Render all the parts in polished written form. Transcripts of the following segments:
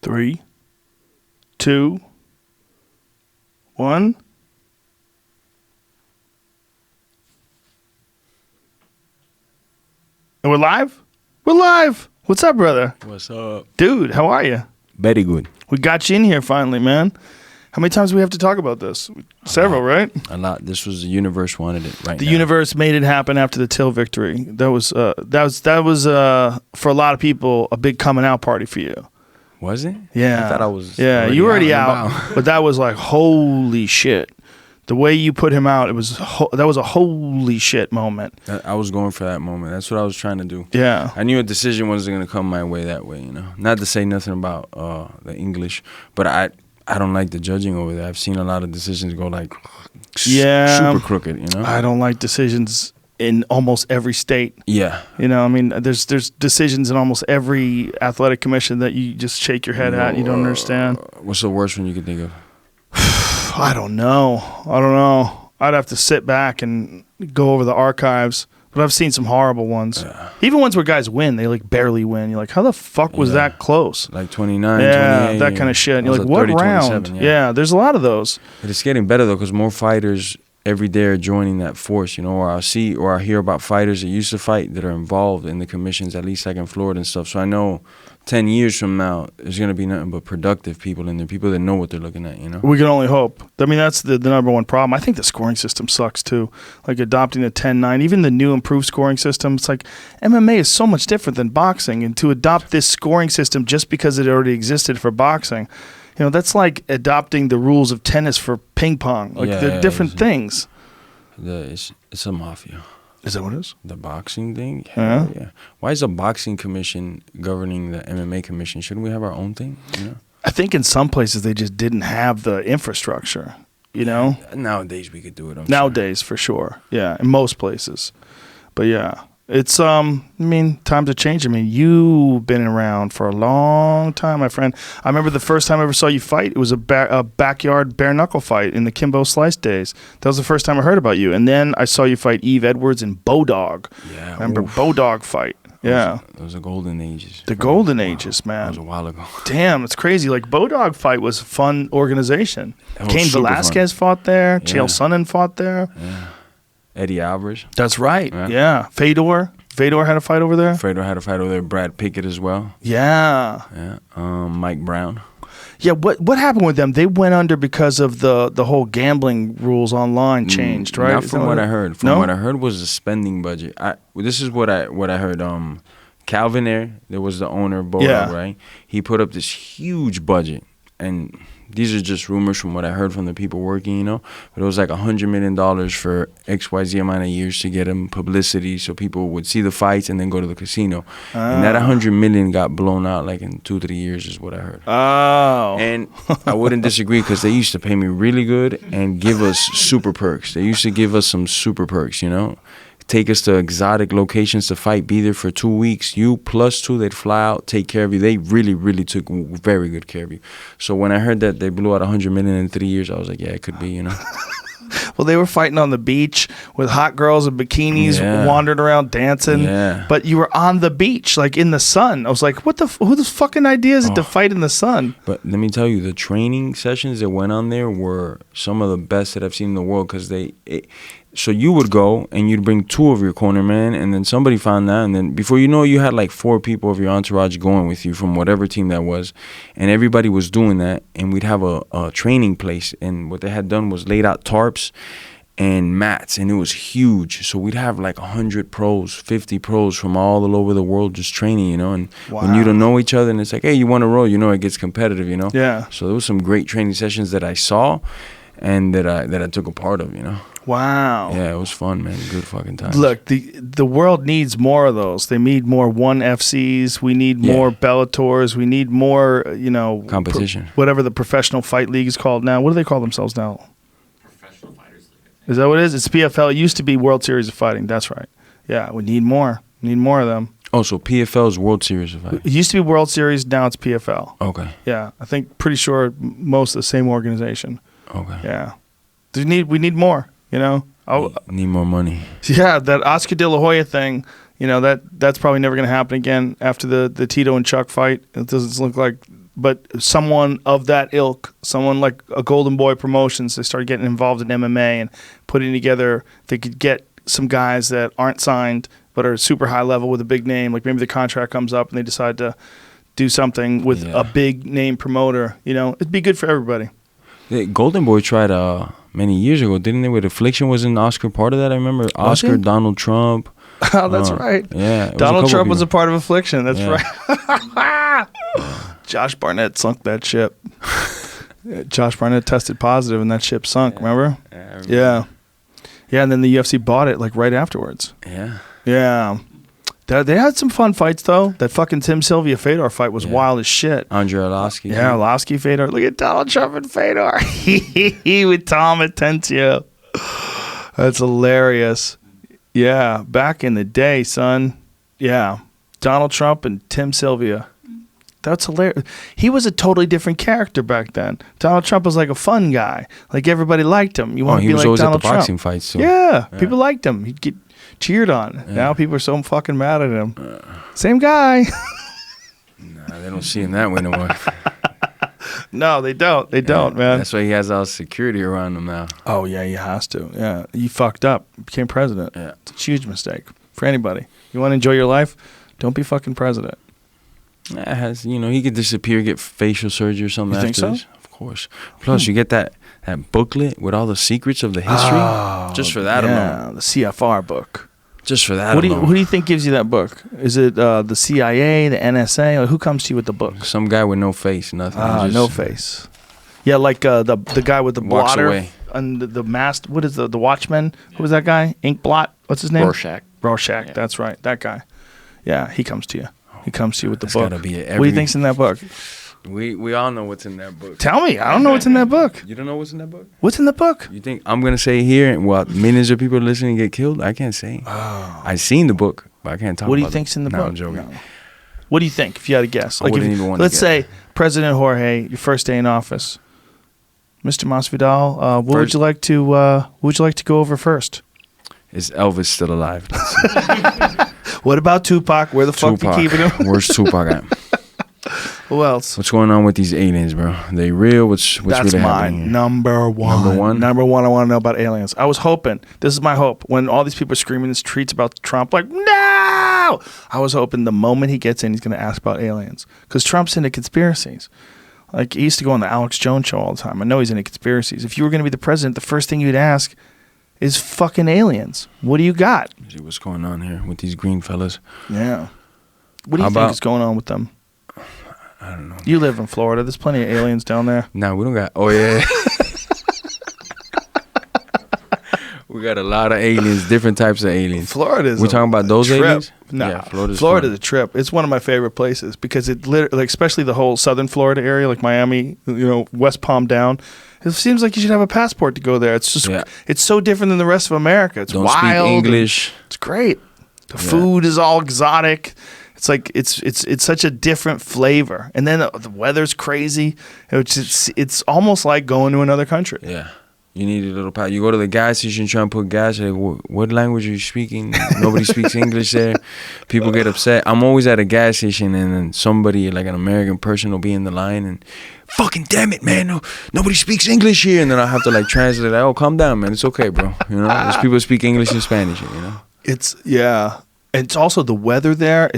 3, 2, 1. And we're live? We're live. What's up, brother? What's up? Dude, how are you? Very good. We got you in here finally, man. How many times do we have to talk about this? Several, right? A lot. This was the universe wanted it right The now. universe made it happen after the Till victory. That was for a lot of people a big coming out party for you. Was it? Yeah. I thought I was. Yeah, you were already out, out. but that was like holy shit. The way you put him out, that was a holy shit moment. I was going for that moment. That's what I was trying to do. Yeah. I knew a decision wasn't going to come my way that way, Not to say nothing about the English, but I don't like the judging over there. I've seen a lot of decisions go like super crooked, I don't like decisions in almost every state. Yeah. I mean, there's decisions in almost every athletic commission that you just shake your head at and you don't understand. What's the worst one you could think of? I don't know. I'd have to sit back and go over the archives. But I've seen some horrible ones. Yeah. Even ones where guys win, they like barely win. You're like, how the fuck was that close? Like 29, yeah, 28. that kind of shit. And you're like, what round? Yeah, there's a lot of those. But it's getting better though, because more fighters every day are joining that force, Or I hear about fighters that used to fight that are involved in the commissions, at least like in Florida and stuff. So I know 10 years from now, there's going to be nothing but productive people in there, people that know what they're looking at, We can only hope. I mean, that's the number one problem. I think the scoring system sucks too. Like adopting the 10-9, even the new improved scoring system. It's like MMA is so much different than boxing. And to adopt this scoring system just because it already existed for boxing, that's like adopting the rules of tennis for ping pong. Like they're different things. It's a mafia. Is that what it is? The boxing thing? Yeah. Why is a boxing commission governing the MMA commission? Shouldn't we have our own thing? I think in some places they just didn't have the infrastructure, Nowadays we could do it. Nowadays, for sure. Yeah, in most places. But yeah, it's, times have changed. You've been around for a long time, my friend. I remember the first time I ever saw you fight, it was a backyard bare-knuckle fight in the Kimbo Slice days. That was the first time I heard about you. And then I saw you fight Eve Edwards in Bodog. Yeah. Remember Bodog fight? Yeah. Those are golden ages. The golden ages, man. That was a while ago. Damn, it's crazy. Like, Bodog fight was a fun organization. Cain Velasquez fought there. Chael Sonnen fought there. Yeah. Eddie Alvarez. That's right. Yeah. Fedor had a fight over there. Fedor had a fight over there. Brad Pickett as well. Yeah. Yeah. Mike Brown. Yeah. What happened with them? They went under because of the whole gambling rules online changed, right? Not from what I heard. From what I heard was the spending budget. This is what I heard. Calvin there was the owner of Bodog, right? He put up this huge budget, and these are just rumors from what I heard from the people working, But it was like $100 million for XYZ amount of years to get him publicity so people would see the fights and then go to the casino. And that $100 million got blown out like in 2-3 years is what I heard. Oh. And I wouldn't disagree because they used to pay me really good and give us super perks. They used to give us some super perks, Take us to exotic locations to fight, be there for 2 weeks. You plus 2, they'd fly out, take care of you. They really, really took very good care of you. So when I heard that they blew out $100 million in 3 years, I was like, yeah, it could be, Well, they were fighting on the beach with hot girls in bikinis, wandering around dancing. Yeah. But you were on the beach, like in the sun. I was like, whose fucking idea is it to fight in the sun? But let me tell you, the training sessions that went on there were some of the best that I've seen in the world because so you would go and you'd bring 2 of your cornermen, and then somebody found that, and then before you know it, you had like 4 people of your entourage going with you from whatever team that was, and everybody was doing that, and we'd have a training place, and what they had done was laid out tarps and mats, and it was huge. So we'd have like 100 pros, 50 pros from all over the world just training, and when you don't know each other, and it's like, hey, you want to roll, it gets competitive, Yeah. So there was some great training sessions that I saw and that I took a part of, Wow. Yeah, it was fun, man. Good fucking time. Look, the world needs more of those. They need more ONE FCs. We need more Bellators. We need more, competition. Whatever the professional fight league is called now. What do they call themselves now? Professional Fighters League. Is that what it is? It's PFL. It used to be World Series of Fighting. That's right. Yeah, we need more. We need more of them. Oh, so PFL is World Series of Fighting. It used to be World Series. Now it's PFL. Okay. Yeah, I think pretty sure most of the same organization. Okay. Yeah. We need more, Need more money. Yeah, that Oscar De La Hoya thing, that's probably never going to happen again after the Tito and Chuck fight. It doesn't look like but someone of that ilk, someone like a Golden Boy Promotions, they started getting involved in MMA and putting together, they could get some guys that aren't signed but are super high level with a big name. Like maybe the contract comes up and they decide to do something with a big name promoter. You know, it'd be good for everybody. The Golden Boy tried many years ago, didn't they? With Affliction, wasn't Oscar part of that? I remember Oscar, Donald Trump. Oh, that's right. Yeah, Donald Trump was a part of Affliction. That's right. Josh Barnett sunk that ship. Josh Barnett tested positive and that ship sunk, remember? Yeah. Yeah, and then the UFC bought it like right afterwards. Yeah. Yeah. They had some fun fights, though. That fucking Tim Sylvia Fedor fight was wild as shit. Andre Arlovsky. Yeah, Arlovsky, Fedor. Look at Donald Trump and Fedor. With Tom Atencio. That's hilarious. Yeah, back in the day, son. Yeah. Donald Trump and Tim Sylvia. That's hilarious. He was a totally different character back then. Donald Trump was like a fun guy. Like everybody liked him. You want to be like Donald Trump. He was always at the boxing fights, so. Yeah, people liked him. He'd get cheered on. Yeah. Now people are so fucking mad at him. Same guy. Nah, they don't see him that way no more. No, they don't. They don't, man. That's why he has all security around him now. Oh, yeah, he has to. Yeah, he fucked up. Became president. Yeah. It's a huge mistake for anybody. You want to enjoy your life? Don't be fucking president. He could disappear, get facial surgery or something. You think so? This. Of course. Plus, you get that booklet with all the secrets of the history. Just for that alone. The CFR book. Just for that alone. Who do you think gives you that book? Is it the CIA, the NSA? Or who comes to you with the book? Some guy with no face, nothing. No face. Yeah, like the guy with the blotter away. And the mask. What is the Watchman? Who was that guy? Ink blot. What's his name? Rorschach. Yeah. That's right. That guy. Yeah, he comes to you. He comes to you with the book. Gotta be what do you think's in that book? We all know what's in that book. Tell me. I don't know what's in that book. You don't know what's in that book? What's in the book? You think I'm gonna say here what millions of people listening get killed? I can't say. Oh. I seen the book, but I can't talk. What do about you think's in the book? I'm joking. No. What do you think? If you had to guess, I wouldn't even want to let's guess. say President Jorge, your first day in office, Mr. Masvidal. What would you like to? What would you like to go over first? Is Elvis still alive? What about Tupac? Where the fuck you keeping him? Where's Tupac at? Who else? What's going on with these aliens, bro? They real? What's That's really mine. happening? Number one. Number one. I want to know about aliens. I was hoping. This is my hope. When all these people are screaming in the streets about Trump, like, no! I was hoping the moment he gets in, he's going to ask about aliens. Because Trump's into conspiracies. Like, he used to go on the Alex Jones show all the time. I know he's into conspiracies. If you were going to be the president, the first thing you'd ask is fucking aliens. What do you got? See what's going on here with these green fellas. Yeah. What do you think is going on with them? I don't know. You live in Florida. There's plenty of aliens down there. Nah, we don't got. Oh, yeah. We got a lot of aliens, different types of aliens. Florida's We're talking about those trip. aliens? Nah, Yeah, Florida's a trip. It's one of my favorite places because it literally, like, especially the whole southern Florida area, like Miami, West Palm down. It seems like you should have a passport to go there. It's just, it's so different than the rest of America. It's don't wild. Speak English. It's great. The food is all exotic. It's like it's such a different flavor, and then the weather's crazy. It's almost like going to another country. Yeah, you need a little power. You go to the gas station, try and put gas. Like, what language are you speaking? Nobody speaks English there. People get upset. I'm always at a gas station, and then somebody, like an American person, will be in the line and, fucking damn it, man! Nobody speaks English here, and then I have to like translate. Like, oh, calm down, man. It's okay, bro. There's people who speak English and Spanish. It's And it's also the weather there.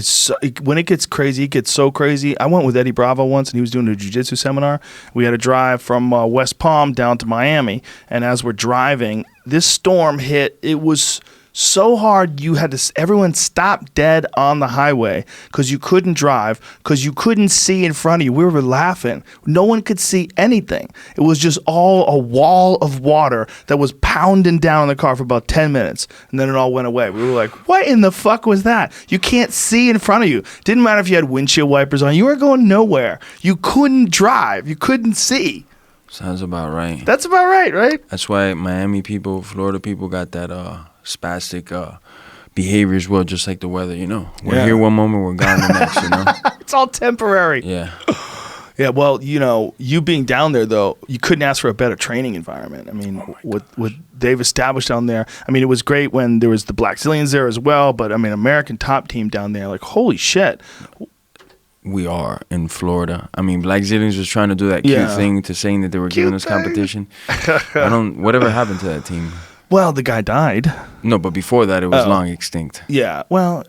When it gets crazy, it gets so crazy. I went with Eddie Bravo once, and he was doing a jiu-jitsu seminar. We had to drive from West Palm down to Miami, and as we're driving, this storm hit. It was so hard everyone stopped dead on the highway because you couldn't drive, because you couldn't see in front of you. We were laughing. No one could see anything. It was just all a wall of water that was pounding down on the car for about 10 minutes, and then it all went away. We were like, what in the fuck was that? You can't see in front of you. Didn't matter if you had windshield wipers on. You were going nowhere. You couldn't drive. You couldn't see. Sounds about right. That's about right? That's why Miami people, Florida people got that spastic behavior as well, just like the weather, We're here one moment, we're gone the next, It's all temporary. Yeah. Yeah, well, you being down there, though, you couldn't ask for a better training environment. I mean, what they've established down there, I mean, it was great when there was the Black Zillions there as well, but, I mean, American top team down there, like, holy shit. we are in Florida. I mean, Black Zillions was trying to do that cute thing to saying that they were giving us competition. Whatever happened to that team? Well, the guy died. No, but before that, it was long extinct. Yeah, well,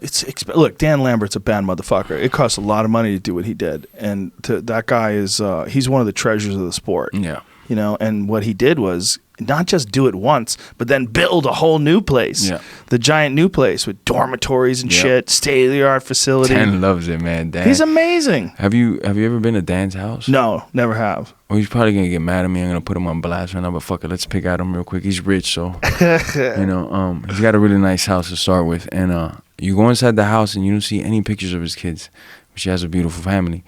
look, Dan Lambert's a bad motherfucker. It costs a lot of money to do what he did, and that guy is he's one of the treasures of the sport. Yeah, you know, and what he did was not just do it once, but then build a whole new place. Yeah, the giant new place with dormitories and shit, state of the art facility. Dan loves it, man. Dan, he's amazing. Have you ever been to Dan's house? No, never have. Well, he's probably gonna get mad at me. I'm gonna put him on blast right now, but fuck it, let's pick at him real quick. He's rich, so you know, he's got a really nice house to start with, and you go inside the house and you don't see any pictures of his kids, which he has a beautiful family,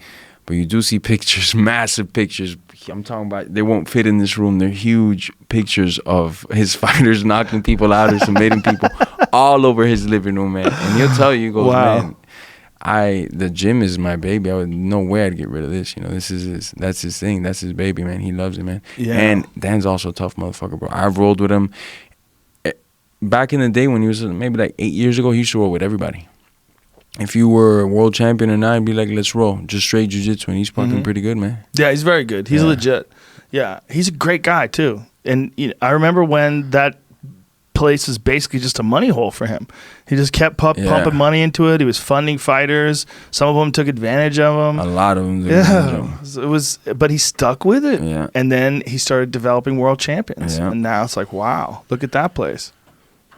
but you do see pictures, massive pictures. I'm talking about they won't fit in this room. They're huge pictures of his fighters knocking people out or submitting people all over his living room, man. And he'll tell you, he goes, man, the gym is my baby. I would no way I'd get rid of this. You know, this is that's his thing. That's his baby, man. He loves it, man. Yeah. And Dan's also a tough motherfucker, bro. I've rolled with him. Back in the day when he was maybe like 8 years ago, he used to roll with everybody. If you were a world champion or not, I'd be like, let's roll. Just straight jiu-jitsu, and he's fucking pretty good, man. Yeah, he's very good. He's legit. Yeah, he's a great guy, too. And you know, I remember when that place was basically just a money hole for him. He just kept pumping money into it. He was funding fighters. Some of them took advantage of him. A lot of them did. Yeah, but he stuck with it. Yeah. And then he started developing world champions. Yeah. And now it's like, wow, look at that place.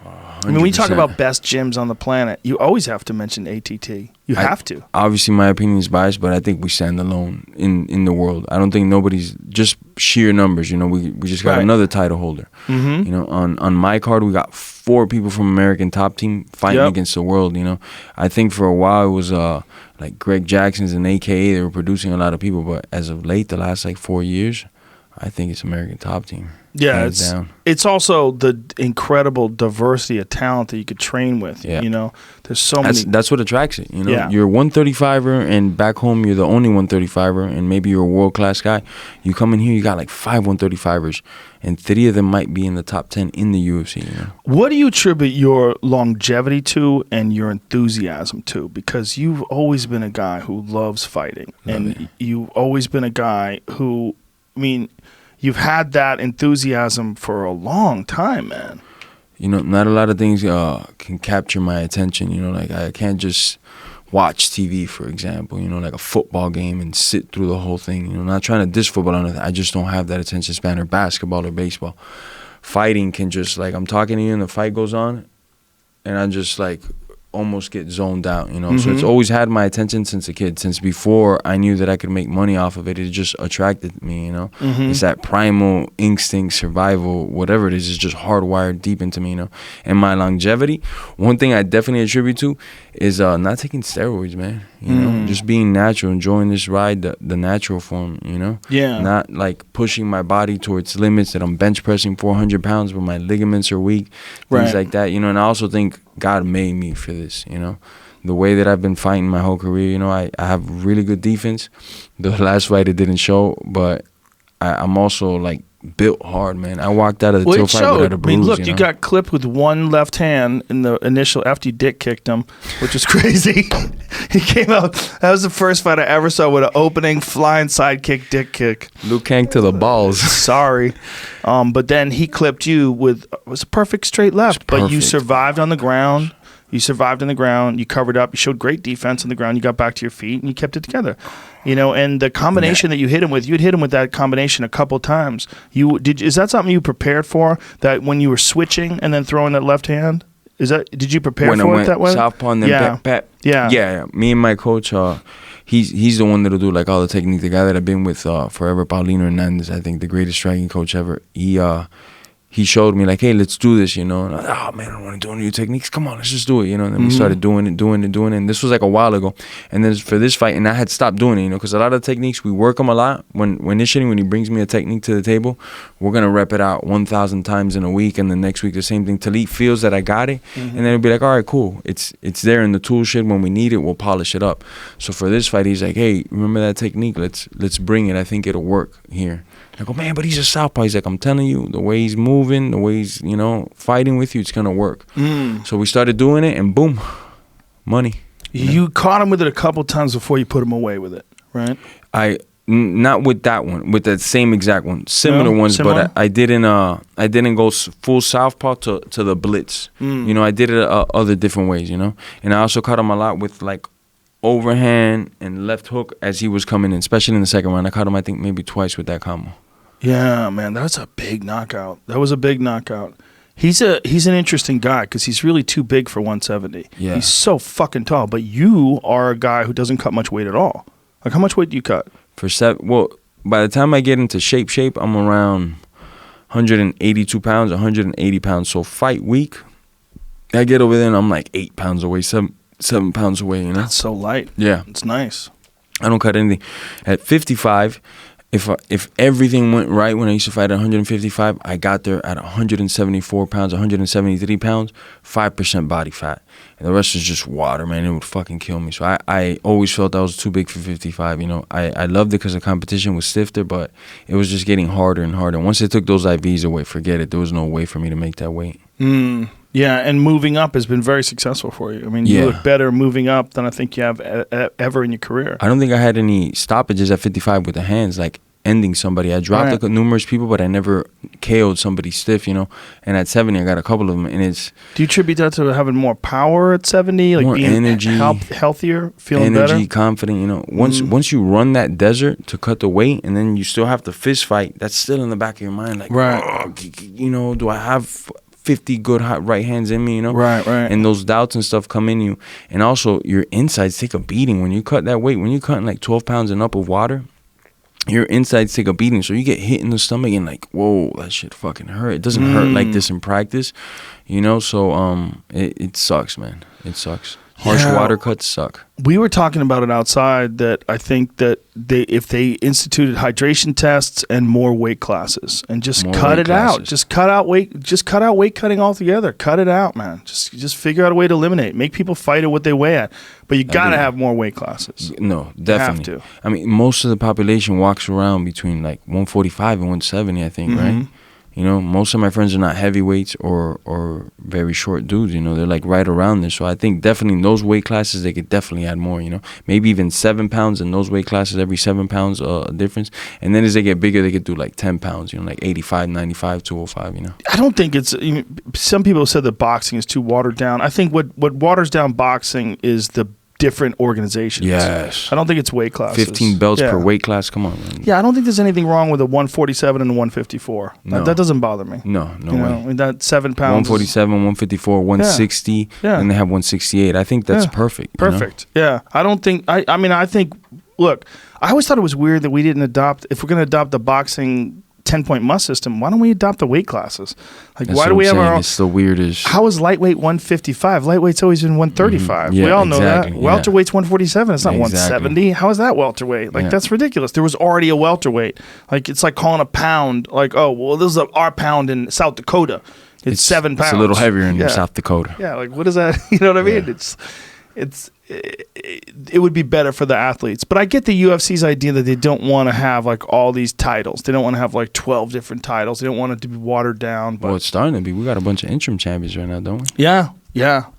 100%. I mean, when you talk about best gyms on the planet, you always have to mention ATT. You have to. Obviously, my opinion is biased, but I think we stand alone in the world. I don't think nobody's just sheer numbers. You know, we just got another title holder. Mm-hmm. You know, on my card, we got 4 people from American Top Team fighting against the world. You know, I think for a while it was like Greg Jackson's and AKA. They were producing a lot of people, but as of late, the last like 4 years, I think it's American Top Team. Yeah, it's also the incredible diversity of talent that you could train with. Yeah. You know, there's so many. That's what attracts it. You know, you're a 135er, and back home you're the only 135er, and maybe you're a world class guy. You come in here, you got like 5 135ers, and 3 of them might be in the top 10 in the UFC. You know? What do you attribute your longevity to and your enthusiasm to? Because you've always been a guy who loves fighting, and you've always been a guy who, I mean, you've had that enthusiasm for a long time, man. You know, not a lot of things can capture my attention. You know, like I can't just watch TV, for example, you know, like a football game and sit through the whole thing. You know, not trying to diss football or anything. I just don't have that attention span, or basketball or baseball. Fighting can just, like, I'm talking to you and the fight goes on, and I just, like, almost get zoned out, you know. So it's always had my attention since a kid. Since before I knew that I could make money off of it, it just attracted me, you know. It's that primal instinct, survival, whatever it is just hardwired deep into me, you know. And my longevity, one thing I definitely attribute to is not taking steroids, man. You know, just being natural, enjoying this ride the natural form, you know. Not like pushing my body to its limits, that I'm bench pressing 400 pounds but my ligaments are weak, things like that, you know. And I also think God made me for this, you know. The way that I've been fighting my whole career, you know, I have really good defense. The last fight it didn't show, but I'm also, like, built hard, man. I walked out of the fight without a bruise. I mean, look, you got clipped with one left hand in the initial, after you dick kicked him, which was crazy. He came out, that was the first fight I ever saw with an opening flying side kick, dick kick. Luke Hank to the balls. Sorry. But then he clipped you with, it was a perfect straight left, but you survived on the ground. You survived on the ground. You covered up. You showed great defense on the ground. You got back to your feet, and you kept it together. You know, and the combination that you hit him with, you'd hit him with that combination a couple times. Is that something you prepared for, that when you were switching and then throwing that left hand? Did you prepare for it that way? Southpaw and then Yeah. Me and my coach, he's the one that'll do like all the technique. The guy that I've been with forever, Paulino Hernandez, I think the greatest striking coach ever. He showed me, like, hey, let's do this, you know. And I was like, oh, man, I don't want to do new techniques. Come on, let's just do it, you know. And then we started doing it. And this was like a while ago. And then for this fight, and I had stopped doing it, you know, because a lot of the techniques, we work them a lot. When he brings me a technique to the table, we're going to rep it out 1,000 times in a week. And the next week, the same thing, till he feels that I got it. And then he'll be like, all right, cool. It's there in the tool shed. When we need it, we'll polish it up. So for this fight, he's like, hey, remember that technique? Let's bring it. I think it'll work here. I go, man, but he's a southpaw. He's like, I'm telling you, the way he's moving, the way he's, you know, fighting with you, it's going to work. So we started doing it, and boom, money. You caught him with it a couple times before you put him away with it, right? Not with that one, with that same exact one, similar ones, similar? but I didn't go full southpaw to the blitz. You know, I did it other different ways, you know, and I also caught him a lot with like overhand and left hook as he was coming in, especially in the second round. I caught him, I think, maybe twice with that combo. Yeah, man, that's a big knockout. That was a big knockout. He's an interesting guy because he's really too big for 170. Yeah. He's so fucking tall. But you are a guy who doesn't cut much weight at all. Like, how much weight do you cut? Well, by the time I get into shape, I'm around 182 pounds, 180 pounds. So fight week, I get over there and I'm like 8 pounds away, 7 pounds away, you know? That's so light. Yeah. It's nice. I don't cut anything. At 55, if everything went right when I used to fight at 155, I got there at 174 pounds, 173 pounds, 5% body fat. And the rest is just water, man. It would fucking kill me. So I always felt I was too big for 55, you know. I loved it because the competition was stifter, but it was just getting harder and harder. Once they took those IVs away, forget it. There was no way for me to make that weight. Yeah, and moving up has been very successful for you. I mean, you look better moving up than I think you have ever in your career. I don't think I had any stoppages at 55 with the hands, like ending somebody. I dropped numerous people, but I never KO'd somebody stiff, you know. And at 70, I got a couple of them, and it's... Do you attribute that to having more power at 70? Like more being energy, healthier, feeling better? Energy, confident, you know. Once you run that desert to cut the weight, and then you still have to fist fight, that's still in the back of your mind. Like, you know, do I have 50 good hot right hands in me, you know? Right. And those doubts and stuff come in you. And also, your insides take a beating. When you cut that weight, when you're cutting like 12 pounds and up of water, your insides take a beating. So you get hit in the stomach and like, whoa, that shit fucking hurt. It doesn't hurt like this in practice, you know? So it sucks, man. It sucks. Harsh water cuts suck. We were talking about it outside that I think that if they instituted hydration tests and more weight classes and just cut it out, just cut out weight cutting altogether. Cut it out, man. Just figure out a way to eliminate. Make people fight at what they weigh at. But you got to have more weight classes. No, definitely. You have to. I mean, most of the population walks around between like 145 and 170, I think, right? You know, most of my friends are not heavyweights or very short dudes, you know. They're like right around there. So I think definitely in those weight classes, they could definitely add more, you know. Maybe even 7 pounds in those weight classes, every 7 pounds difference. And then as they get bigger, they could do like 10 pounds, you know, like 85, 95, 205, you know. I don't think it's, some people have said that boxing is too watered down. I think what waters down boxing is the different organizations. Yes. I don't think it's weight classes. 15 belts per weight class. Come on, man. Yeah, I don't think there's anything wrong with a 147 and a 154. No. That doesn't bother me. No way. I mean, that 7 pounds. 147, 154, 160, and they have 168. I think that's perfect. Perfect. You know? Yeah. I don't think, I think, look, I always thought it was weird that we didn't adopt, if we're going to adopt the boxing 10-point must system, why don't we adopt the weight classes? Like, that's why do we have our own? It's the weirdest. How is lightweight 155? Lightweight's always been 135. Yeah, we all know that. yeah. Welterweight's 147. It's not 170. How is that welterweight? Like, that's ridiculous. There was already a welterweight. Like, it's like calling a pound, like, oh, well, this is our pound in South Dakota. It's 7 pounds. It's a little heavier in South Dakota. Yeah, like, what is that? You know what I mean? It would be better for the athletes. But I get the UFC's idea that they don't want to have like all these titles. They don't want to have like 12 different titles. They don't want it to be watered down. But well, it's starting to be. We got a bunch of interim champions right now, don't we? Yeah.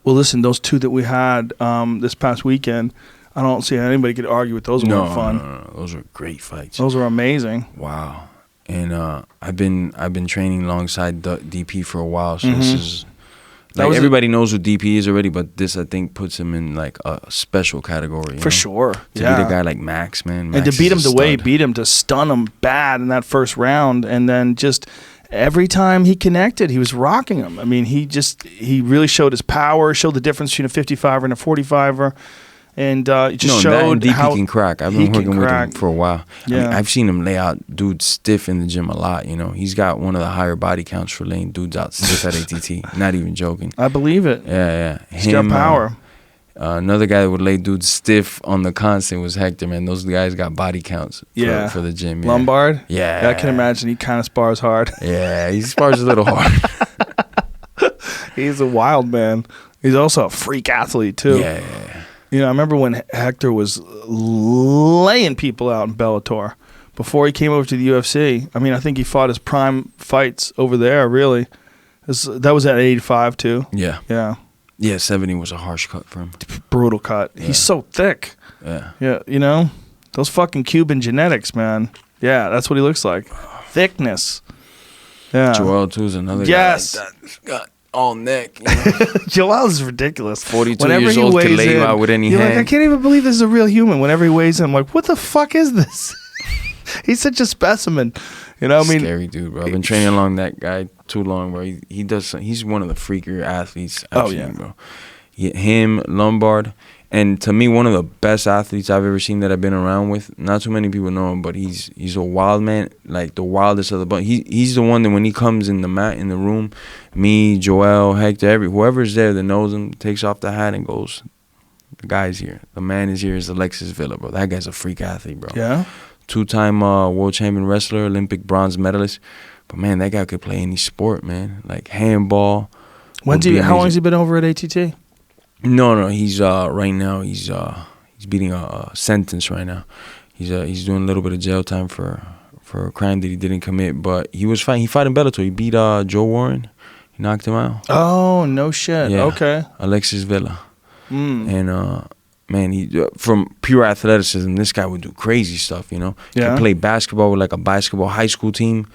Well, listen, those two that we had this past weekend, I don't see how anybody could argue with those. Weren't fun. No. Those were great fights. Those were amazing. Wow. And I've been training alongside DP for a while, so this is. Like everybody knows who DP is already, but this I think puts him in like a special category. For sure. To beat a guy like Max, man. Max, and to beat him the way he beat him, to stun him bad in that first round, and then just every time he connected, he was rocking him. I mean, he really showed his power, showed the difference between a 55er and a 45er. And it just showed DP how can crack. I've been working with him for a while. Yeah. I mean, I've seen him lay out dudes stiff in the gym a lot. You know, he's got one of the higher body counts for laying dudes out stiff at ATT. Not even joking. I believe it. Yeah. He's got power. Another guy that would lay dudes stiff on the constant was Hector, man. Those guys got body counts for the gym. Yeah. Lombard? Yeah. I can imagine he kind of spars hard. Yeah, he spars a little hard. He's a wild man. He's also a freak athlete, too. Yeah. You know, I remember when Hector was laying people out in Bellator before he came over to the UFC. I mean, I think he fought his prime fights over there, really. That was at 85, too. Yeah. Yeah. Yeah, 70 was a harsh cut for him. Brutal cut. Yeah. He's so thick. Yeah. Yeah, you know, those fucking Cuban genetics, man. Yeah, that's what he looks like. Thickness. Yeah. Joel too is another Yes. guy like that. He's got all neck. You know? Joel is ridiculous. 42 Whenever years he old, could weighs lay you in, out with any you're hand. like, I can't even believe this is a real human. Whenever he weighs in, I'm like, what the fuck is this? He's such a specimen. You know, I mean, scary dude, bro. I've been training along that guy too long, bro. He's one of the freakier athletes I've seen, bro. Him, Lombard, and to me, one of the best athletes I've ever seen that I've been around with. Not too many people know him, but he's a wild man, like the wildest of the bunch. He's the one that when he comes in the mat in the room, me, Joel, Hector, whoever's there that knows him takes off the hat and goes, the guy's here. The man is here. Is Alexis Villa, bro. That guy's a freak athlete, bro. Yeah. 2-time world champion wrestler, Olympic bronze medalist. But man, that guy could play any sport, man. Like handball. How long has he been over at ATT? No. He's right now. He's beating a sentence right now. He's doing a little bit of jail time for a crime that he didn't commit. But he was fighting. He fought in Bellator. He beat Joe Warren. He knocked him out. Oh no shit. Yeah. Okay. Alexis Villa. Mm. And man, he from pure athleticism, this guy would do crazy stuff, you know? He Yeah. could play basketball with like a basketball high school team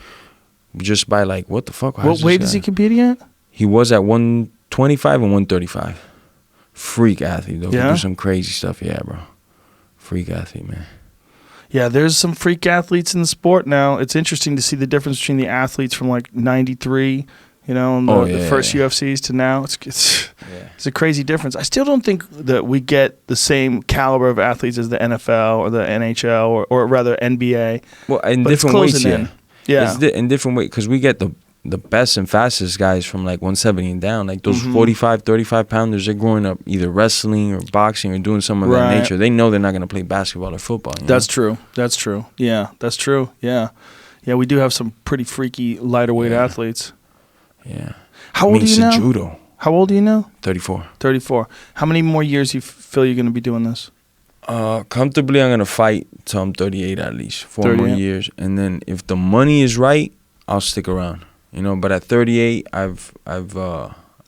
just by like, what the fuck? What weight is he competing at? He was at 125 and 135. Freak athlete, though. Yeah? Could do some crazy stuff, yeah, bro. Freak athlete, man. Yeah, there's some freak athletes in the sport now. It's interesting to see the difference between the athletes from like 93, you know, and the first UFCs to now. It's a crazy difference. I still don't think that we get the same caliber of athletes as the NFL or the NHL or rather NBA. Well, in But it's different weights, closing yeah. in. Yeah. It's in different weights, because we get the best and fastest guys from like 170 and down. Like those 45, 35 pounders, they're growing up either wrestling or boxing or doing some of that nature. They know they're not going to play basketball or football. You That's know? true. That's true. Yeah, that's true. Yeah. Yeah, we do have some pretty freaky lighter weight athletes. Yeah. How old are you now? judo. How old are you now? 34. 34. How many more years you feel you're going to be doing this? Comfortably, I'm going to fight till I'm 38 at least. 4 more 38. years. And then if the money is right, I'll stick around. You know, but at 38, I've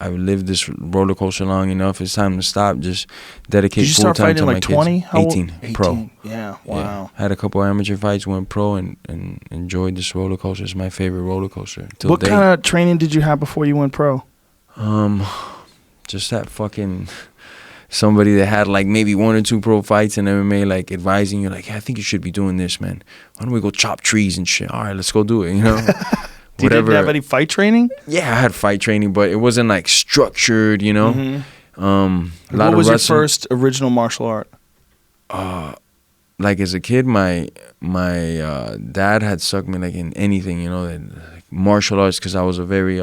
lived this roller coaster long enough. It's time to stop. Just dedicate Did you full start time fighting to at my like kids. 20? How old? 18, pro. Yeah, wow. Yeah. Had a couple amateur fights, went pro, and enjoyed this roller coaster. It's my favorite roller coaster. What kind of training did you have before you went pro? Just that fucking somebody that had like maybe 1 or 2 pro fights in MMA, like advising you, like, hey, I think you should be doing this, man. Why don't we go chop trees and shit? All right, let's go do it, you know? You didn't have any fight training? Yeah, I had fight training, but it wasn't like structured, you know? A lot What of was your wrestling. first original martial art? Like as a kid, my dad had sucked me like in anything, you know, like martial arts, because I was a very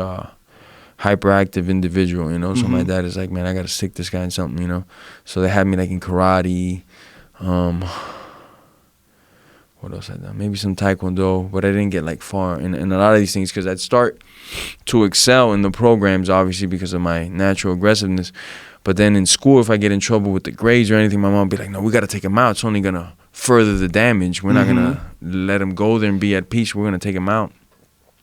hyperactive individual, you know. So my dad is like, man, I gotta stick this guy in something, you know. So they had me like in karate. What else I done? Maybe some taekwondo, but I didn't get like far in a lot of these things, because I'd start to excel in the programs, obviously because of my natural aggressiveness. But then in school, if I get in trouble with the grades or anything, my mom would be like, no, we got to take him out. It's only going to further the damage. We're not going to let him go there and be at peace. We're going to take him out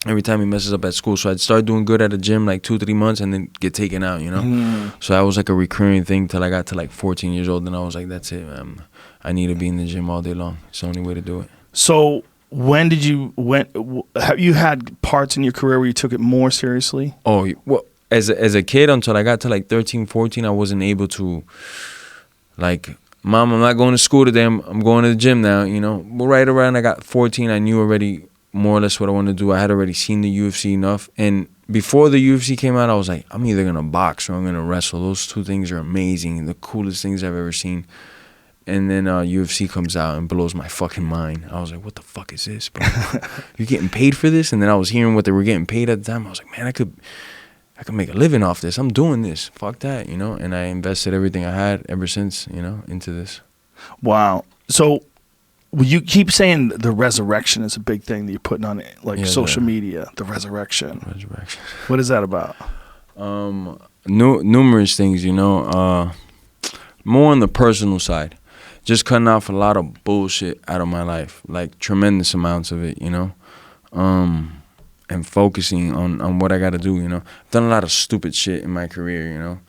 every time he messes up at school. So I'd start doing good at the gym like 2-3 months and then get taken out, you know? So that was like a recurring thing till I got to like 14 years old. And I was like, that's it, man. I need to be in the gym all day long. It's the only way to do it. So have you had parts in your career where you took it more seriously? Oh, well, as a kid, until I got to like 13, 14, I wasn't able to, like, Mom, I'm not going to school today. I'm going to the gym now, you know. But right around I got 14, I knew already more or less what I wanted to do. I had already seen the UFC enough. And before the UFC came out, I was like, I'm either going to box or I'm going to wrestle. Those two things are amazing, the coolest things I've ever seen. And then UFC comes out and blows my fucking mind. I was like, what the fuck is this, bro? You're getting paid for this? And then I was hearing what they were getting paid at the time. I was like, man, I could make a living off this. I'm doing this. Fuck that, you know? And I invested everything I had ever since, you know, into this. Wow. So you keep saying the resurrection is a big thing that you're putting on like social media, the resurrection. Resurrection. What is that about? Numerous things, you know. More on the personal side. Just cutting off a lot of bullshit out of my life, like tremendous amounts of it, you know, and focusing on what I got to do, you know. I've done a lot of stupid shit in my career, you know.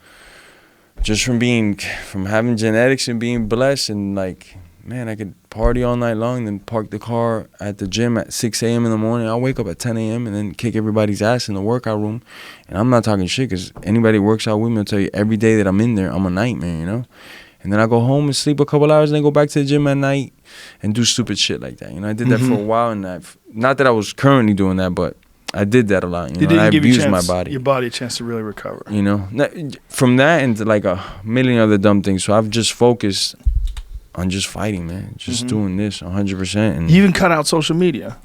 just from having genetics and being blessed, and like, man, I could party all night long, then park the car at the gym at 6 a.m. in the morning. I'll wake up at 10 a.m. and then kick everybody's ass in the workout room. And I'm not talking shit, because anybody who works out with me will tell you every day that I'm in there, I'm a nightmare, you know? And then I go home and sleep a couple hours and then go back to the gym at night and do stupid shit like that. You know, I did that for a while, and not that I was currently doing that, but I did that a lot. You know, I abused my body. Your body a chance to really recover. You know, from that into like a million other dumb things. So I've just focused on just fighting, man. Just doing this 100%. And you even cut out social media.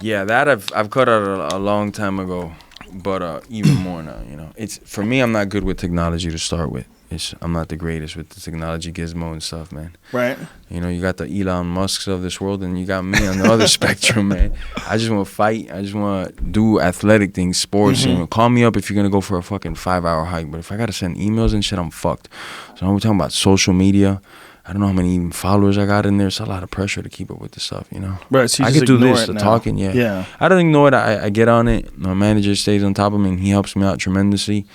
Yeah, that I've cut out a long time ago, but even more now. You know, it's for me. I'm not good with technology to start with. I'm not the greatest with the technology gizmo and stuff, man. Right. You know, you got the Elon Musks of this world, and you got me on the other spectrum, man. I just want to fight. I just want to do athletic things, sports. You know, call me up if you're going to go for a fucking 5-hour hike. But if I got to send emails and shit, I'm fucked. So when we're talking about social media, I don't know how many even followers I got in there. It's a lot of pressure to keep up with this stuff, you know. Right, so you I just could do this, it the now. talking, yeah. I don't ignore it. I get on it. My manager stays on top of me, and he helps me out tremendously.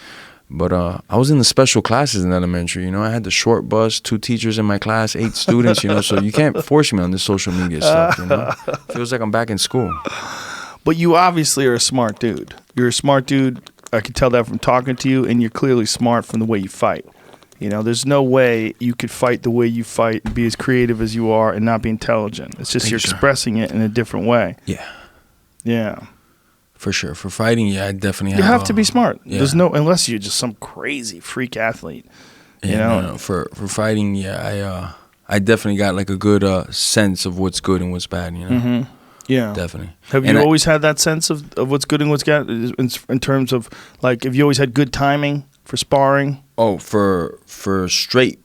But I was in the special classes in elementary, you know. I had the short bus, 2 teachers in my class, 8 students, you know. So you can't force me on this social media stuff, you know. Feels like I'm back in school. But you obviously are a smart dude. You're a smart dude. I can tell that from talking to you, and you're clearly smart from the way you fight. You know, there's no way you could fight the way you fight and be as creative as you are and not be intelligent. It's just you're expressing it in a different way. Yeah. Yeah. For sure. For fighting, yeah, I definitely You have to be smart. Yeah. There's no, unless you're just some crazy freak athlete. Yeah, you know? no. For fighting, yeah, I definitely got like a good sense of what's good and what's bad, you know. Yeah. Definitely. Have you always had that sense of what's good and what's bad in terms of, like, have you always had good timing for sparring? Oh, for straight,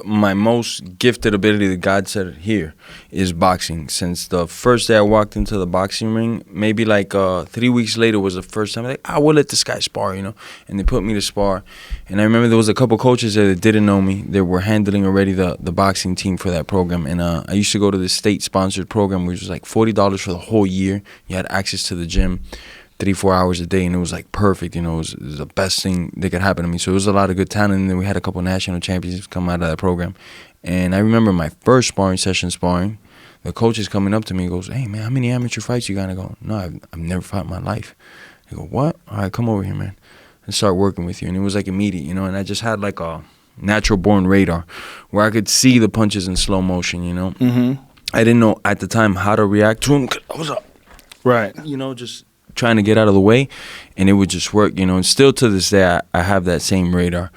my most gifted ability that God said here is boxing. Since the first day I walked into the boxing ring, maybe like 3 weeks later was the first time, like, I will let this guy spar, you know. And they put me to spar. And I remember there was a couple coaches there that didn't know me. They were handling already the boxing team for that program. And I used to go to this state-sponsored program, which was like $40 for the whole year. You had access to the gym 3-4 hours a day, and it was like perfect, you know. It was the best thing that could happen to me. So it was a lot of good talent, and then we had a couple national champions come out of that program. And I remember my first sparring, the coach is coming up to me and goes, "Hey man, how many amateur fights you got?" And I go, "No, I've never fought in my life." They go, "What? All right, come over here, man, and start working with you." And it was like immediate, you know. And I just had like a natural born radar where I could see the punches in slow motion, you know. I didn't know at the time how to react to them. I was up, right, you know, just trying to get out of the way, and it would just work, you know. And still to this day, I have that same radar.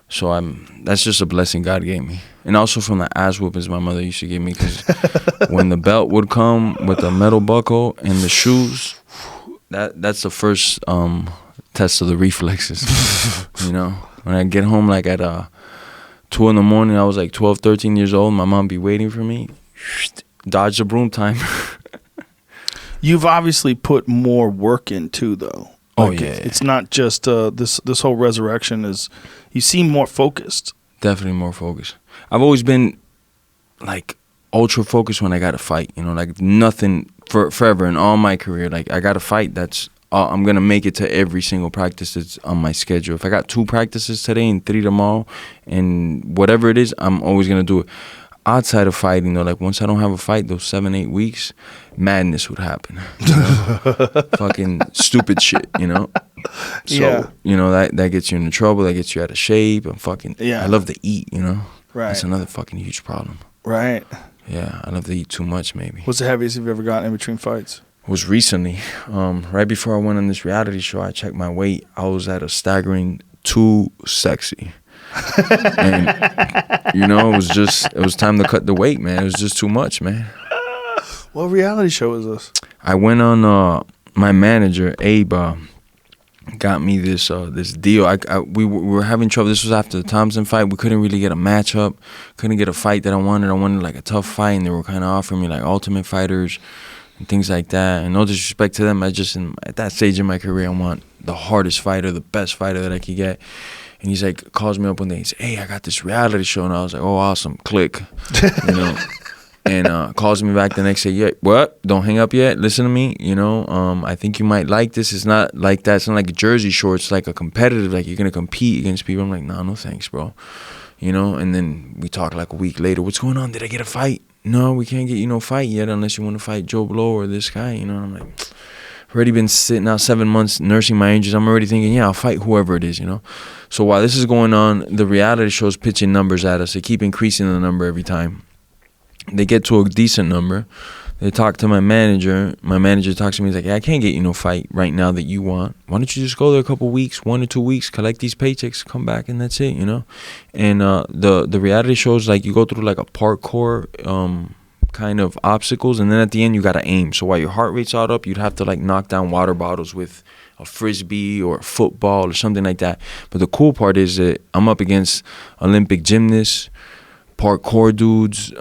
So that's just a blessing God gave me. And also from the ass whoopings my mother used to give me, because when the belt would come with the metal buckle and the shoes, that's the first test of the reflexes, you know. When I get home like at 2 in the morning, I was like 12, 13 years old, my mom be waiting for me, dodge the broom time. You've obviously put more work in too, though. Like, it's not just this whole resurrection is. You seem more focused. Definitely more focused. I've always been like ultra focused when I got to fight. You know, like nothing forever in all my career. Like I got to fight. That's I'm gonna make it to every single practice that's on my schedule. If I got 2 practices today and 3 tomorrow, and whatever it is, I'm always gonna do it. Outside of fighting, though, like once I don't have a fight, those 7-8 weeks, madness would happen. You know? Fucking stupid shit, you know? So, you know, that gets you into trouble, that gets you out of shape. I love to eat, you know? Right. That's another fucking huge problem. Right. Yeah, I love to eat too much, maybe. What's the heaviest you've ever gotten in between fights? It was recently. Right before I went on this reality show, I checked my weight. I was at a staggering 2 sexy. And you know, it was time to cut the weight, man. It was just too much, man. What reality show is this? I went on my manager Abe got me this deal. We were having trouble. This was after the Thompson fight. We couldn't really get a matchup, couldn't get a fight that I wanted. I wanted like a tough fight, and they were kind of offering me like Ultimate Fighters and things like that. And no disrespect to them, at that stage in my career, I want the hardest fighter, the best fighter that I could get. And he's like, calls me up one day. He says, "Hey, I got this reality show." And I was like, "Oh, awesome, click." You know. and calls me back the next day. Yeah, what? Don't hang up yet. Listen to me. I think you might like this. It's not like that. It's not like a jersey short. It's like a competitive. Like you're gonna compete against people. I'm like, no thanks, bro. And then we talk like a week later. What's going on? Did I get a fight? No, we can't get you no fight yet unless you want to fight Joe Blow or this guy. I'm like, I've already been sitting out 7 months nursing my injuries. I'm already thinking, yeah, I'll fight whoever it is. So while this is going on, the reality shows pitching numbers at us. They keep increasing the number every time. They get to a decent number. They talk to my manager. My manager talks to me. He's like, yeah, I can't get you no fight right now that you want. Why don't you just go there a couple weeks, 1 or 2 weeks, collect these paychecks, come back, and that's it, And the reality shows, like, you go through, like, a parkour kind of obstacles, and then at the end, you got to aim. So while your heart rate's all up, you'd have to, like, knock down water bottles with a Frisbee or a football or something like that. But the cool part is that I'm up against Olympic gymnasts, parkour dudes,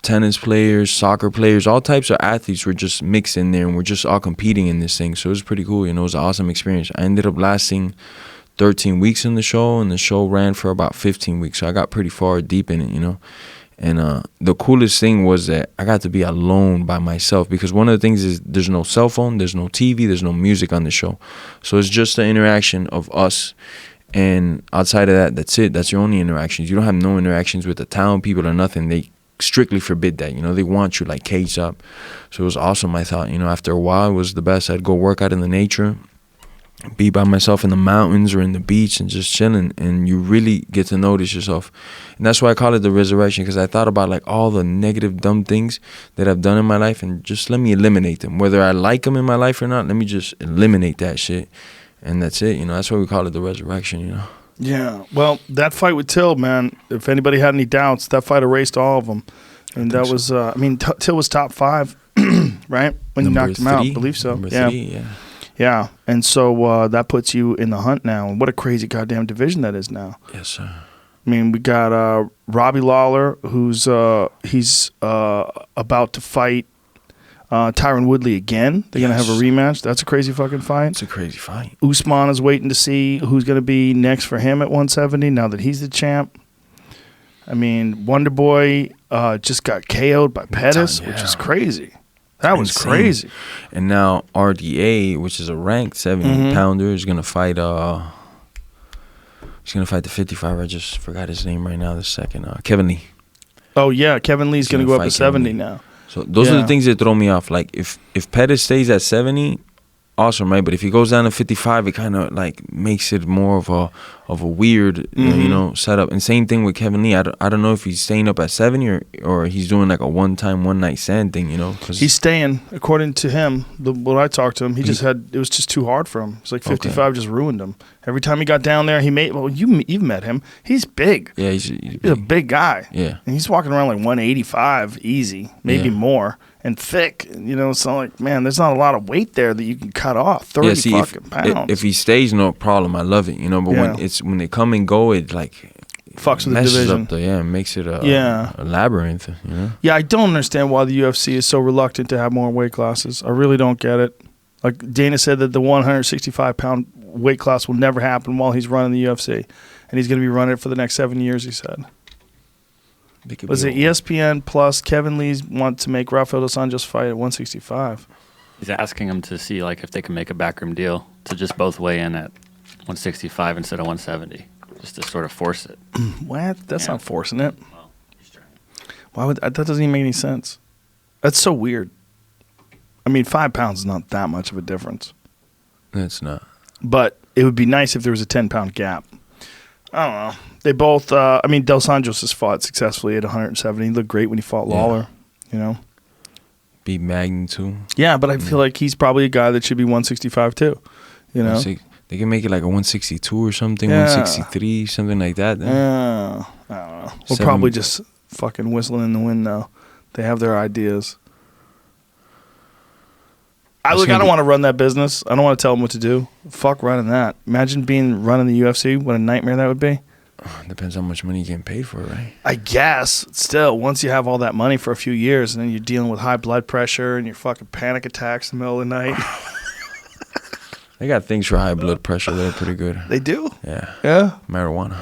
tennis players, soccer players, all types of athletes were just mixed in there, and we're just all competing in this thing. So it was pretty cool. It was an awesome experience. I ended up lasting 13 weeks in the show, and the show ran for about 15 weeks. So I got pretty far deep in it, And the coolest thing was that I got to be alone by myself, because one of the things is there's no cell phone, there's no TV, there's no music on the show. So it's just the interaction of us. And outside of that, that's it. That's your only interactions. You don't have no interactions with the town people or nothing. They strictly forbid that. They want you like caged up. So it was awesome. I thought, after a while, it was the best. I'd go work out in the nature, be by myself in the mountains or in the beach and just chilling, and you really get to notice yourself. And that's why I call it the resurrection, because I thought about like all the negative, dumb things that I've done in my life, and just let me eliminate them. Whether I like them in my life or not, let me just eliminate that shit. And that's it. That's why we call it the resurrection, Yeah, well, that fight with Till, man, if anybody had any doubts, that fight erased all of them. And that was, Till was top 5, right? When you knocked him out, I believe so. Number 3, yeah. Yeah, and so that puts you in the hunt now. And what a crazy goddamn division that is now. Yes, sir. We got Robbie Lawler, who's he's about to fight Tyron Woodley again. They're going to have a rematch. That's a crazy fucking fight. It's a crazy fight. Usman is waiting to see who's going to be next for him at 170 now that he's the champ. Wonder Boy just got KO'd by Pettis, which is crazy. That was crazy. And now RDA, which is a ranked 70-pounder, is going to fight he's going to fight the 55. I just forgot his name right now, the second. Kevin Lee. Oh, yeah. Kevin Lee's going to go up to 70 now. So those are the things that throw me off. Like if Pettis stays at 70, awesome, right? But if he goes down to 55, it kind of like makes it more of a weird, setup. And same thing with Kevin Lee. I don't know if he's staying up at 70 or he's doing like a one night stand thing, Cause he's staying, according to him. When I talked to him, it was just too hard for him. It's like 55 just ruined him. Every time he got down there, you've met him. He's big. Yeah, he's a big guy. Yeah, and he's walking around like 185, easy, maybe more. And thick, it's not like, man, there's not a lot of weight there that you can cut off. 30 fucking pounds. If he stays, no problem. I love it, But when they come and go, it like fucks with the division. Up makes it a labyrinth. Yeah, I don't understand why the UFC is so reluctant to have more weight classes. I really don't get it. Like Dana said that the 165-pound weight class will never happen while he's running the UFC, and he's going to be running it for the next 7 years. He said. Was it ESPN Plus? Kevin Lee's want to make Rafael dos Anjos fight at 165. He's asking him to see like if they can make a backroom deal to just both weigh in at 165 instead of 170, just to sort of force it. What? That's not forcing it. Well, he's trying. Why would that? Doesn't even make any sense. That's so weird. 5 pounds is not that much of a difference. It's not. But it would be nice if there was a 10-pound gap. I don't know. They both, Dos Anjos has fought successfully at 170. He looked great when he fought Lawler, Beat Magny, too. Yeah, but I feel like he's probably a guy that should be 165, too. They can make it like a 162 or something, 163, something like that. Yeah. I don't know. We're probably just fucking whistling in the wind now. They have their ideas. I don't want to run that business. I don't want to tell them what to do. Fuck running that. Imagine running the UFC. What a nightmare that would be. Depends how much money you're getting paid for, right? I guess. Still, once you have all that money for a few years and then you're dealing with high blood pressure and your fucking panic attacks in the middle of the night. They got things for high blood pressure that are pretty good. They do? Yeah. Yeah? Marijuana.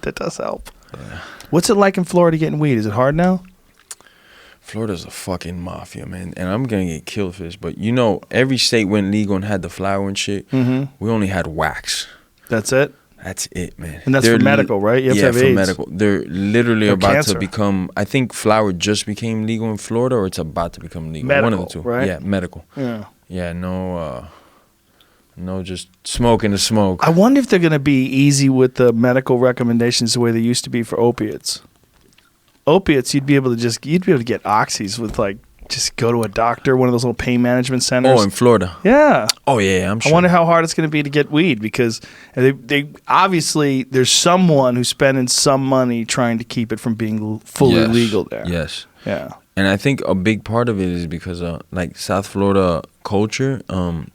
That does help. Yeah. What's it like in Florida getting weed? Is it hard now? Florida's a fucking mafia, man. And I'm going to get killed for this. But, you know, every state went legal and had the flower and shit. Mm-hmm. We only had wax. That's it? That's it, man. And that's for medical, right? You have to have for AIDS. medical. They're literally Or about cancer. to become, I think flower just became legal in Florida, or it's about to become legal. Medical, one of the two. right? Yeah, medical. Yeah. Yeah, no just smoking the smoke. I wonder if they're going to be easy with the medical recommendations the way they used to be for opiates. Opiates, you'd be able to get oxys with like, just go to a doctor, one of those little pain management centers. Oh, in Florida. Yeah. Oh, yeah, I'm sure. I wonder how hard it's going to be to get weed because they obviously there's someone who's spending some money trying to keep it from being fully legal there. Yes. Yeah. And I think a big part of it is because like South Florida culture,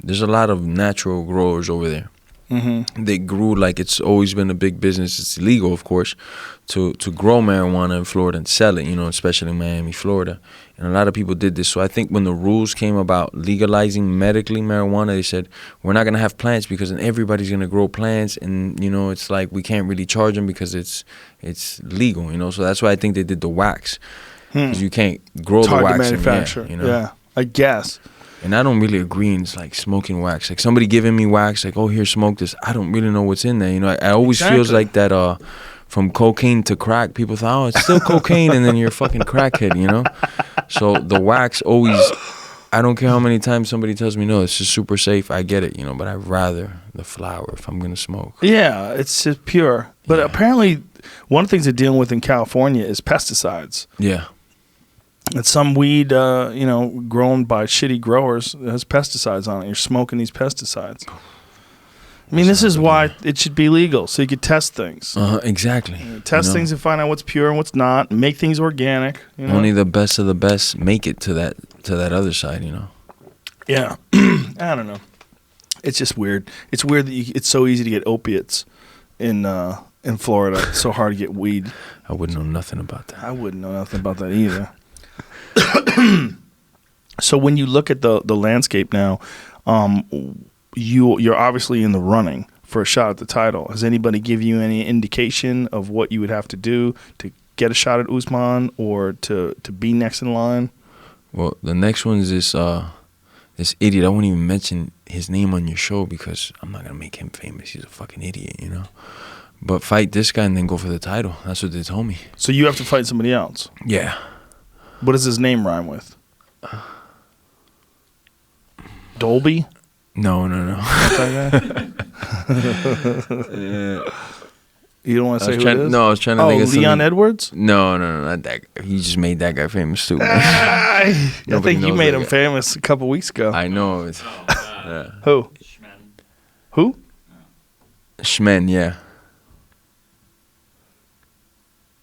there's a lot of natural growers over there. Mm-hmm. They grew like it's always been a big business. It's illegal, of course, to grow marijuana in Florida and sell it, you know, especially in Miami, Florida. And a lot of people did this. So I think when the rules came about legalizing medically marijuana, they said, we're not going to have plants because then everybody's going to grow plants. And, you know, it's like we can't really charge them because it's legal, you know. So that's why I think they did the wax. Because you can't grow It's the hard wax. to manufacture. You know? Yeah, I guess. And I don't really agree in like smoking wax. Like somebody giving me wax, like, oh, here, smoke this. I don't really know what's in there. You know, I always feels like that from cocaine to crack, people thought, oh, it's still cocaine, and then you're a fucking crackhead, you know? So the wax always, I don't care how many times somebody tells me, no, it's just super safe. I get it, you know, but I'd rather the flower if I'm going to smoke. Yeah, it's just pure. But apparently one of the things they're dealing with in California is pesticides. Yeah. It's some weed, grown by shitty growers that has pesticides on it. You're smoking these pesticides. I mean, this is why it should be legal, so you could test things. Exactly. Test things and find out what's pure and what's not. And make things organic. You know? Only the best of the best make it to that other side, you know. Yeah. I don't know. It's just weird. It's weird that it's so easy to get opiates in Florida. It's so hard to get weed. I wouldn't know nothing about that. I wouldn't know nothing about that either. So when you look at the landscape now, you're obviously in the running for a shot at the title. Has anybody give you any indication of what you would have to do to get a shot at Usman or to be next in line? Well, the next one is this idiot. I won't even mention his name on your show because I'm not gonna make him famous. He's a fucking idiot, you know. But fight this guy and then go for the title. That's what they told me. So you have to fight somebody else. Yeah. What does his name rhyme with? Dolby? No. Not that guy? You don't want to say who it is? No, I was trying to think of Leon something. Edwards? No, not that guy. He just made that guy famous too. I Nobody think you knows made that him guy. famous a couple weeks ago. I know. It's, yeah. Who? Who? Shmen, yeah.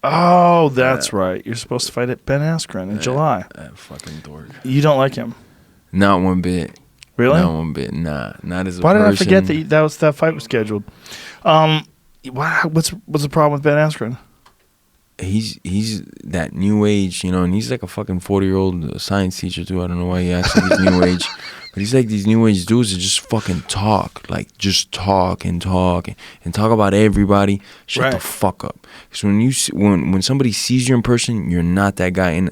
Oh, that's right. You're supposed to fight at Ben Askren in July. That fucking dork. You don't like him, Not one bit. really? Not one bit. Nah, not as a Why did person. I forget that fight was scheduled? What's the problem with Ben Askren? He's that new age, you know, and he's like a fucking 40-year-old science teacher too. I don't know why he acts like he's new age, but he's like these new age dudes that just fucking talk, like just talk and talk about everybody. Shut the Right. fuck up. Because when somebody sees you in person, you're not that guy. And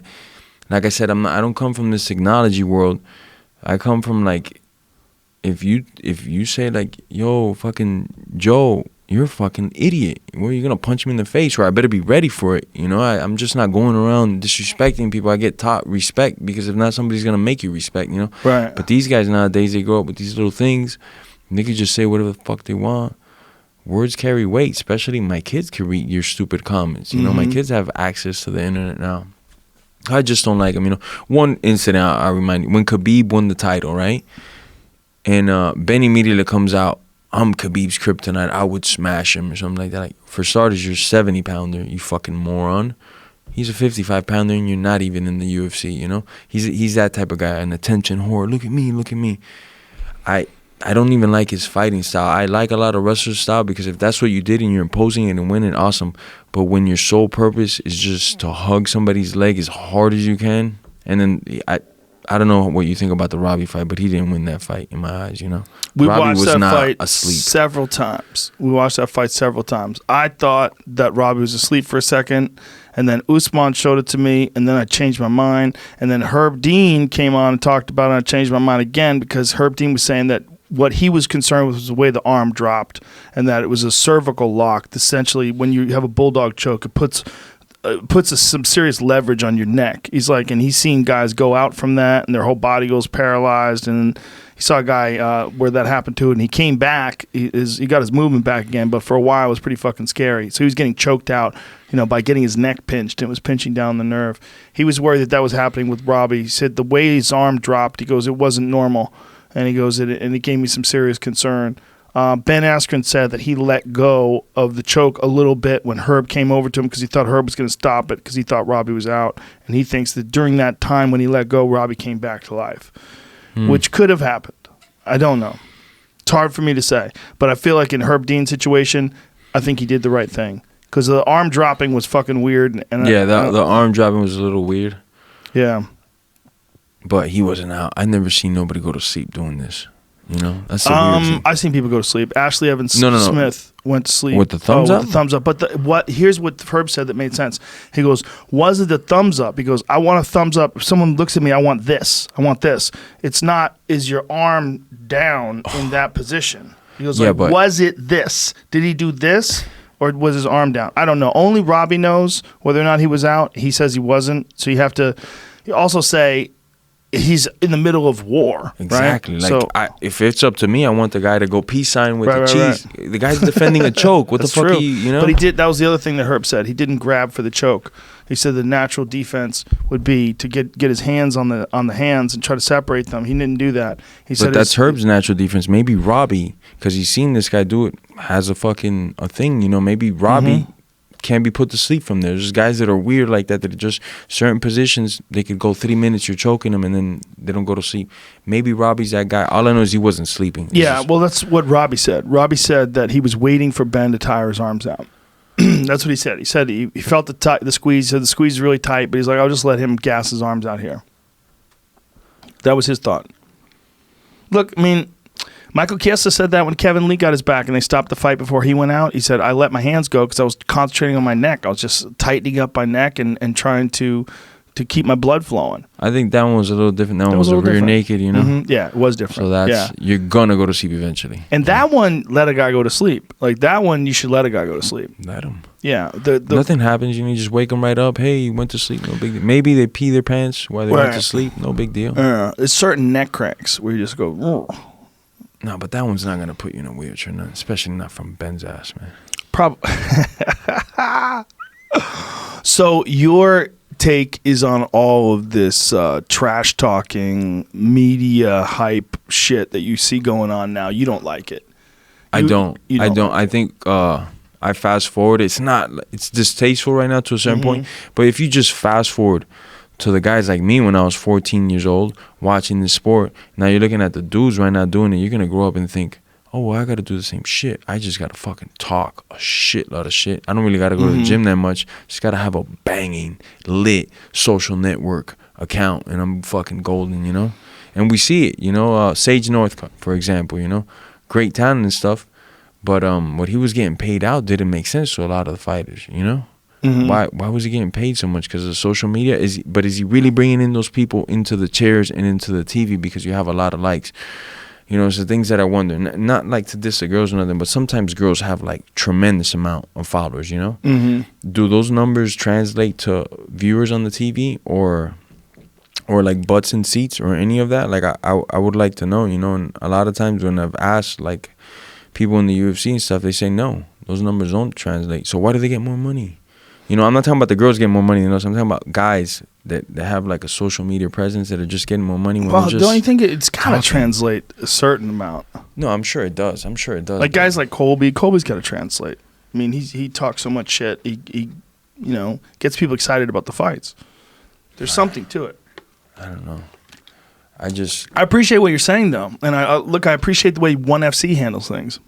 like I said, I don't come from this technology world. I come from like, if you say like, yo, fucking Joe, you're a fucking idiot. Well, you're going to punch me in the face, or I better be ready for it. You know, I'm just not going around disrespecting people. I get taught respect, because if not, somebody's going to make you respect, you know? Right. But these guys nowadays, they grow up with these little things. And they can just say whatever the fuck they want. Words carry weight, especially my kids can read your stupid comments. You know, my kids have access to the internet now. I just don't like them, you know. One incident, I remind you, when Khabib won the title, right? And Ben immediately comes out, I'm Khabib's kryptonite, I would smash him or something like that. Like, for starters, you're a 70-pounder, you fucking moron. He's a 55-pounder and you're not even in the UFC, you know? He's that type of guy, an attention whore. Look at me. I don't even like his fighting style. I like a lot of wrestler style, because if that's what you did and you're imposing it and winning, awesome. But when your sole purpose is just to hug somebody's leg as hard as you can, and then I don't know what you think about the Robbie fight, but he didn't win that fight in my eyes. You know, We Robbie watched was that not fight asleep. several times. I thought that Robbie was asleep for a second, and then Usman showed it to me, and then I changed my mind. And then Herb Dean came on and talked about it, and I changed my mind again because Herb Dean was saying that what he was concerned with was the way the arm dropped, and that it was a cervical lock. Essentially, when you have a bulldog choke, it puts some serious leverage on your neck. He's like, and he's seen guys go out from that, and their whole body goes paralyzed. And he saw a guy where that happened to, and he came back. He got his movement back again, but for a while it was pretty fucking scary. So he was getting choked out, by getting his neck pinched. It was pinching down the nerve. He was worried that was happening with Robbie. He said the way his arm dropped, he goes, it wasn't normal, and he goes, and it gave me some serious concern. Ben Askren said that he let go of the choke a little bit when Herb came over to him because he thought Herb was going to stop it because he thought Robbie was out. And he thinks that during that time when he let go, Robbie came back to life, which could have happened. I don't know. It's hard for me to say. But I feel like in Herb Dean's situation, I think he did the right thing because the arm dropping was fucking weird. And the arm dropping was a little weird. Yeah. But he wasn't out. I never seen nobody go to sleep doing this. That's the weird thing. I've seen people go to sleep. Ashley Evans Smith went to sleep with the thumbs up. With the thumbs up. But here's what Herb said that made sense. He goes, "Was it the thumbs up?" He goes, "I want a thumbs up. If someone looks at me, I want this. I want this. It's not. Is your arm down in that position?" He goes, but was it this? Did he do this, or was his arm down? I don't know. Only Robbie knows whether or not he was out. He says he wasn't. So you have to also say, he's in the middle of war. Exactly. Right? Like, if it's up to me, I want the guy to go peace sign with the cheese. Right. The guy's defending a choke. What the fuck? True. But he did. That was the other thing that Herb said. He didn't grab for the choke. He said the natural defense would be to get his hands on the hands and try to separate them. He didn't do that. He said that's Herb's natural defense. Maybe Robbie, because he's seen this guy do it, has a thing. Maybe Robbie can't be put to sleep from there. There's guys that are weird like that are just certain positions. They could go 3 minutes, you're choking them, and then they don't go to sleep. Maybe Robbie's that guy. All I know is he wasn't sleeping. Well, that's what Robbie said. Robbie said that he was waiting for Ben to tire his arms out. That's what he said. He said he felt the squeeze. He said the squeeze is really tight, but he's like, I'll just let him gas his arms out here. That was his thought. Look, I mean, Michael Chiesa said that when Kevin Lee got his back and they stopped the fight before he went out. He said, I let my hands go because I was concentrating on my neck. I was just tightening up my neck and trying to keep my blood flowing. I think that one was a little different. That one was a rear naked, Mm-hmm. Yeah, it was different. So you're going to go to sleep eventually. And that one, let a guy go to sleep. Like that one, you should let a guy go to sleep. Let him. Yeah. Nothing happens. You just wake them right up. Hey, you went to sleep. No big deal. Maybe they pee their pants while they went to sleep. No big deal. There's certain neck cranks where you just go, ugh. No, but that one's not going to put you in a wheelchair, especially not from Ben's ass, man. Probably. So your take is on all of this trash talking, media hype shit that you see going on now. You don't like it. I don't. I think I fast forward. It's distasteful right now to a certain point. But if you just fast forward to the guys like me when I was 14 years old watching this sport, now you're looking at the dudes right now doing it, you're going to grow up and think, oh, well, I got to do the same shit. I just got to fucking talk a shitload of shit. I don't really got to go to the gym that much. Just got to have a banging, lit social network account, and I'm fucking golden, And we see it, Sage Northcutt, for example, great talent and stuff, but what he was getting paid out didn't make sense to a lot of the fighters, Why was he getting paid so much? Because of social media? Is he really bringing in those people into the chairs and into the TV because you have a lot of likes? It's the things that I wonder. Not like to diss the girls or nothing, but sometimes girls have like tremendous amount of followers, Do those numbers translate to viewers on the TV or like butts in seats or any of that? Like I would like to know, and a lot of times when I've asked like people in the UFC and stuff, they say no, those numbers don't translate. So why do they get more money? I'm not talking about the girls getting more money, so I'm talking about guys that have like a social media presence that are just getting more money. Well, don't you think it's got to translate a certain amount? No, I'm sure it does. Like guys like Colby's got to translate. I mean, he talks so much shit. He gets people excited about the fights. There's something to it. I don't know. I appreciate what you're saying though, and I appreciate the way ONE FC handles things.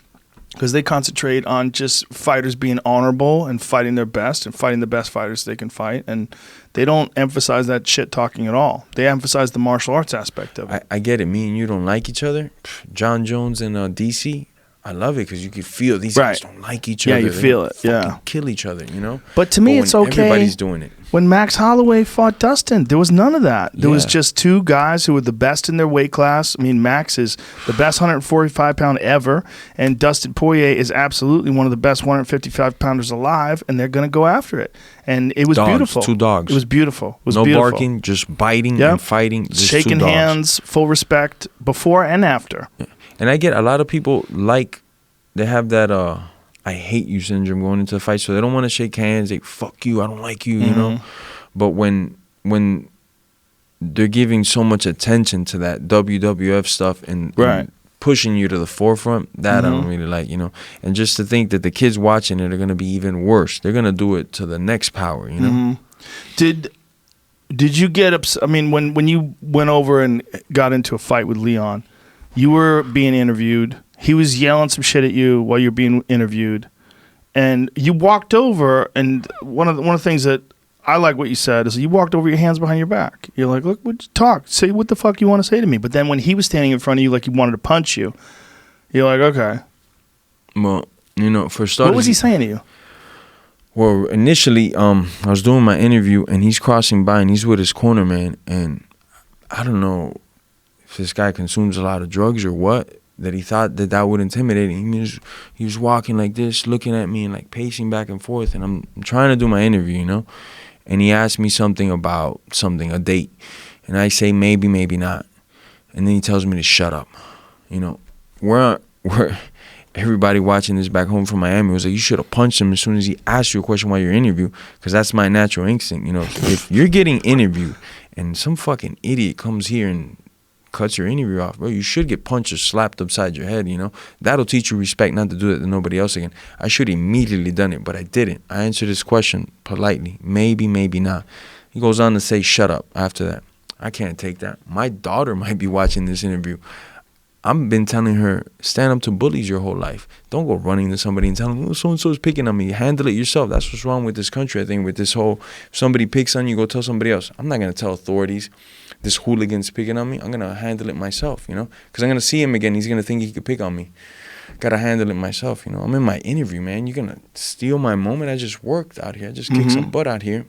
because they concentrate on just fighters being honorable and fighting their best and fighting the best fighters they can fight. And they don't emphasize that shit talking at all. They emphasize the martial arts aspect of it. I get it. Me and you don't like each other. Jon Jones and DC, I love it because you can feel these guys don't like each other. Yeah, you feel it. Fucking kill each other, you know? But to me, it's okay. Everybody's doing it. When Max Holloway fought Dustin, there was none of that. There was Yeah. just two guys who were the best in their weight class. I mean, Max is the best 145-pound ever, and Dustin Poirier is absolutely one of the best 155-pounders alive, and they're going to go after it. And it was beautiful. 2 dogs. It was beautiful. It was no beautiful. barking, just biting Yep. and fighting. Just Shaking 2 dogs. hands, full respect, before and after. And I get a lot of people they have that I hate you syndrome going into the fight, so they don't want to shake hands. They fuck you, I don't like you, you know. But when they're giving so much attention to that WWF stuff and pushing you to the forefront, that I don't really like, you know. And just to think that the kids watching it are going to be even worse. They're going to do it to the next power, you know. Did you get upset? I mean, when you went over and got into a fight with Leon, you were being interviewed. He was yelling some shit at you while you're being interviewed, and you walked over. And one of the things that I like what you said is you walked over your hands behind your back. You're like, look, talk, say what the fuck you want to say to me. But then when he was standing in front of you, like he wanted to punch you, you're like, okay. Well, you know, for starters, what was he saying to you? Well, initially, I was doing my interview, and he's crossing by, and he's with his corner man, and I don't know if this guy consumes a lot of drugs or what, that he thought that would intimidate him. He was walking like this, looking at me and like pacing back and forth, and I'm trying to do my interview, you know? And he asked me something about a date, and I say maybe, maybe not. And then he tells me to shut up. You know, we're everybody watching this back home from Miami was like, you should have punched him as soon as he asked you a question while you're interviewed, because that's my natural instinct, you know? If you're getting interviewed and some fucking idiot comes here and cuts your interview off, bro, you should get punched or slapped upside your head, you know? That'll teach you respect not to do it to nobody else again. I should have immediately done it, but I didn't. I answered his question politely. Maybe, maybe not. He goes on to say, shut up after that. I can't take that. My daughter might be watching this interview. I've been telling her, stand up to bullies your whole life. Don't go running to somebody and telling them, oh, so-and-so is picking on me. Handle it yourself. That's what's wrong with this country, I think, with this whole, if somebody picks on you, go tell somebody else. I'm not going to tell authorities this hooligan's picking on me. I'm going to handle it myself, you know, because I'm going to see him again. He's going to think he could pick on me. Got to handle it myself, you know. I'm in my interview, man. You're going to steal my moment. I just worked out here. I just kicked some butt out here.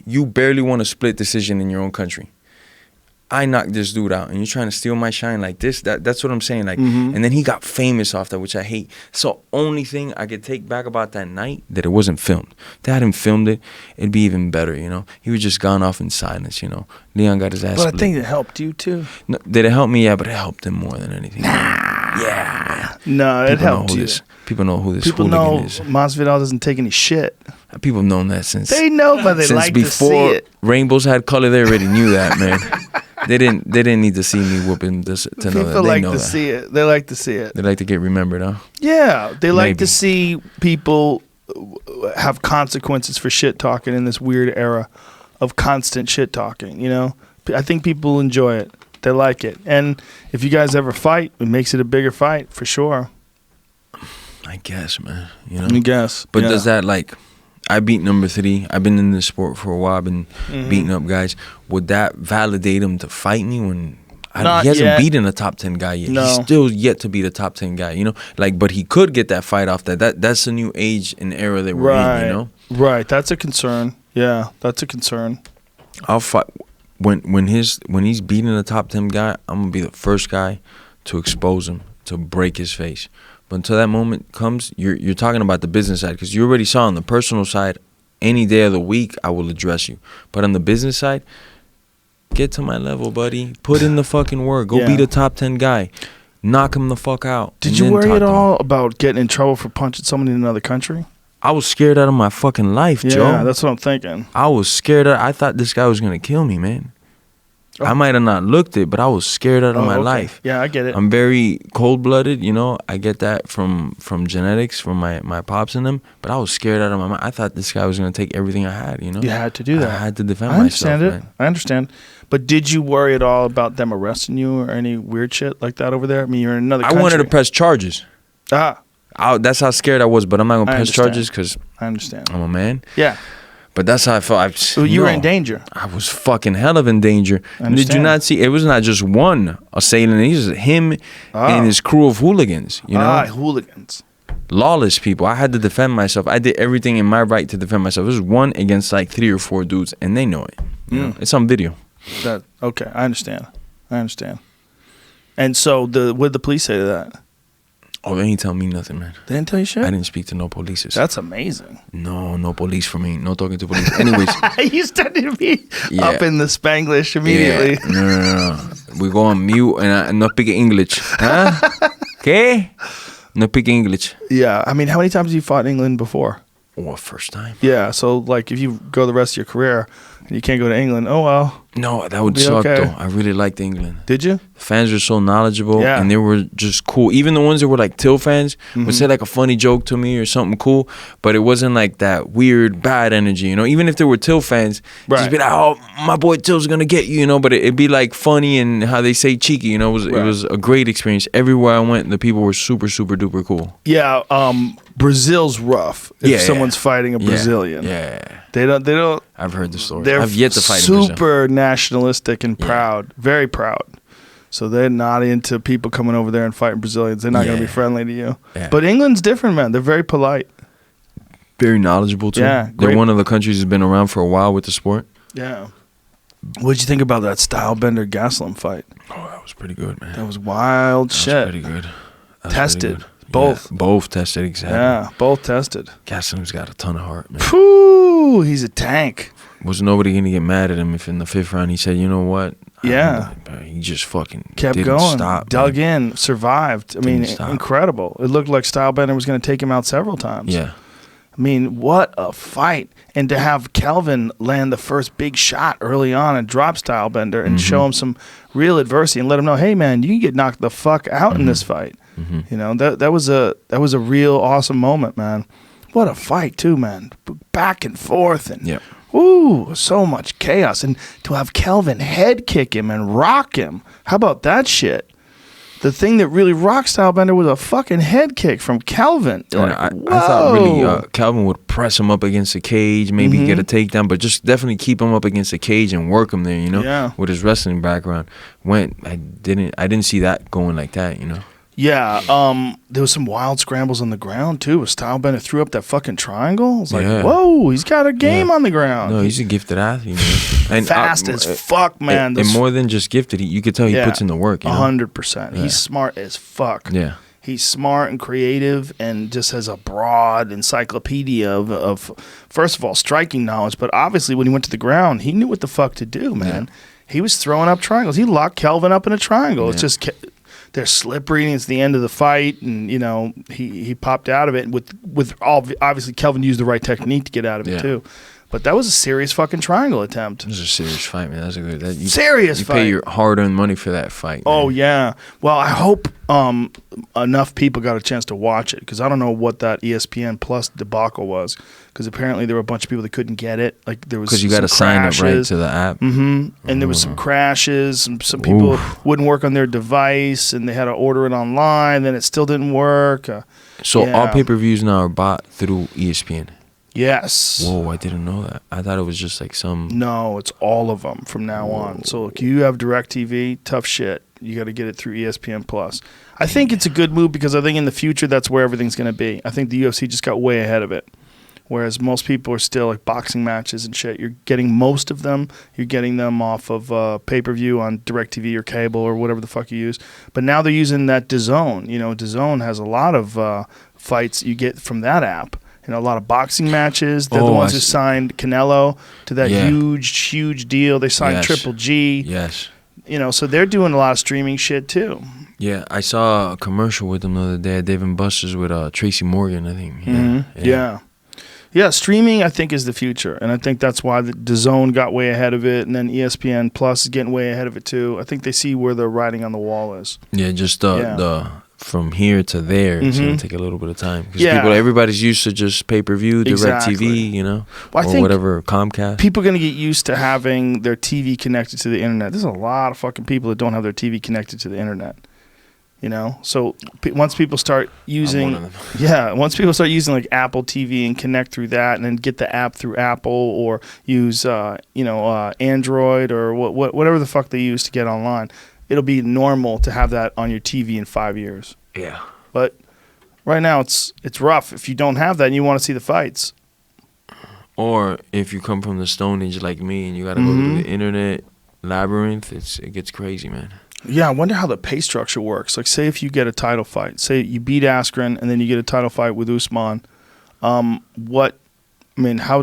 You barely want a split decision in your own country. I knocked this dude out, and you're trying to steal my shine like this. That's what I'm saying. Like, and then he got famous off that, which I hate. So only thing I could take back about that night, that it wasn't filmed. If they hadn't filmed it, it'd be even better, you know. He was just gone off in silence, you know. Leon got his ass But split. I think it helped you too. No, did it help me? Yeah, but it helped him more than anything. Yeah. No, it helped you. People know who this People hooligan know is. Masvidal doesn't take any shit. People known that since They know, but they since like to see before it. rainbows had color. They already knew that, man. They didn't need to see me whooping to know that. People They like know to that. see it. They like to see it. They like to get remembered, huh? Yeah, they like Maybe. to see people have consequences for shit talking in this weird era of constant shit talking, you know? I think people enjoy it. They like it. And if you guys ever fight, it makes it a bigger fight, for sure. I guess, man. You know? I guess. But yeah. does that, like, I beat number 3. I've been in this sport for a while. I've been beating up guys. Would that validate him to fight me when he hasn't yet. beaten a top 10 guy yet? No. He's still yet to beat a top 10 guy, you know? Like, but he could get that fight off that's the new age and era that we're in, you know? Right. That's a concern. Yeah, that's a concern. I'll fight when he's beating a top 10 guy. I'm gonna be the first guy to expose him, to break his face. But until that moment comes, you're talking about the business side, because you already saw on the personal side, any day of the week I will address you. But on the business side, get to my level, buddy. Put in the fucking work. Go beat a top 10 guy. Knock him the fuck out. Did you worry at all about getting in trouble for punching someone in another country? I was scared out of my fucking life, Joe. Yeah, that's what I'm thinking. I was scared. I thought this guy was gonna kill me, man. Oh. I might have not looked it, but I was scared out of my life. Yeah, I get it. I'm very cold-blooded, you know. I get that from genetics, from my pops and them. But I was scared out of my mind. I thought this guy was gonna take everything I had, you know. You had to do that. I had to defend I understand myself, it. man. I understand. But did you worry at all about them arresting you or any weird shit like that over there? I mean, you're in another country. I wanted to press charges. That's how scared I was. But I'm not gonna I press understand. charges because I understand. I'm a man. Yeah. But that's how I felt. So you were in danger. I was fucking hell of in danger. I Did you understand. not see? It was not just one assailant. It was him and his crew of hooligans. You know, hooligans. lawless people. I had to defend myself. I did everything in my right to defend myself. It was one against like 3 or 4 dudes, and they know it. You know? It's on video. Okay, I understand. And so what did the police say to that? Oh, they ain't tell me nothing, man. They didn't tell you shit? I didn't speak to no police. That's amazing. No police for me. No talking to police. Anyways. You started to be up in the Spanglish immediately. Yeah. No. We go on mute and I no speak English. Huh? Okay? No speak English. Yeah. I mean, how many times have you fought in England before? Oh, first time. Yeah. So, like, if you go the rest of your career and you can't go to England, oh, well. No, that would Be suck, okay. though. I really liked England. Did you? The fans were so knowledgeable, Yeah. and they were just cool. Even the ones that were like Till fans would say like a funny joke to me or something cool, but it wasn't like that weird bad energy, you know. Even if they were Till fans, just be like, "Oh, my boy Till's gonna get you," you know. But it'd be like funny and how they say cheeky, you know. It was a great experience. Everywhere I went, the people were super super duper cool. Yeah. Brazil's rough if someone's fighting a Brazilian. Yeah. They don't. I've heard the story. They're I've yet to fight in Brazil. super nationalistic and proud, very proud. So they're not into people coming over there and fighting Brazilians. They're not going to be friendly to you. Yeah. But England's different, man. They're very polite. Very knowledgeable too. Yeah, They're great. one of the countries that's been around for a while with the sport. Yeah. What'd you think about that Stylebender Gastelum fight? Oh, that was pretty good, man. That was wild That shit. was pretty good. That was Tested. pretty good. Both. Yeah, both tested, exactly. Yeah, both tested. Gastelum's got a ton of heart, man. Phew, he's a tank. Was nobody going to get mad at him if in the 5th round he said, you know what? Yeah. He just fucking Kept didn't going, stop. dug man. in, survived. I mean, stop. incredible. It looked like Stylebender was going to take him out several times. Yeah. I mean, what a fight. And to have Kelvin land the first big shot early on and drop Stylebender and show him some real adversity and let him know, hey, man, you can get knocked the fuck out in this fight. You know, that was a real awesome moment, man. What a fight, too, man. Back and forth. And ooh, so much chaos. And to have Kelvin head kick him and rock him. How about that shit? The thing that really rocked Stylebender was a fucking head kick from Kelvin. Like, I thought really Calvin would press him up against the cage, maybe get a takedown, but just definitely keep him up against the cage and work him there, you know? Yeah. With his wrestling background. I didn't see that going like that, you know? Yeah, there was some wild scrambles on the ground, too. Stylebender threw up that fucking triangle. I was like, whoa, he's got a game on the ground. No, he's a gifted athlete, man. And Fast as fuck, man. And more than just gifted, you could tell he puts in the work, you know? 100%. He's smart as fuck. Yeah. He's smart and creative and just has a broad encyclopedia of first of all, striking knowledge. But obviously, when he went to the ground, he knew what the fuck to do, man. Yeah. He was throwing up triangles. He locked Kelvin up in a triangle. It's just... They're slippery, and it's the end of the fight, and you know he popped out of it with all obviously Kelvin used the right technique to get out of it too, but that was a serious fucking triangle attempt. It was a serious fight, man. That was a good serious fight. You pay your hard-earned money for that fight. Oh man. yeah. Well, I hope enough people got a chance to watch it because I don't know what that ESPN Plus debacle was because apparently there were a bunch of people that couldn't get it. Like there was because you got to sign up right to the app. And there was some crashes, and some people wouldn't work on their device, and they had to order it online. Then it still didn't work. So all pay-per-views now are bought through ESPN. Yes. Whoa, I didn't know that. I thought it was just like some. No, it's all of them from now on. So if you have DirecTV, tough shit. You got to get it through ESPN Plus. I think it's a good move because I think in the future that's where everything's going to be. I think the UFC just got way ahead of it. Whereas most people are still like boxing matches and shit. You're getting most of them. You're getting them off of pay-per-view on DirecTV or cable or whatever the fuck you use. But now they're using that DAZN. You know, DAZN has a lot of fights you get from that app. You know, a lot of boxing matches. They're the ones who signed Canelo to that huge deal. They signed Triple G. Yes. You know, so they're doing a lot of streaming shit too. Yeah, I saw a commercial with them the other day at Dave & Buster's with Tracy Morgan, I think. Yeah, streaming I think is the future, and I think that's why the DAZN got way ahead of it, and then ESPN Plus is getting way ahead of it too. I think they see where the writing on the wall is. Yeah, just the from here to there, it's gonna take a little bit of time because everybody's used to just pay-per-view, DirecTV, you know, well, or whatever, Comcast. People are gonna get used to having their TV connected to the internet. There's a lot of fucking people that don't have their TV connected to the internet. You know, so once people start using, one of once people start using like Apple TV and connect through that, and then get the app through Apple or use, Android or whatever the fuck they use to get online, it'll be normal to have that on your TV in 5 years. Yeah. But right now it's rough if you don't have that and you want to see the fights. Or if you come from the Stone Age like me and you got to go through the internet labyrinth, it gets crazy, man. Yeah, I wonder how the pay structure works. Like, say if you get a title fight, say you beat Askren and then you get a title fight with Usman, how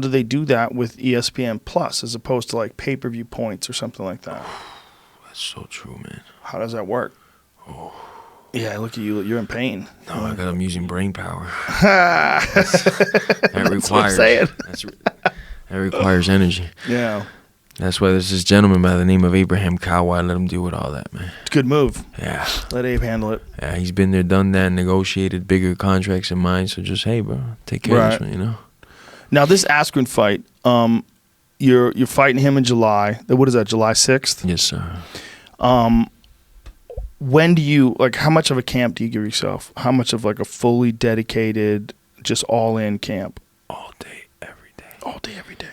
do they do that with ESPN Plus as opposed to like pay-per-view points or something like that? That's so true, man. How does that work? Oh. Yeah, look at you. You're in pain. No, I'm using brain power. That's requires. what I'm saying. That requires energy. Yeah. That's why there's this gentleman by the name of Abraham Kawhi. Let him deal with all that, man. It's a good move. Yeah. Let Abe handle it. Yeah, he's been there, done that, negotiated bigger contracts than mine. So just, hey, bro, take care of this one, you know? Now, this Askren fight, you're fighting him in July. What is that, July 6th? Yes, sir. When do you, like, how much of a camp do you give yourself? How much of, like, a fully dedicated, just all-in camp? All day, every day. All day, every day.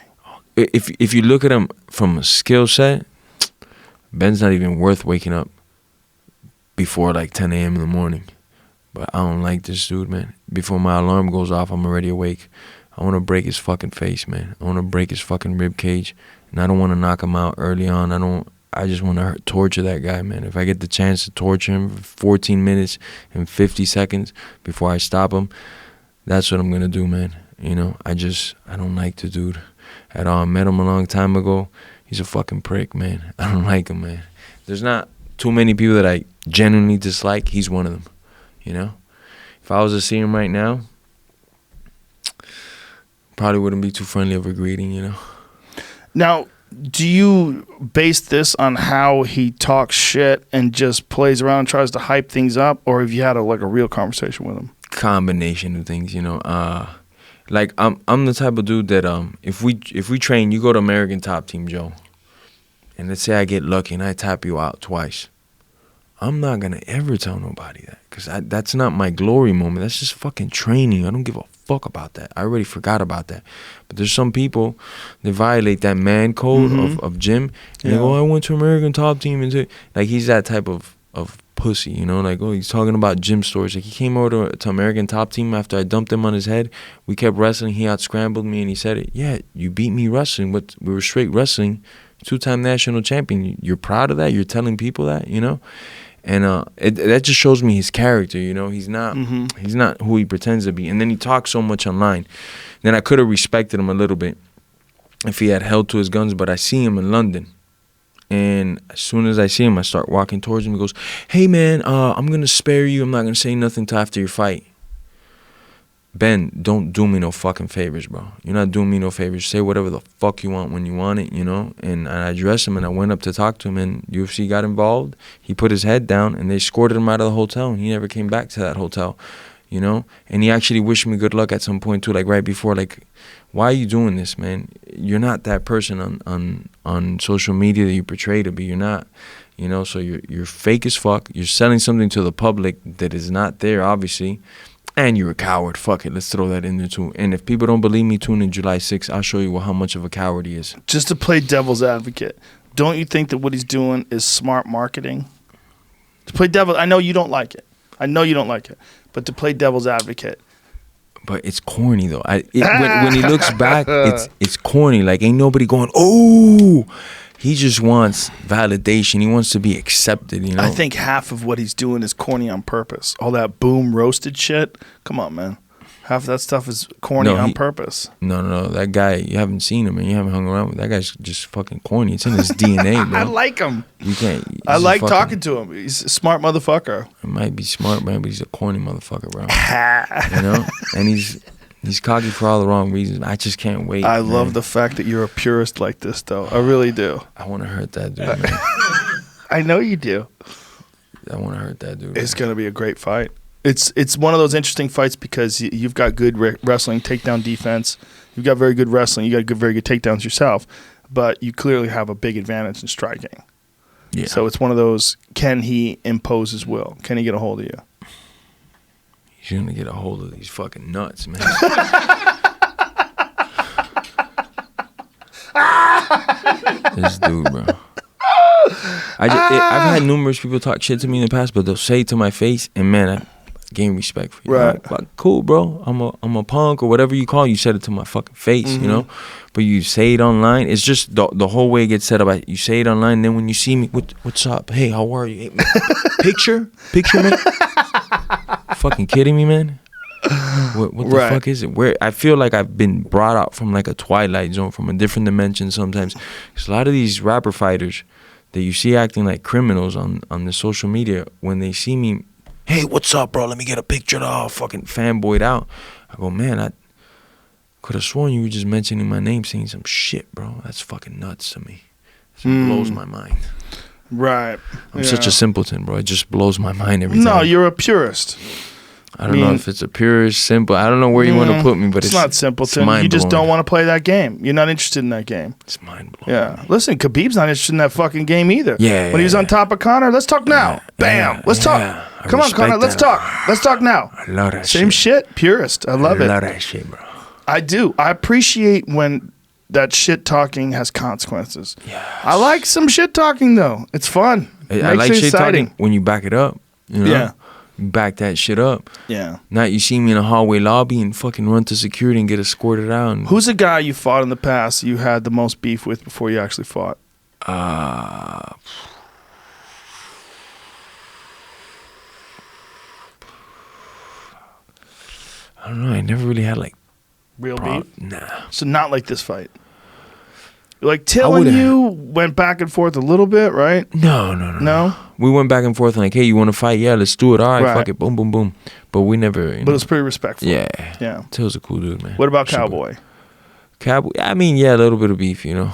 If you look at him from a skill set, Ben's not even worth waking up before like 10 a.m. in the morning. But I don't like this dude, man. Before my alarm goes off, I'm already awake. I want to break his fucking face, man. I want to break his fucking rib cage. And I don't want to knock him out early on. I just want to torture that guy, man. If I get the chance to torture him for 14 minutes and 50 seconds before I stop him, that's what I'm going to do, man. You know, I don't like the dude at all. I met him a long time ago. He's a fucking prick, man. I don't like him, man. There's not too many people that I genuinely dislike. He's one of them, you know? If I was to see him right now, probably wouldn't be too friendly of a greeting, you know? Now, do you base this on how he talks shit and just plays around and tries to hype things up, or have you had a real conversation with him? Combination of things, you know? Like I'm the type of dude that if we train, you go to American Top Team, Joe, and let's say I get lucky and I tap you out twice, I'm not gonna ever tell nobody that, because that's not my glory moment. That's just fucking training. I don't give a fuck about that. I already forgot about that. But there's some people that violate that man code of gym, and they go, I went to American Top Team, and like he's that type of pussy, you know, like, oh, he's talking about gym stories. Like, he came over to American Top Team after I dumped him on his head. We kept wrestling. He out-scrambled me, and he said it. Yeah, you beat me wrestling, but we were straight wrestling. 2-time national champion. You're proud of that? You're telling people that, you know? And that just shows me his character, you know? He's not who he pretends to be. And then he talks so much online. Then I could have respected him a little bit if he had held to his guns, but I see him in London. And as soon as I see him, I start walking towards him. He goes, hey, man, I'm going to spare you. I'm not going to say nothing till after your fight. Ben, don't do me no fucking favors, bro. You're not doing me no favors. Say whatever the fuck you want when you want it, you know? And I addressed him, and I went up to talk to him, and UFC got involved. He put his head down, and they escorted him out of the hotel, and he never came back to that hotel, you know? And he actually wished me good luck at some point, too, like right before, like, why are you doing this, man? You're not that person on social media that you portray to be. You're not, you know, so you're fake as fuck. You're selling something to the public that is not there, obviously. And you're a coward. Fuck it. Let's throw that in there, too. And if people don't believe me, tune in July 6th. I'll show you how much of a coward he is. Just to play devil's advocate, don't you think that what he's doing is smart marketing? To play devil, I know you don't like it. But to play devil's advocate. But it's corny, though. When he looks back, it's corny. Like, ain't nobody going, oh. He just wants validation. He wants to be accepted, you know? I think half of what he's doing is corny on purpose. All that boom roasted shit. Come on, man. Half of that stuff is corny on purpose. No. That guy, you haven't seen him and you haven't hung around with. That guy's just fucking corny. It's in his DNA, bro. I like him. You can't. I like talking to him. He's a smart motherfucker. He might be smart, man, but he's a corny motherfucker, bro. You know? And he's cocky for all the wrong reasons. I just can't wait. I love the fact that you're a purist like this, though. I really do. I want to hurt that dude, man. I know you do. I want to hurt that dude. It's going to be a great fight. It's one of those interesting fights because you've got good wrestling, takedown defense. You've got very good wrestling. You got very good takedowns yourself, but you clearly have a big advantage in striking. Yeah. So it's one of those, can he impose his will? Can he get a hold of you? He's gonna get a hold of these fucking nuts, man. This dude, bro. I've had numerous people talk shit to me in the past, but they'll say it to my face, and man, I gain respect for you. Right. Like, cool, bro. I'm a punk or whatever you call it. You said it to my fucking face, you know. But you say it online. It's just the whole way it gets set up. You say it online, and then when you see me, what's up? Hey, how are you? Hey, picture, man. Fucking kidding me, man? What the fuck is it? Where I feel like I've been brought out from like a twilight zone, from a different dimension sometimes. Because a lot of these rapper fighters that you see acting like criminals on the social media, when they see me, hey, what's up, bro? Let me get a picture. Oh, fucking fanboyed out. I go, man, I could have sworn you were just mentioning my name, saying some shit, bro. That's fucking nuts to me. It blows my mind. Right. I'm such a simpleton, bro. It just blows my mind every time. No, you're a purist. I don't know if it's a purist, simple. I don't know where you want to put me, but it's not simpleton. It's you just don't want to play that game. You're not interested in that game. It's mind blowing. Yeah. Listen, Khabib's not interested in that fucking game either. Yeah. When he was on top of Connor, let's talk now. Bam. Let's talk. Come on, Connor. Let's talk. Let's talk now. I love that Same shit. Purist. I love it. I love that shit, bro. I do. I appreciate when that shit talking has consequences. Yeah. I like some shit talking though. It's fun. I like shit talking when you back it up. You know? Yeah. You back that shit up. Yeah. Not you see me in a hallway lobby and fucking run to security and get escorted out. Who's a guy you fought in the past you had the most beef with before you actually fought? I don't know. I never really had like Real beef? Nah. So not like this fight. Like Till and you went back and forth a little bit, right? No? We went back and forth like, hey, you want to fight? Yeah, let's do it. All right, fuck it. Boom, boom, boom. But we never, But it was pretty respectful. Yeah. Yeah. Till's a cool dude, man. What about Cowboy? Cowboy, I mean, yeah, a little bit of beef, you know.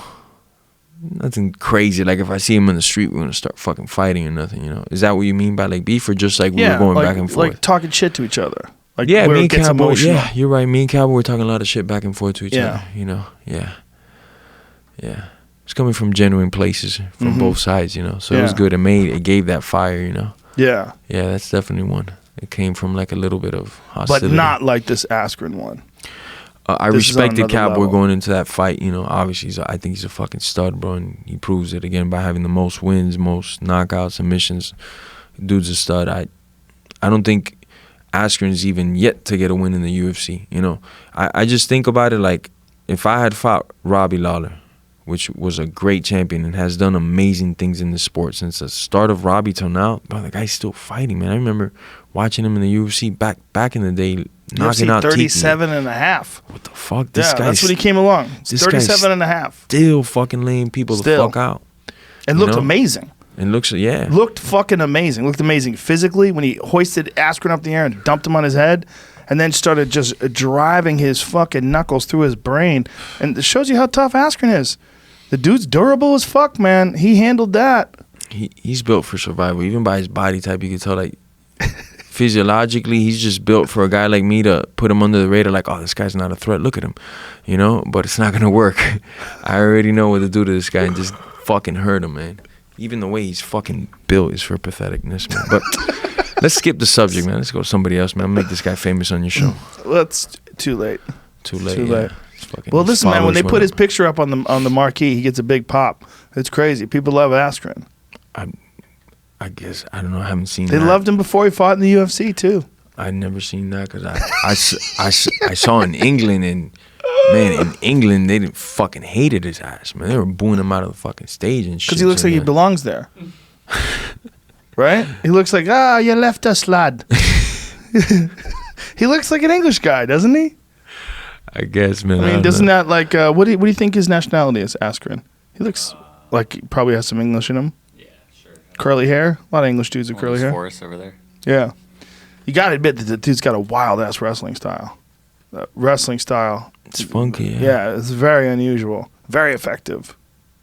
Nothing crazy. Like if I see him in the street, we're gonna start fucking fighting or nothing, you know. Is that what you mean by like beef, or just like we were going back and forth? Like talking shit to each other. Like yeah, where me it and gets Cowboy. emotional. Yeah, you're right. Me and Cowboy were talking a lot of shit back and forth to each other. You know. Yeah. It's coming from genuine places from both sides, you know. So it was good. It gave that fire, you know. Yeah. Yeah, that's definitely one. It came from like a little bit of hostility, but not like this Askren one. I respected Cowboy going into that fight. You know, obviously, I think he's a fucking stud, bro, and he proves it again by having the most wins, most knockouts, submissions. Dude's a stud. I don't think Askren's even yet to get a win in the UFC. You know, I just think about it like if I had fought Robbie Lawler, which was a great champion and has done amazing things in the sport since the start of Robbie till now, bro, the guy's still fighting, man. I remember watching him in the UFC back in the day, knocking out 37 and a half. What the fuck? This guy, that's when he came along. 37 and a half. Still fucking laying people the fuck out. And looked amazing. And looked fucking amazing. Looked amazing physically when he hoisted Askren up the air and dumped him on his head, and then started just driving his fucking knuckles through his brain. And it shows you how tough Askren is. The dude's durable as fuck, man. He handled that. He's built for survival. Even by his body type, you can tell, like, physiologically, he's just built for a guy like me to put him under the radar, like, oh, this guy's not a threat. Look at him, you know? But it's not going to work. I already know what to do to this guy and just fucking hurt him, man. Even the way he's fucking built is for patheticness, man. But let's skip the subject, man. Let's go to somebody else, man. Make this guy famous on your show. Well, it's too late. Too late. Well, listen, man. When they put his picture up on the marquee, he gets a big pop. It's crazy. People love Askren. I guess I don't know. I haven't seen. They loved him before he fought in the UFC too. I'd never seen that because I saw in England, and man, in England they didn't fucking hated his ass, man. They were booing him out of the fucking stage and shit. Because he looks like he belongs there, right? He looks like you left us, lad. He looks like an English guy, doesn't he? I guess, man. I mean, doesn't that like what do you think his nationality is, Askren? He looks like he probably has some English in him. Yeah, sure. Curly hair. A lot of English dudes with curly hair. Forrest over there. Yeah, you got to admit that the dude's got a wild ass wrestling style. It's funky. Yeah, it's very unusual. Very effective.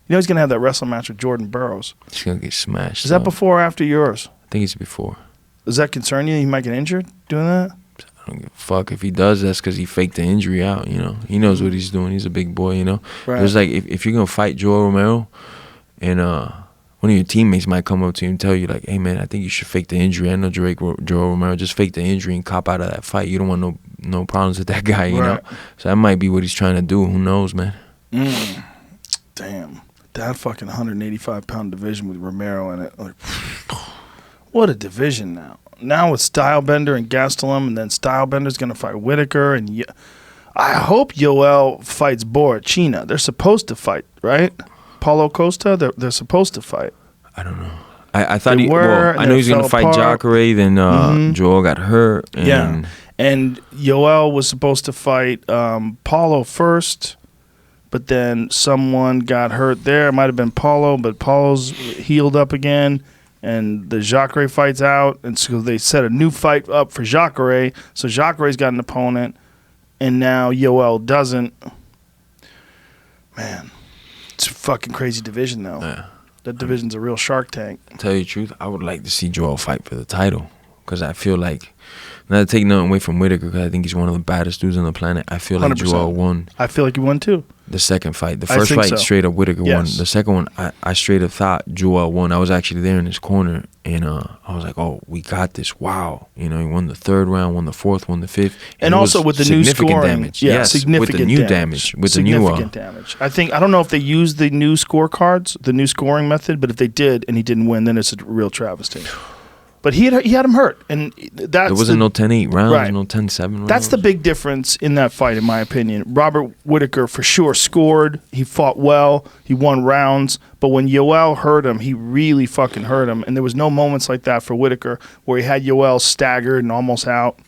You know he's gonna have that wrestling match with Jordan Burroughs. He's gonna get smashed. Is that before or after yours? I think it's before. Does that concern you? He might get injured doing that? I don't give a fuck. If he does, that's because he faked the injury out, you know. He knows what he's doing. He's a big boy, you know. Right. It's like if you're going to fight Joe Romero and one of your teammates might come up to you and tell you like, hey man, I think you should fake the injury. I know Joe Romero, just fake the injury and cop out of that fight. You don't want no problems with that guy, you know? So that might be what he's trying to do. Who knows, man? Damn. That fucking 185-pound division with Romero in it. Like, what a division now. Now with Stylebender and Gastelum, and then Stylebender's going to fight Whitaker. And I hope Yoel fights Borachina. They're supposed to fight, right? Paulo Costa, they're supposed to fight. I don't know. I thought I know he's going to fight Jacare, then Joel got hurt. And and Yoel was supposed to fight Paulo first, but then someone got hurt there. It might have been Paulo, but Paulo's healed up again. And the Jacare fight's out, and so they set a new fight up for Jacare. So Jacare's got an opponent, and now Yoel doesn't. Man, it's a fucking crazy division, though. Yeah. That division's a real Shark Tank. Tell you the truth, I would like to see Joel fight for the title, because I feel like, not to take nothing away from Whitaker, because I think he's one of the baddest dudes on the planet. I feel like 100%. Joel won. I feel like he won, too. The second fight. The I first think fight, so. straight up Whitaker won. Yes. The second one, I straight up thought Joel won. I was actually there in his corner, and I was like, oh, we got this. Wow. You know, he won the third round, won the fourth, won the fifth. And it also was with the new significant scoring. damage. Yeah, Yes, significant with the new damage. With the new significant damage. I don't know if they used the new scorecards, the new scoring method, but if they did and he didn't win, then it's a real travesty. But he had him hurt, and that's there wasn't no 10-8 rounds, right. no 10-7 That's the big difference in that fight, in my opinion. Robert Whitaker for sure scored. He fought well. He won rounds. But when Yoel hurt him, he really fucking hurt him. And there was no moments like that for Whitaker where he had Yoel staggered and almost out.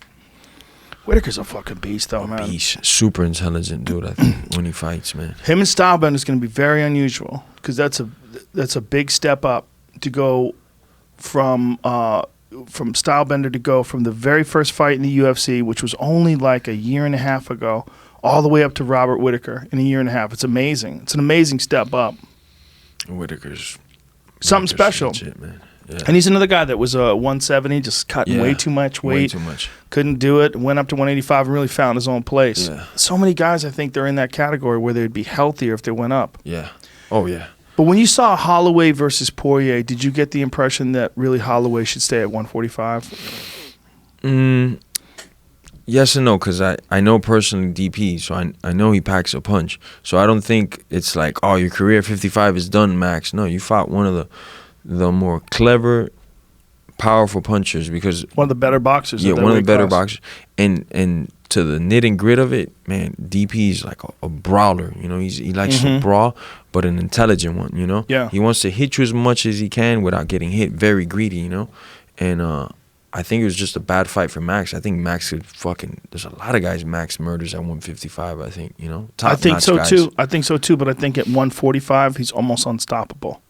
Whitaker's a fucking beast, though, man. Beast. Super intelligent dude, I think, when he fights, man. Him and Stylebender is going to be very unusual because that's a big step up to go from Stylebender to go from the very first fight in the UFC, which was only like a year and a half ago, all the way up to Robert Whitaker in a year and a half. It's amazing. It's an amazing step up. Whitaker's Something special. Legit, man. Yeah. And he's another guy that was 170, just cutting way too much weight. Way too much. Couldn't do it. Went up to 185 and really found his own place. Yeah. So many guys, I think, they're in that category where they'd be healthier if they went up. Yeah. Oh, yeah. But when you saw Holloway versus Poirier, did you get the impression that really Holloway should stay at 145? Yes and no, because I know personally DP, so I know he packs a punch. So I don't think it's like, oh, your career at 55 is done, Max. No, you fought one of the more clever, powerful punchers, because One of the better boxers. yeah, of that one of the weight better class. boxers. And to the knit and grit of it, man, DP is like a brawler. You know, he likes to brawl, but an intelligent one. You know, Yeah. he wants to hit you as much as he can without getting hit. Very greedy, you know, and I think it was just a bad fight for Max. I think Max could fucking. There's a lot of guys Max murders at 155. I think, you know, I think top-notch so guys. too. I think so too. But I think at 145, he's almost unstoppable.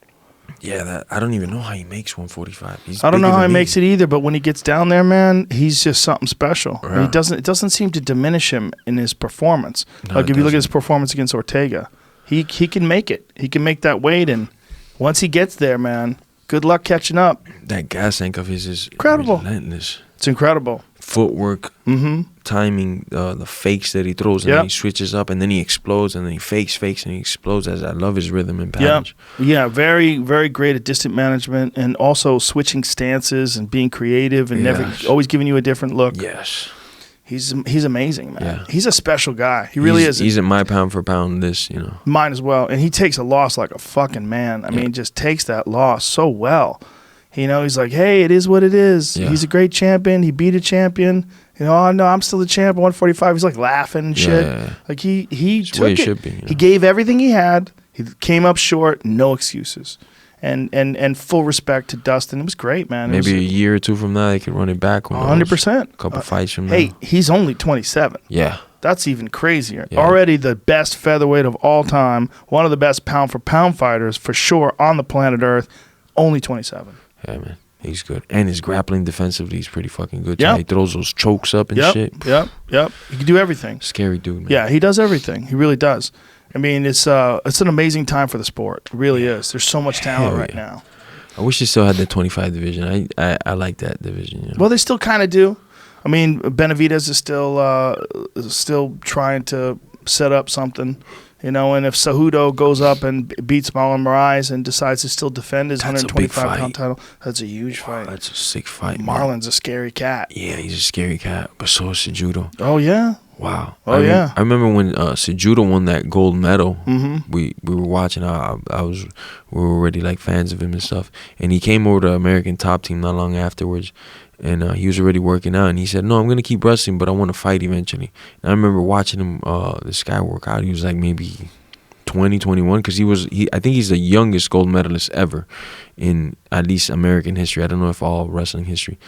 Yeah, I don't even know how he makes 145. I don't know how he makes it either. But when he gets down there, man, he's just something special. Yeah. And it doesn't seem to diminish him in his performance. No, Like it if you look at doesn't. his performance against Ortega, he can make it. He can make that weight, and once he gets there, man, good luck catching up. That gas tank of his is Incredible. relentless. It's incredible. Footwork, timing, the fakes that he throws, and Yep. then he switches up, and then he explodes, and then he fakes, and he explodes. I love his rhythm and patterns. Yeah, very, very great at distant management, and also switching stances and being creative and never Yes. always giving you a different look. Yes. He's amazing, man. Yeah. He's a special guy. He really is. He's at my pound for pound list, you know. Mine as well. And he takes a loss like a fucking man. I mean, just takes that loss so well. You know, he's like, hey, it is what it is. Yeah. He's a great champion. He beat a champion. You know, oh, no, I'm still the champ at 145. He's like laughing and shit. Yeah. Like he It's the way took it it. should be, you know. He gave everything he had. He came up short, no excuses. And full respect to Dustin. It was great, man. Maybe a year or two from now, they could run it back. 100%. A couple fights from Hey, now. he's only 27. Yeah. That's even crazier. Yeah. Already the best featherweight of all time, one of the best pound-for-pound fighters for sure on the planet Earth, only 27. Yeah, man. He's good. And his grappling defensively is pretty fucking good. Yeah. He throws those chokes up and Yep, shit. yep. He can do everything. Scary dude, man. Yeah, he does everything. He really does. I mean, it's an amazing time for the sport. It really is. There's so much talent Hell right yeah. now. I wish they still had the 25 division. I like that division. You know? Well, they still kind of do. I mean, Benavidez is still trying to set up something. You know, and if Cejudo goes up and beats Marlon Moraes and decides to still defend his That's a big 125-pound title, that's a huge fight. That's a sick fight. Marlon's a scary cat. Yeah, he's a scary cat, but so is Cejudo. Oh, yeah? Wow. Oh, I remember when Cejudo won that gold medal. Mm-hmm. We were watching. We were already like fans of him and stuff. And he came over to American Top Team not long afterwards. And he was already working out, and he said, "No, I'm gonna keep wrestling, but I want to fight eventually." And I remember watching him, this guy work out. He was like maybe 20, 21, because I think he's the youngest gold medalist ever in at least American history. I don't know if all wrestling history.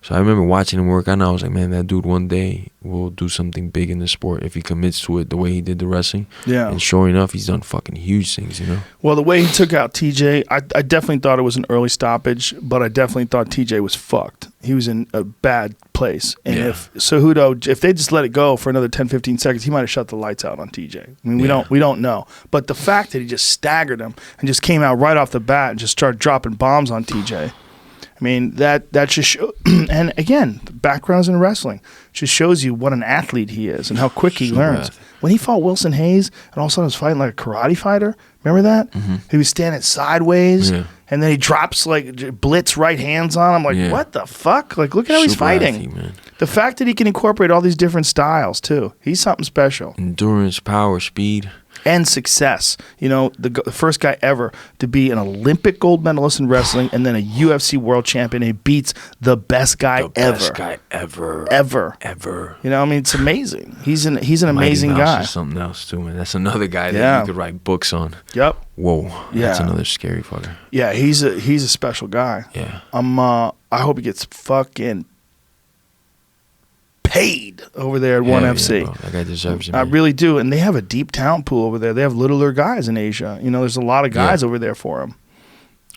So I remember watching him work out, and I was like, man, that dude one day will do something big in the sport if he commits to it the way he did the wrestling. Yeah. And sure enough, he's done fucking huge things, you know? Well, the way he took out TJ, I definitely thought it was an early stoppage, but I definitely thought TJ was fucked. He was in a bad place. And if Cejudo, if they just let it go for another 10, 15 seconds, he might have shut the lights out on TJ. I mean, we don't know. But the fact that he just staggered him and just came out right off the bat and just started dropping bombs on TJ, I mean, that just shows, and again, the backgrounds in wrestling just shows you what an athlete he is and how quick he learns. When he fought Wilson Hayes and all of a sudden was fighting like a karate fighter, remember that? Mm-hmm. He was standing sideways, and then he drops like blitz right hands on him. Like, what the fuck? Like, look at how he's fighting. Athlete, the fact that he can incorporate all these different styles, too. He's something special. Endurance, power, speed. And success. You know, the first guy ever to be an Olympic gold medalist in wrestling and then a UFC world champion. He beats the best guy ever. Best guy ever. Ever. You know, I mean, it's amazing. He's an amazing guy. Is something else, too, man. That's another guy that you could write books on. Yep. Whoa. That's another scary fucker. Yeah, he's a special guy. Yeah. I hope he gets fucking paid over there at ONE FC. Bro. That guy deserves it, I man. really do. And they have a deep talent pool over there. They have littler guys in Asia. You know, there's a lot of guys over there for them.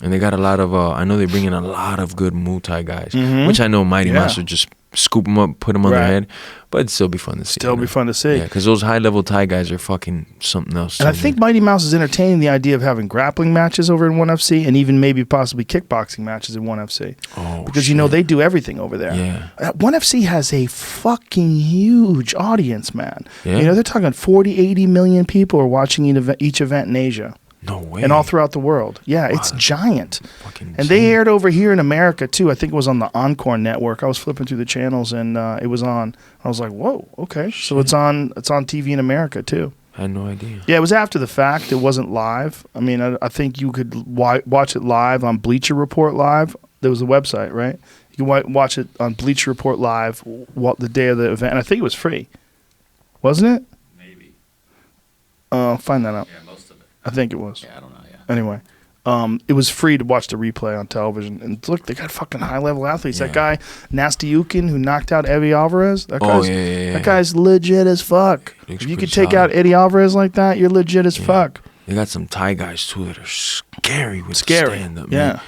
And they got a lot of, I know they bring in a lot of good Muay Thai guys, which I know Mighty Mouse would just scoop them up, put them on their head. But it'd still be fun to see. Be fun to see. Yeah, because those high-level Thai guys are fucking something else. And I think Mighty Mouse is entertaining the idea of having grappling matches over in ONE FC and even maybe possibly kickboxing matches in ONE FC. Oh, because, you know, they do everything over there. Yeah. ONE FC has a fucking huge audience, man. Yeah. You know, they're talking 40, 80 million people are watching each event in Asia. No way. And all throughout the world. Yeah, it's giant. Fucking and they aired over here in America, too. I think it was on the Encore network. I was flipping through the channels, and it was on. I was like, whoa, okay. Shit. So it's on TV in America, too. I had no idea. Yeah, it was after the fact. It wasn't live. I mean, I think you could watch it live on Bleacher Report Live. There was a website, right? You can watch it on Bleacher Report Live the day of the event. And I think it was free. Wasn't it? Maybe. Find that out. Yeah, most of it. I think it was. Yeah, I don't know. Yeah. Anyway, it was free to watch the replay on television. And look, they got fucking high-level athletes. Yeah. That guy, Nasty Ukin, who knocked out Eddie Alvarez. That That guy's legit as fuck. If you could take out Eddie Alvarez like that, you're legit as fuck. They got some Thai guys, too, that are scary with stand-up. Yeah. Man.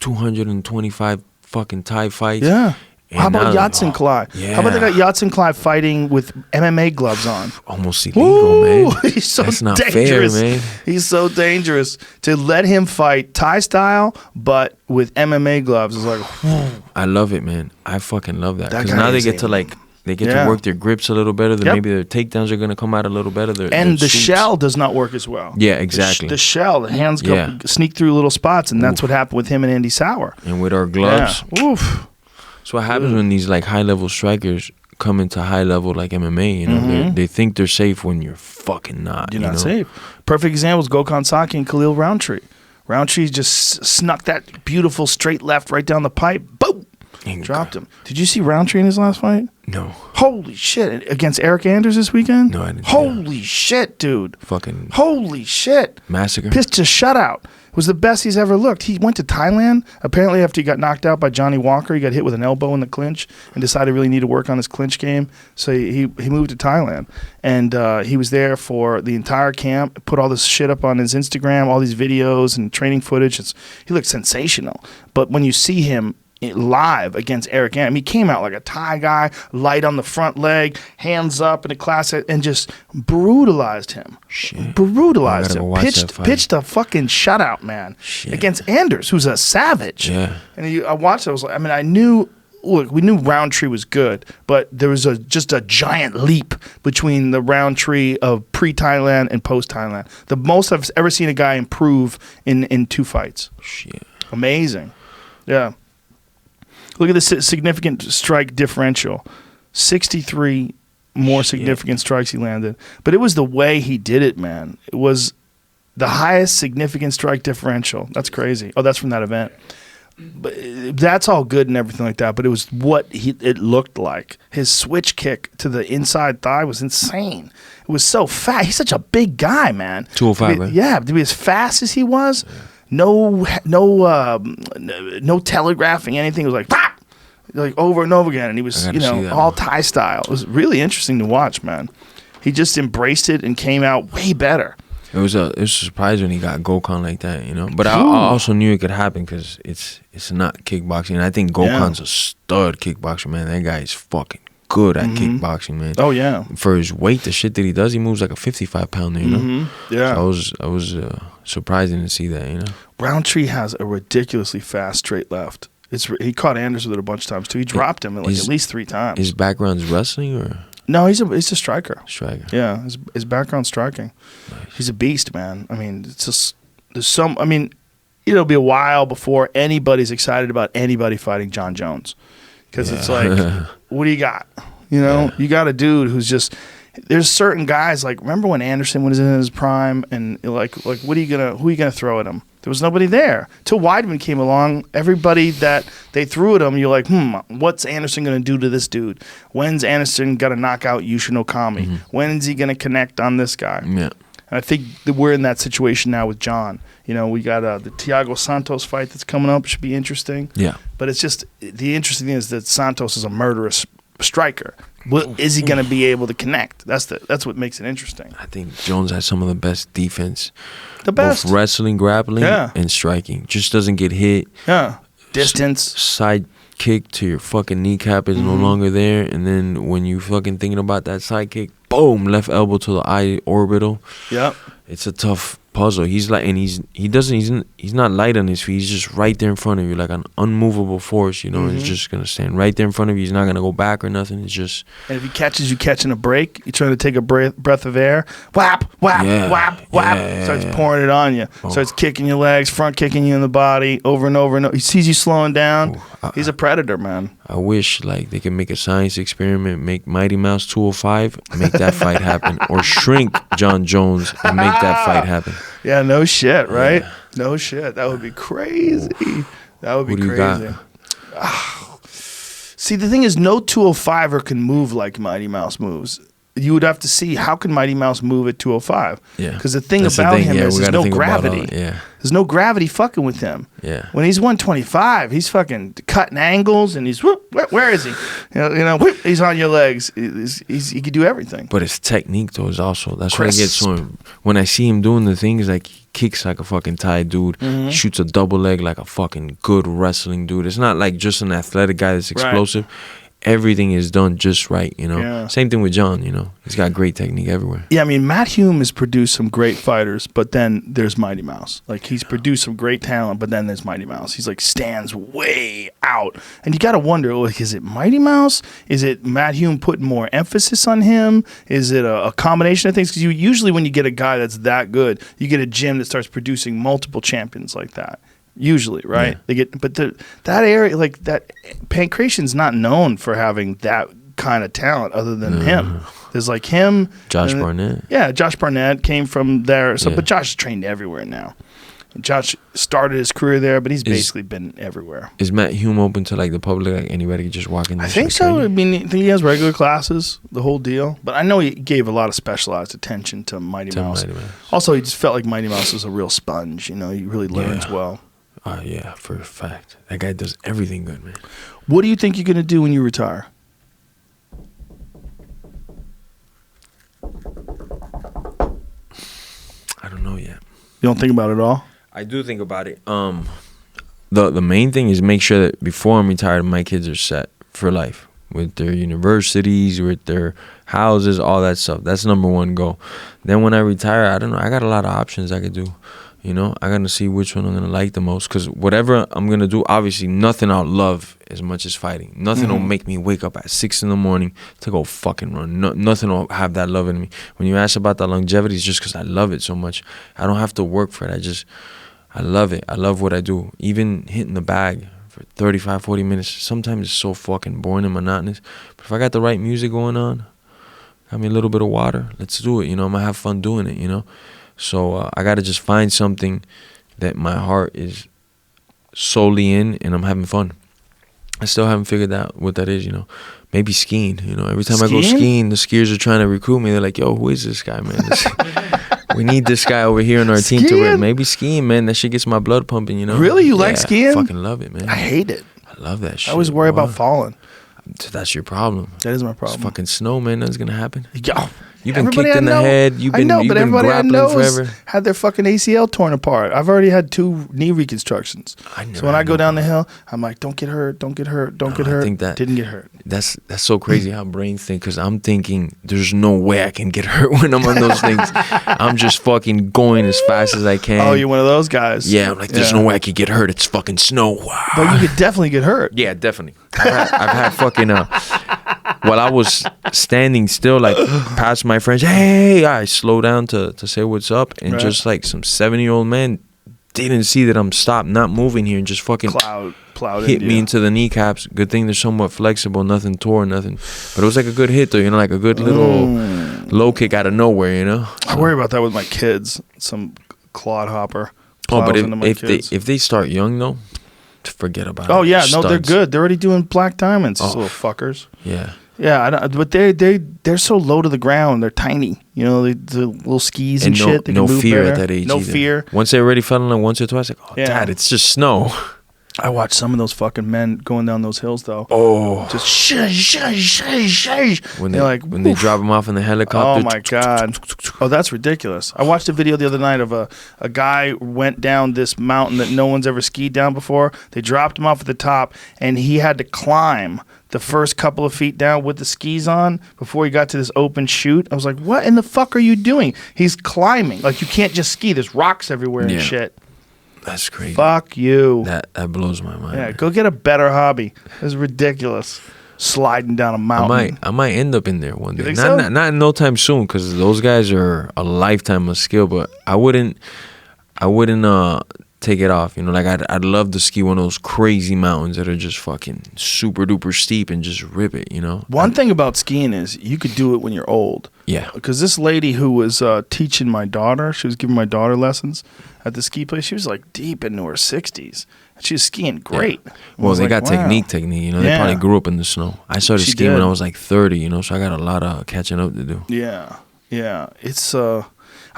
225 fucking Thai fights. Yeah. And how about Yatsen Klai? Yeah. How about they got Yatsen Klai fighting with MMA gloves on? Almost illegal, man. He's so That's not dangerous. fair, man. He's so dangerous. To let him fight Thai style, but with MMA gloves is like, I love it, man. I fucking love that. That Because guy now they is get to work their grips a little better. Maybe their takedowns are going to come out a little better. And the shell does not work as well. Yeah, exactly. The shell, the hands go sneak through little spots, and that's what happened with him and Andy Sauer. And with our gloves. Yeah. Oof. So what happens when these like high-level strikers come into high-level like MMA? You know, they think they're safe when you're fucking not. You're not safe. Perfect example is Gokhan Saki and Khalil Roundtree. Roundtree just snuck that beautiful straight left right down the pipe. Boom! Dropped him. Did you see Roundtree in his last fight? No. Holy shit. Against Eric Anders this weekend? No, I didn't. Holy shit, dude. Fucking. Holy shit. Massacre. Pissed a shutout. It was the best he's ever looked. He went to Thailand. Apparently, after he got knocked out by Johnny Walker, he got hit with an elbow in the clinch and decided he really need to work on his clinch game. So he moved to Thailand. And he was there for the entire camp, put all this shit up on his Instagram, all these videos and training footage. He looked sensational. But when you see him live against Eric Anderson, he came out like a Thai guy, light on the front leg, hands up in a class, and just brutalized him. Shit. Brutalized him. Pitched a fucking shutout, man. Shit. Against Anders, who's a savage. Yeah. And I watched it. I was like, I knew look, we knew Roundtree was good, but there was just a giant leap between the Roundtree of pre-Thailand and post-Thailand. The most I've ever seen a guy improve in 2 fights. Shit. Amazing. Yeah. Look at the significant strike differential. 63 more significant strikes he landed. But it was the way he did it, man. It was the highest significant strike differential. That's crazy. Oh, that's from that event. But that's all good and everything like that, but it was what it looked like. His switch kick to the inside thigh was insane. It was so fast. He's such a big guy, man. 205, right? Yeah, to be as fast as he was, no telegraphing anything. It was like, pop! Like over and over again, and he was, all Thai style. It was really interesting to watch, man. He just embraced it and came out way better. It was a surprise when he got Gokhan like that, But I also knew it could happen because it's not kickboxing. And I think Gokhan's a stud kickboxer, man. That guy is fucking good at kickboxing, man. Oh yeah. For his weight, the shit that he does, he moves like a 55-pounder, Yeah. So I was surprising to see that, Roundtree has a ridiculously fast straight left. He caught Anders with it a bunch of times too. He dropped him at least 3 times. His background's wrestling or? No, he's a striker. Striker. Yeah, his background's striking. Nice. He's a beast, man. I mean, it's just it'll be a while before anybody's excited about anybody fighting Jon Jones, because it's like, what do you got? You got a dude who's just. There's certain guys, like, remember when Anderson was in his prime, and like who are you gonna throw at him? There was nobody there till Weidman came along. Everybody that they threw at him, you're like, what's Anderson gonna do to this dude? When's Anderson gonna knock out Yushin Okami? When's he gonna connect on this guy? Yeah. And I think that we're in that situation now with Jon. We got the Thiago Santos fight that's coming up. Should be interesting. Yeah. But it's just the interesting thing is that Santos is a murderous striker. Is he going to be able to connect? That's what makes it interesting. I think Jones has some of the best defense. The best. Both wrestling, grappling, and striking. Just doesn't get hit. Yeah. Distance. Side kick to your fucking kneecap is no longer there. And then when you fucking thinking about that side kick, boom, left elbow to the eye orbital. Yep. It's a tough puzzle. He's like, and he's not light on his feet. He's just right there in front of you, like an unmovable force. He's just gonna stand right there in front of you. He's not gonna go back or nothing. It's just. And if he catches you catching a break, you're trying to take a breath of air. Whap, whap, whap, whap. Starts pouring it on you. Starts kicking your legs, front kicking you in the body over and over and over. He sees you slowing down. He's a predator, man. I wish they could make a science experiment, make Mighty Mouse 205, make that fight happen, or shrink Jon Jones and make that fight happen. Yeah, no shit, right? Yeah. No shit. That would be crazy. That would be crazy. See, the thing is, no 205er can move like Mighty Mouse moves. You would have to see how can Mighty Mouse move at 205. Yeah. Because the thing about him is there's no gravity. There's no gravity fucking with him. Yeah. When he's 125, he's fucking cutting angles and he's where is he? He's on your legs. He can do everything. But his technique though is also that's Crisp. what I get so when I see him doing the things like he kicks like a fucking Thai dude, shoots a double leg like a fucking good wrestling dude. It's not like just an athletic guy that's explosive. Right. Everything is done just right, Yeah. Same thing with Jon, He's got great technique everywhere. Yeah, I mean, Matt Hume has produced some great fighters, but then there's Mighty Mouse. Like, he's produced some great talent, but then there's Mighty Mouse. He's stands way out. And you got to wonder, is it Mighty Mouse? Is it Matt Hume putting more emphasis on him? Is it a combination of things? Because usually when you get a guy that's that good, you get a gym that starts producing multiple champions like that. Usually, right? Yeah. That area, like that, Pancration's not known for having that kind of talent other than him. There's like him, Josh Barnett. Yeah, Josh Barnett came from there. So, but Josh is trained everywhere now. Josh started his career there, but he's basically been everywhere. Is Matt Hume open to the public? Like anybody can just walk in? I think so. I mean, I think he has regular classes, the whole deal. But I know he gave a lot of specialized attention to Mighty Mouse. Also, he just felt like Mighty Mouse was a real sponge. He really learns well. Yeah, for a fact. That guy does everything good, man. What do you think you're going to do when you retire? I don't know yet. You don't think about it at all? I do think about it. The main thing is make sure that before I'm retired, my kids are set for life with their universities, with their houses, all that stuff. That's number one goal. Then when I retire, I don't know. I got a lot of options I could do. You know, I gotta see which one I'm gonna like the most. Cause whatever I'm gonna do, obviously nothing I'll love as much as fighting. Nothing will make me wake up at 6 a.m. to go fucking run. Nothing will have that love in me. When you ask about that longevity, it's just cause I love it so much. I don't have to work for it. I love it. I love what I do. Even hitting the bag for 35, 40 minutes, sometimes it's so fucking boring and monotonous. But if I got the right music going on, got me a little bit of water, let's do it. You know, I'm gonna have fun doing it, you know? So I got to just find something that my heart is solely in and I'm having fun. I still haven't figured out what that is, you know. Maybe skiing, you know. Every time I go skiing, the skiers are trying to recruit me. They're like, yo, who is this guy, man? We need this guy over here on our team to rip. Maybe skiing, man. That shit gets my blood pumping, you know. Really? You like skiing? I fucking love it, man. I hate it. I love that shit. I always worry about falling. That's your problem. That is my problem. It's fucking snow, man. Nothing's going to happen. Yo. You've been kicked in the head. You've been grappling forever. Had their fucking ACL torn apart. I've already had 2 knee reconstructions. So when I go down the hill, I'm like, don't get hurt, don't get hurt, don't get hurt. I think that didn't get hurt. That's so crazy how brains think, because I'm thinking there's no way I can get hurt when I'm on those things. I'm just fucking going as fast as I can. Oh, you're one of those guys. Yeah, I'm like, there's no way I could get hurt. It's fucking snow. But you could definitely get hurt. Yeah, definitely. I've had fucking while I was standing still, like past my friends, hey, I slow down to say what's up, and just like some 70-year-old man didn't see that I'm stopped, not moving here, and just fucking plowed hit me into the kneecaps. Good thing they're somewhat flexible, nothing tore, nothing. But it was like a good hit though, you know, like a good little low kick out of nowhere, you know. So. I worry about that with my kids. Some clod hopper. Oh, but if they start young though, forget about it. Oh yeah, no, they're good. They're already doing black diamonds, these little fuckers. Yeah. Yeah, but they're so low to the ground. They're tiny. You know, the little skis and shit. They no can move fear better. at that age. No either. fear. Once they already fell in like once or twice, like, oh, Dad, it's just snow. I watched some of those fucking men going down those hills though. Oh, just shush. When they drop them off in the helicopter. Oh my god. Oh, that's ridiculous. I watched a video the other night of a guy went down this mountain that no one's ever skied down before. They dropped him off at the top, and he had to climb the first couple of feet down with the skis on before he got to this open chute. I was like, what in the fuck are you doing? He's climbing. Like, you can't just ski. There's rocks everywhere and shit. That's crazy. Fuck you. That blows my mind. Yeah, man. go get a better hobby. It's ridiculous. Sliding down a mountain. I might end up in there one day. You think so? Not in no time soon, because those guys are a lifetime of skill. But I wouldn't take it off. You know, like I'd love to ski one of those crazy mountains that are just fucking super duper steep and just rip it. You know. One thing about skiing is you could do it when you're old. Yeah. Because this lady who was teaching my daughter, she was giving my daughter lessons at the ski place. She was like deep into her 60s. And she was skiing great. Yeah. Well, they got technique. You know, they probably grew up in the snow. I started skiing when I was like 30. You know, so I got a lot of catching up to do. Yeah. It's I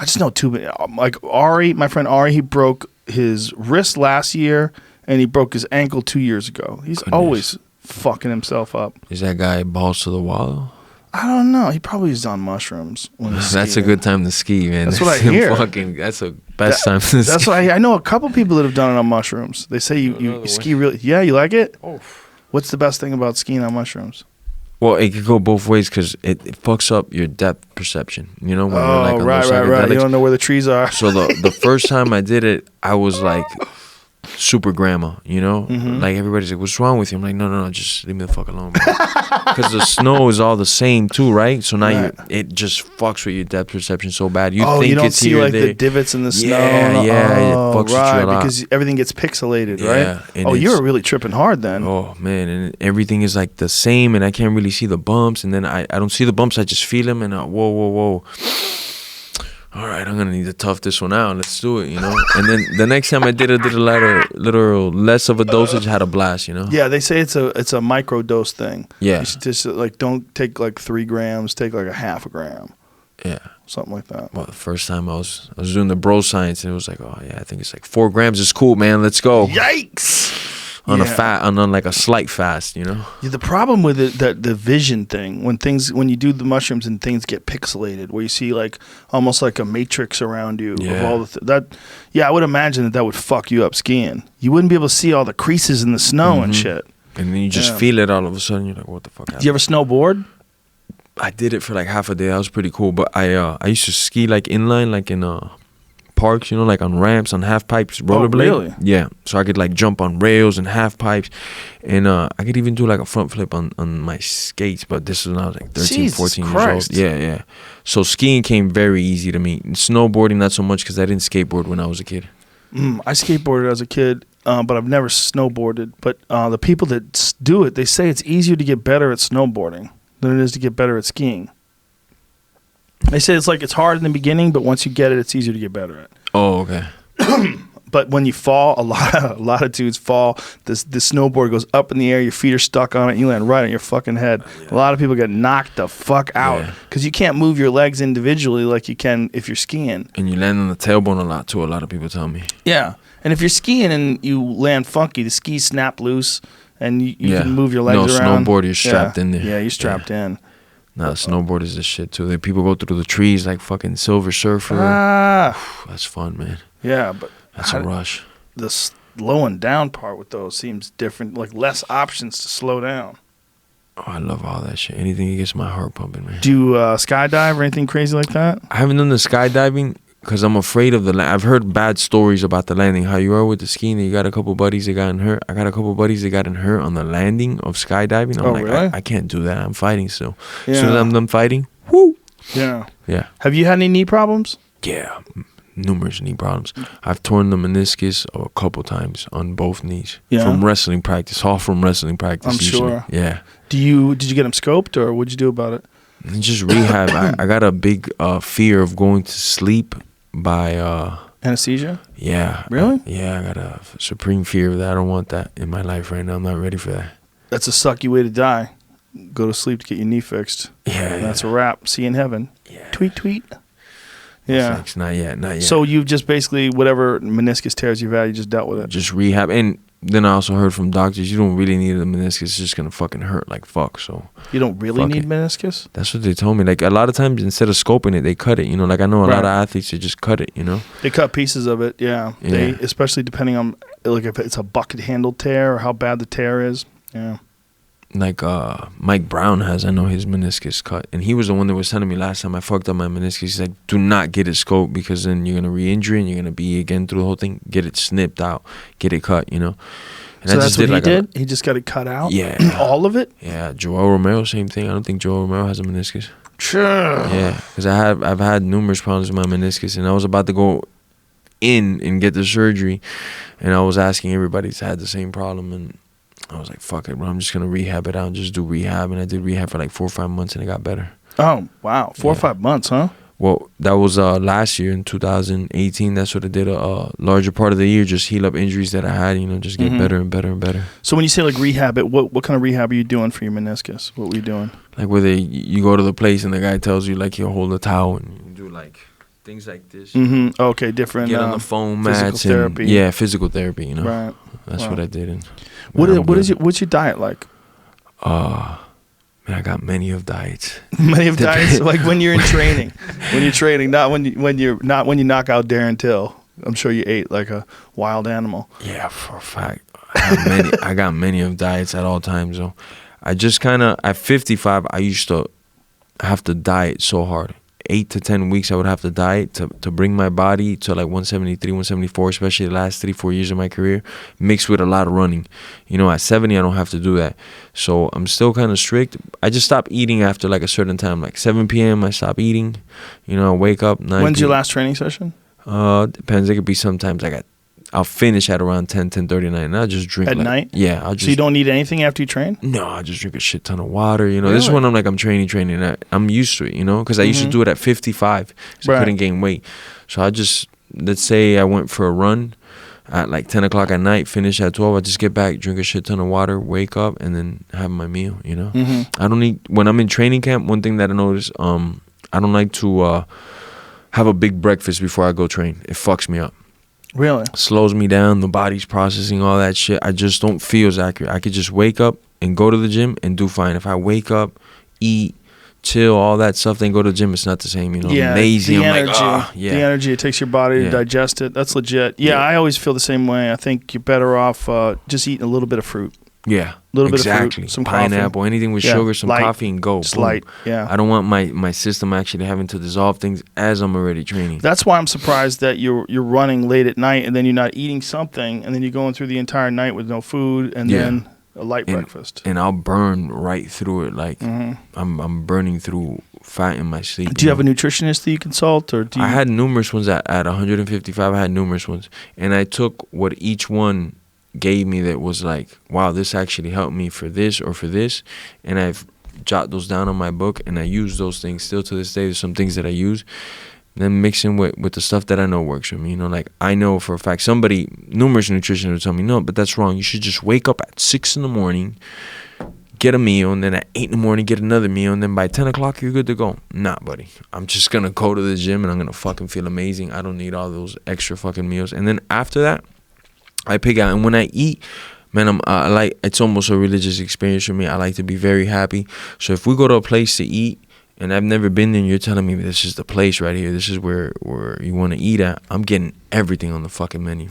just know too many. Like Ari, my friend Ari, he broke his wrist last year, and he broke his ankle 2 years ago. He's always fucking himself up. Is that guy balls to the wall? I don't know. He probably is on mushrooms. When he's that's skiing. A good time to ski, man. That's what I hear. That's the best time to ski. That's what I know a couple people that have done it on mushrooms. They say you ski really. Yeah, you like it? Oh. What's the best thing about skiing on mushrooms? Well, it could go both ways because it fucks up your depth perception. You know, when you're like on right. You don't know where the trees are. So the first time I did it, I was like super grandma, you know? Mm-hmm. Like everybody's like, what's wrong with you? I'm like, no, just leave me the fuck alone, bro. Because the snow is all the same too, right? So now it just fucks with your depth perception so bad. You think you don't it's see here, like there. the divots in the snow. Yeah, it fucks with you a lot. Because everything gets pixelated, right? And you were really tripping hard then. Oh man, and everything is like the same, and I can't really see the bumps, and then I don't see the bumps, I just feel them, and whoa. All right, I'm gonna need to tough this one out. Let's do it, you know. And then the next time I did a little less of a dosage, had a blast, you know. Yeah, they say it's a micro dose thing. Yeah, you should just like don't take like 3 grams, take like a half a gram. Yeah, something like that. Well, the first time I was doing the bro science, and it was like, oh yeah, I think it's like 4 grams is cool, man. Let's go. Yikes. On like a slight fast, you know. Yeah, the problem with it, that the vision thing, when you do the mushrooms and things get pixelated, where you see like almost like a matrix around you of all the I would imagine that would fuck you up skiing. You wouldn't be able to see all the creases in the snow and shit. And then you just feel it all of a sudden. You're like, what the fuck happened? Do you ever snowboard? I did it for like half a day. That was pretty cool. But I used to ski like inline, like in parks, you know, like on ramps, on half pipes, rollerblade. Really? Yeah. So I could like jump on rails and half pipes, and I could even do like a front flip on my skates. But this was when I was like 13, Jesus 14 Christ. years old. Yeah. So skiing came very easy to me. Snowboarding not so much because I didn't skateboard when I was a kid. I skateboarded as a kid, but I've never snowboarded. But the people that do it, they say it's easier to get better at snowboarding than it is to get better at skiing. They say it's hard in the beginning, but once you get it, it's easier to get better at. Oh, okay. But when you fall, a lot of dudes fall. The snowboard goes up in the air. Your feet are stuck on it. You land right on your fucking head. A lot of people get knocked the fuck out because you can't move your legs individually like you can if you're skiing. And you land on the tailbone a lot too. A lot of people tell me. Yeah, and if you're skiing and you land funky, the skis snap loose and you can move your legs around. No, snowboard, you're strapped in there. Yeah, you're strapped in. Nah, snowboard is the shit too. The people go through the trees like fucking Silver Surfer. That's fun, man. Yeah, but that's a rush. The slowing down part with those seems different, like less options to slow down. Oh, I love all that shit. Anything that gets my heart pumping, man. Do you skydive or anything crazy like that? I haven't done the skydiving because I'm afraid of the I've heard bad stories about the landing. How you are with the skiing, you got a couple buddies that got hurt. I got a couple buddies that got hurt on the landing of skydiving. I'm like, really? I can't do that. I'm fighting still. Yeah. As soon as I'm done fighting, whoo. Yeah. Yeah. Have you had any knee problems? Yeah. Numerous knee problems. I've torn the meniscus a couple times on both knees from wrestling practice. All from wrestling practice. I'm usually. sure. Yeah. Did you get them scoped or what'd you do about it? Just rehab. I got a big fear of going to sleep by anesthesia. Yeah. Really? I got a supreme fear of that. I don't want that in my life right now. I'm not ready for that. That's a sucky way to die. Go to sleep to get your knee fixed. Yeah. That's a wrap. See you in heaven. Yeah. Tweet. Yeah. Thanks. Not yet. So you've just basically, whatever meniscus tears you've had, you just dealt with it. Just rehab. And then I also heard from doctors, you don't really need a meniscus. It's just going to fucking hurt like fuck. So you don't really need meniscus? That's what they told me. Like a lot of times instead of scoping it, they cut it. You know, like I know a lot of athletes, they just cut it, you know. They cut pieces of it, yeah. They, especially depending on like if it's a bucket handled tear or how bad the tear is. Yeah. Like Mike Brown has, I know his meniscus cut. And he was the one that was telling me last time I fucked up my meniscus. He said, do not get it scoped because then you're going to re-injure and you're going to be again through the whole thing. Get it snipped out. Get it cut, you know. And so that's what he did? He just got it cut out? Yeah. All of it? Yeah. Joel Romero, same thing. I don't think Joel Romero has a meniscus. Sure. Yeah. Because I've had numerous problems with my meniscus. And I was about to go in and get the surgery. And I was asking everybody that's had the same problem. And I was like, fuck it, bro. I'm just going to rehab it out and just do rehab. And I did rehab for like 4 or 5 months and it got better. Oh, wow. 4 or 5 months, huh? Well, that was last year in 2018. That's what I did a larger part of the year, just heal up injuries that I had, you know, just get better and better and better. So when you say like rehab it, what kind of rehab are you doing for your meniscus? What were you doing? Like where you go to the place and the guy tells you like he'll hold a towel and you do like things like this. Mm-hmm. Okay, different. Get on the foam mats. Therapy. Yeah, physical therapy, you know. Right. That's what I did. And what's your diet like? Man, I got many of diets. Many of diets, like when you're in training. When you're training, not when you knock out Darren Till. I'm sure you ate like a wild animal. Yeah, for a fact. I got many of diets at all times though. I just kind of at 55, I used to have to diet so hard. 8 to 10 weeks I would have to diet to bring my body to like 173, 174, especially the last 3-4 years of my career, mixed with a lot of running. You know, at 70, I don't have to do that. So I'm still kind of strict. I just stop eating after like a certain time, like 7 p.m. I stop eating. You know, I wake up 9 When's your last training session? Depends. It could be sometimes I'll finish at around 10:30 at night, and I'll just drink. At night? Yeah. So you don't need anything after you train? No, I just drink a shit ton of water. You know, This is when I'm training. I'm used to it, you know, because I used to do it at 55, so I couldn't gain weight. So I just, let's say I went for a run at like 10 o'clock at night, finish at 12, I just get back, drink a shit ton of water, wake up, and then have my meal, you know. I don't need, when I'm in training camp, one thing that I notice, I don't like to have a big breakfast before I go train. It fucks me up. Really? Slows me down. The body's processing all that shit. I just don't feel as accurate. I could just wake up and go to the gym and do fine. If I wake up, eat, chill, all that stuff, then go to the gym, it's not the same, you know. Yeah, I'm lazy. the I'm energy, like, the energy it takes your body to digest it. That's legit. Yeah, I always feel the same way. I think you're better off just eating a little bit of fruit. Yeah, Little bit of exactly. fruit, some pineapple, coffee. anything with Yeah, sugar, some light. coffee, and go. Just Boom. light, yeah. I don't want my system actually having to dissolve things as I'm already training. That's why I'm surprised that you're running late at night and then you're not eating something and then you're going through the entire night with no food and then a light breakfast. And I'll burn right through it. Like I'm burning through fat in my sleep. Do you have a nutritionist that you consult, or do you? I had numerous ones at 155. I had numerous ones, and I took what each one gave me that was like, wow, this actually helped me for this or for this, and I've jot those down on my book, and I use those things still to this day. There's some things that I use, then mixing with the stuff that I know works for me. You know, like I know for a fact numerous nutritionists would tell me, no, but that's wrong. You should just wake up at 6 a.m, get a meal, and then at 8 a.m, get another meal, and then by 10 o'clock, you're good to go. Nah, buddy. I'm just going to go to the gym, and I'm going to fucking feel amazing. I don't need all those extra fucking meals. And then after that, I pick out. And when I eat, man, it's almost a religious experience for me. I like to be very happy. So if we go to a place to eat, and I've never been there, and you're telling me this is the place right here, this is where you want to eat at, I'm getting everything on the fucking menu.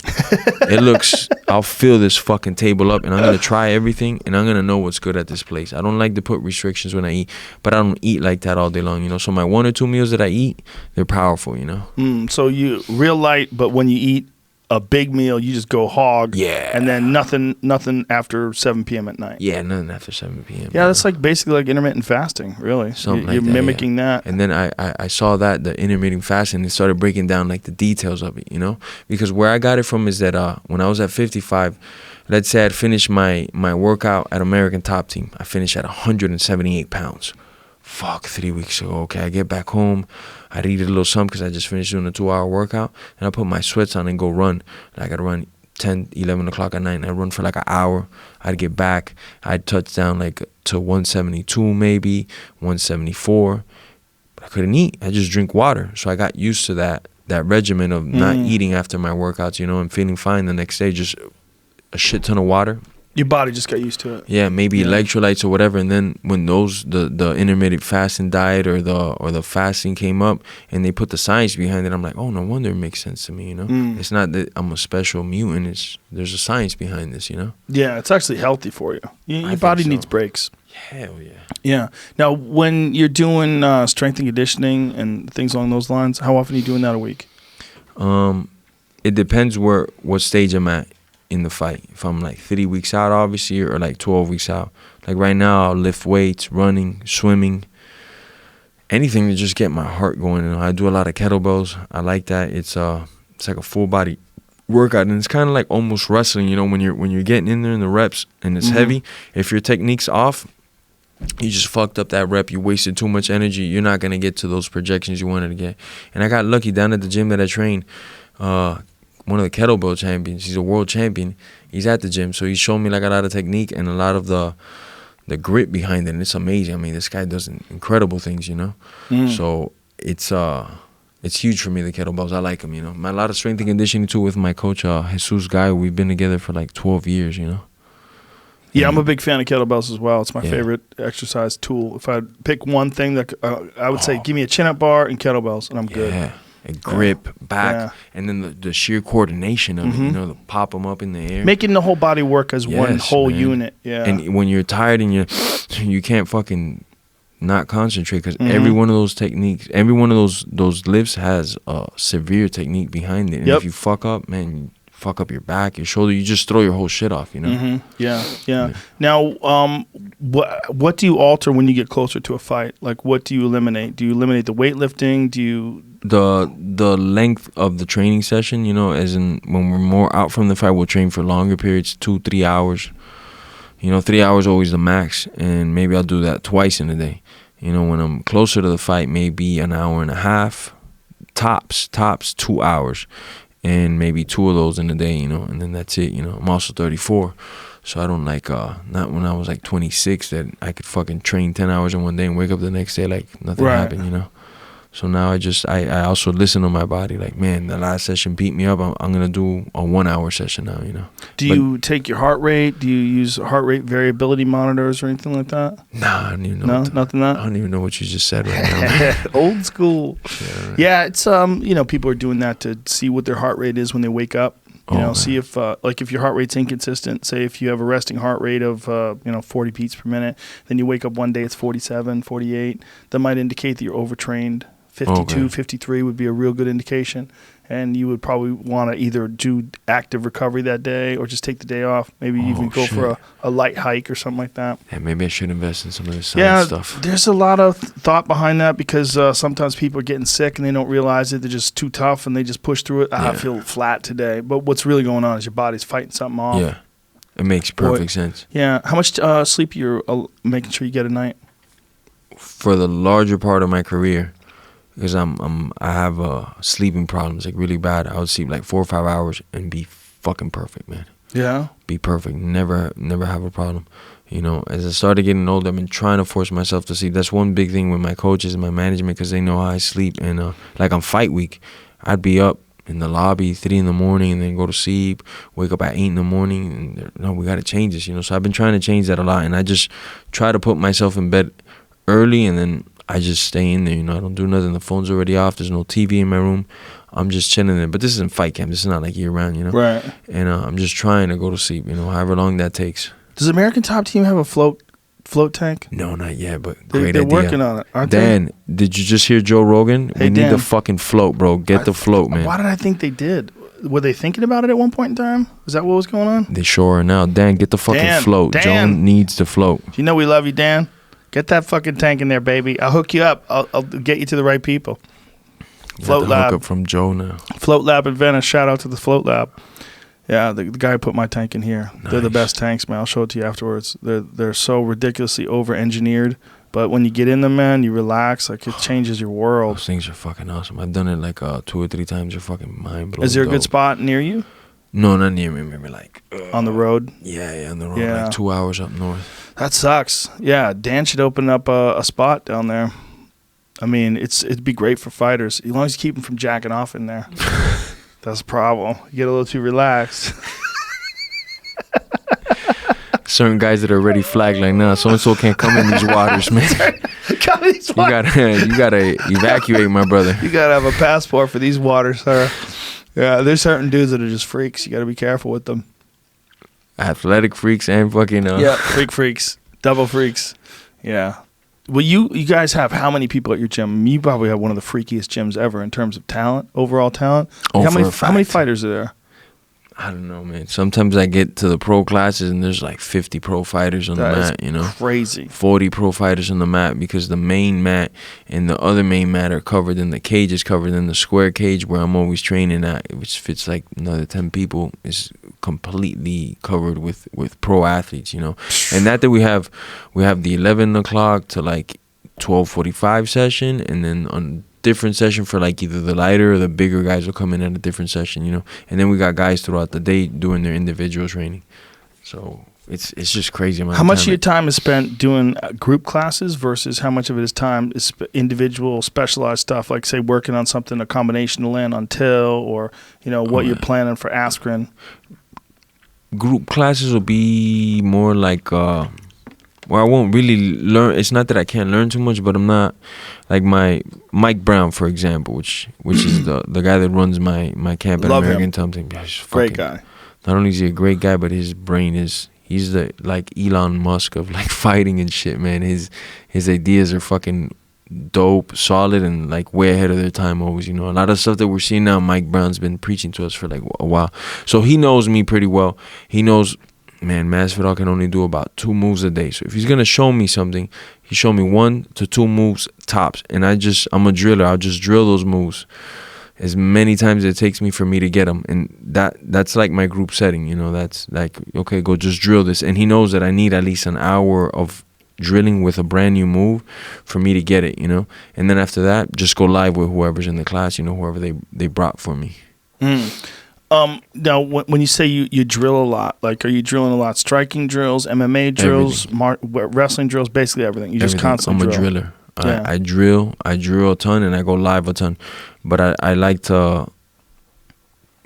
I'll fill this fucking table up, and I'm going to try everything, and I'm going to know what's good at this place. I don't like to put restrictions when I eat, but I don't eat like that all day long, you know. So my 1 or 2 meals that I eat, they're powerful, you know. So you real light, but when you eat a big meal, you just go hog. Yeah. And then nothing after 7 p.m. at night. Yeah, nothing after 7 p.m. Yeah, that's like basically like intermittent fasting, really. Something You're like that, mimicking that. And then I saw that, the intermittent fasting, and started breaking down like the details of it, you know? Because where I got it from is that when I was at 55, let's say I'd finished my workout at American Top Team. I finished at 178 pounds. Fuck, 3 weeks ago. Okay, I get back home. I'd eat a little something because I just finished doing a 2-hour workout. And I put my sweats on and go run. And I got to run 10, 11 o'clock at night. And I run for like an hour. I'd get back. I'd touch down like to 172 maybe, 174. But I couldn't eat. I just drink water. So I got used to that regimen of not eating after my workouts, you know, and feeling fine the next day. Just a shit ton of water. Your body just got used to it. Yeah, maybe electrolytes or whatever. And then when the intermittent fasting diet or the fasting came up and they put the science behind it, I'm like, oh, no wonder it makes sense to me, you know? It's not that I'm a special mutant. There's a science behind this, you know? Yeah, it's actually healthy for you. Your body needs breaks. Hell yeah. Yeah. Now, when you're doing strength and conditioning and things along those lines, how often are you doing that a week? It depends what stage I'm at in the fight. If I'm like 3 weeks out, obviously, or like 12 weeks out. Like right now, I'll lift weights, running, swimming, anything to just get my heart going. You know, I do a lot of kettlebells. I like that. It's like a full body workout, and it's kind of like almost wrestling. You know, when you're getting in there in the reps and it's heavy. If your technique's off, you just fucked up that rep. You wasted too much energy. You're not gonna get to those projections you wanted to get. And I got lucky down at the gym that I train. One of the kettlebell champions, he's a world champion, he's at the gym, so he showed me like a lot of technique and a lot of the grit behind it, and it's amazing. I mean, this guy does incredible things, you know. So it's huge for me, the kettlebells. I like them, you know. A lot of strength and conditioning too with my coach Jesus Guy. We've been together for like 12 years, you know. Yeah, I'm a big fan of kettlebells as well. It's my favorite exercise tool. If I pick one thing, that I would say, give me a chin-up bar and kettlebells, and I'm good. Yeah. A grip, back, and then the sheer coordination of it, you know, to pop them up in the air. Making the whole body work as one whole unit, And when you're tired and you can't fucking not concentrate, because every one of those techniques, every one of those lifts has a severe technique behind it. And if you fuck up, man, you fuck up your back, your shoulder, you just throw your whole shit off, you know? Yeah. Now, what do you alter when you get closer to a fight? Like, what do you eliminate? Do you eliminate the weightlifting? Do you... The length of the training session, you know, as in when we're more out from the fight, we'll train for longer periods, 2-3 hours. You know, 3 hours always the max, and maybe I'll do that twice in a day. You know, when I'm closer to the fight, maybe an hour and a half, tops 2 hours, and maybe 2 of those in a day, you know, and then that's it, you know. I'm also 34, so I don't like, not when I was like 26 that I could fucking train 10 hours in one day and wake up the next day like nothing happened, you know. So now I also listen to my body. Like, man, the last session beat me up. I'm going to do a 1 hour session now, you know. Do you take your heart rate? Do you use heart rate variability monitors or anything like that? Nah, I don't even know. No, nothing that? I don't even know what you just said right now. Old school. Yeah, it's, you know, people are doing that to see what their heart rate is when they wake up. See if if your heart rate's inconsistent. Say if you have a resting heart rate of 40 beats per minute, then you wake up one day it's 47, 48. That might indicate that you're overtrained. 52, 53 would be a real good indication. And you would probably want to either do active recovery that day or just take the day off. Maybe even go for a light hike or something like that. Yeah, maybe I should invest in some of this science stuff. There's a lot of thought behind that because sometimes people are getting sick and they don't realize it. They're just too tough and they just push through it. I feel flat today. But what's really going on is your body's fighting something off. Yeah, it makes perfect sense. Yeah. How much sleep you're making sure you get a night? For the larger part of my career, because I have sleeping problems, like really bad. I would sleep like 4 or 5 hours and be fucking perfect, man. Yeah. Be perfect. Never have a problem. As I started getting older, I've been trying to force myself to sleep. That's one big thing with my coaches and my management because they know how I sleep. And like on fight week, I'd be up in the lobby 3 in the morning and then go to sleep, wake up at 8 in the morning. And no, we got to change this, So I've been trying to change that a lot. And I just try to put myself in bed early and then I just stay in there, I don't do nothing. The phone's already off. There's no TV in my room. I'm just chilling there. But this isn't fight camp. This is not like year round, Right. And I'm just trying to go to sleep, however long that takes. Does American Top Team have a float tank? No, not yet, but They're idea. working on it, aren't Dan, did you just hear Joe Rogan? Hey, we need Dan. the fucking float, bro. Get the float, man. Why did I think they did? Were they thinking about it at one point in time? Is that what was going on? They sure are now. Dan, get the fucking float. Dan. Joan needs the float. You know we love you, Dan. Get that fucking tank in there, baby. I'll hook you up. I'll get you to the right people. Float Lab. Hook up from Joe now. Float Lab in Venice. Shout out to the Float Lab. Yeah, the guy put my tank in here. Nice. They're the best tanks, man. I'll show it to you afterwards. They're so ridiculously over-engineered. But when you get in them, man, you relax. Like, it changes your world. Those things are fucking awesome. I've done it like 2 or 3 times. You're fucking mind-blowing. Is there a good spot near you? No, not near me. Maybe like... on the road? Yeah, on the road. Yeah. Like 2 hours up north. That sucks. Yeah, Dan should open up a spot down there. I mean, it'd be great for fighters. As long as you keep them from jacking off in there. That's a problem. You get a little too relaxed. Certain guys that are already flagged like, nah, so-and-so can't come in these waters, man. You gotta evacuate, my brother. You gotta have a passport for these waters, sir. Yeah, there's certain dudes that are just freaks. You gotta be careful with them. Athletic freaks and fucking... Yeah, freaks. Double freaks. Yeah. Well, you guys have how many people at your gym? You probably have one of the freakiest gyms ever in terms of talent, overall talent. Oh, how for many fighters are there? I don't know, man. Sometimes I get to the pro classes and there's like 50 pro fighters on the mat, Crazy. 40 pro fighters on the mat because the main mat and the other main mat are covered and the cage is covered in the square cage where I'm always training at, which fits like another 10 people, is completely covered with pro athletes, And that we have the 11 o'clock to like 12:45 session, and then on different session for like either the lighter or the bigger guys will come in at a different session, and then we got guys throughout the day doing their individual training. So it's just crazy. How much of your time is spent doing group classes versus how much of it is time is individual specialized stuff, like say working on something, a combination to land on Till, or what you're planning for Askren? Group classes will be more like where I won't really learn. It's not that I can't learn too much, but I'm not like my Mike Brown, for example, which is the guy that runs my camp at Love American him. Top Team. Great guy. Not only is he a great guy, but his brain he's the like Elon Musk of like fighting and shit, man. His ideas are fucking dope, solid, and like way ahead of their time always. A lot of stuff that we're seeing now, Mike Brown's been preaching to us for like a while. So he knows me pretty well. He knows, man, Masvidal can only do about 2 moves a day. So if he's gonna show me something, he show me 1 to 2 moves tops. And I'm a driller. I'll just drill those moves as many times as it takes me for me to get them. And that's like my group setting. That's like, okay, go just drill this. And he knows that I need at least an hour of drilling with a brand new move for me to get it. And then after that, just go live with whoever's in the class. Whoever they brought for me. Now, when you say you drill a lot, like, are you drilling a lot? Striking drills, MMA drills, wrestling drills, basically everything. You just constantly drill. I'm a driller. Yeah. I drill a ton, and I go live a ton. But I like to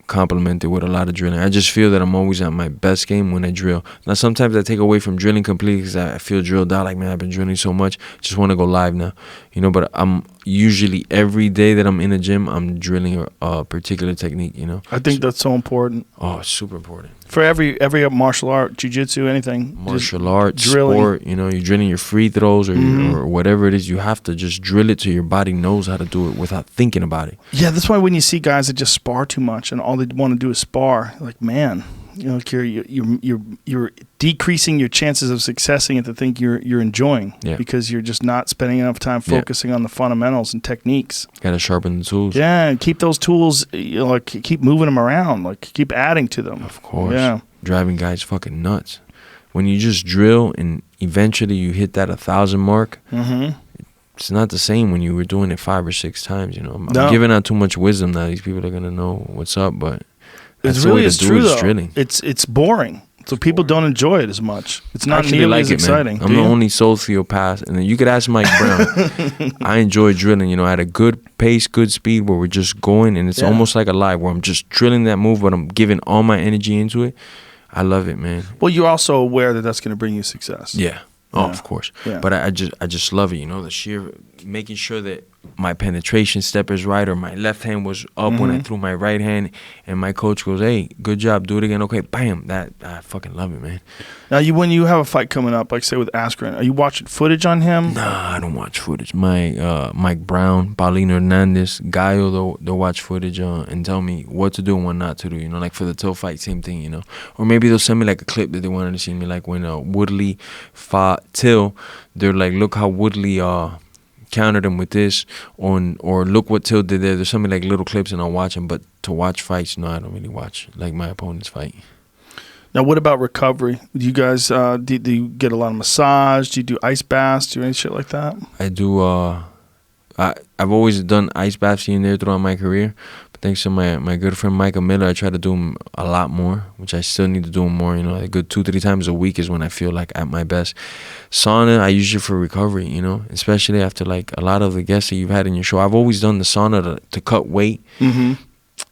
complement it with a lot of drilling. I just feel that I'm always at my best game when I drill. Now, sometimes I take away from drilling completely because I feel drilled out. Like, man, I've been drilling so much. Just want to go live now. But I'm usually every day that I'm in a gym, I'm drilling a particular technique, you know. I think that's so important. Oh, it's super important. For every martial art, jiu-jitsu, anything. Martial arts, drilling. sport, you know, you're drilling your free throws or whatever it is, you have to just drill it so your body knows how to do it without thinking about it. Yeah, that's why when you see guys that just spar too much and all they want to do is spar, like, man, you know, you're decreasing your chances of successing it to think you're enjoying because you're just not spending enough time focusing on the fundamentals and techniques. Got to sharpen the tools. Yeah, and keep those tools, you know, like keep moving them around, like keep adding to them. Of course. Yeah. Driving guys fucking nuts. When you just drill and eventually you hit that 1,000 mark, it's not the same when you were doing it 5 or 6 times, you know. I'm giving out too much wisdom now. These people are going to know what's up, but that's it really the way is to do true, it is though. drilling. It's boring. So people don't enjoy it as much. It's not nearly like as it, exciting. Man. I'm the only sociopath. And then you could ask Mike Brown. I enjoy drilling, you know, at a good pace, good speed where we're just going. And it's almost like a live where I'm just drilling that move, but I'm giving all my energy into it. I love it, man. Well, you're also aware that that's going to bring you success. Yeah. Oh, of course. Yeah. But I just love it, you know, the sheer making sure that my penetration step is right or my left hand was up when I threw my right hand and my coach goes, hey, good job, do it again. Okay, bam. I fucking love it, man. Now, when you have a fight coming up, like say with Askren, are you watching footage on him? Nah, I don't watch footage. My Mike Brown, Paulino Hernandez, Gallo, they'll watch footage and tell me what to do and what not to do, you know, like for the Till fight, same thing, you know. Or maybe they'll send me like a clip that they wanted to see me, like when Woodley fought Till, they're like, look how Woodley countered him with this, or look what Till did there. There's something like little clips and I'll watch them, but to watch fights, no, I don't really watch like my opponent's fight. Now, what about recovery? Do you guys do you get a lot of massage? Do you do ice baths? Do you any shit like that? I do. I've always done ice baths here and there throughout my career. But thanks to my good friend Micah Miller, I try to do them a lot more, which I still need to do them more. You know, a good 2-3 times a week is when I feel like at my best. Sauna, I use it for recovery, you know, especially after like a lot of the guests that you've had in your show. I've always done the sauna to cut weight.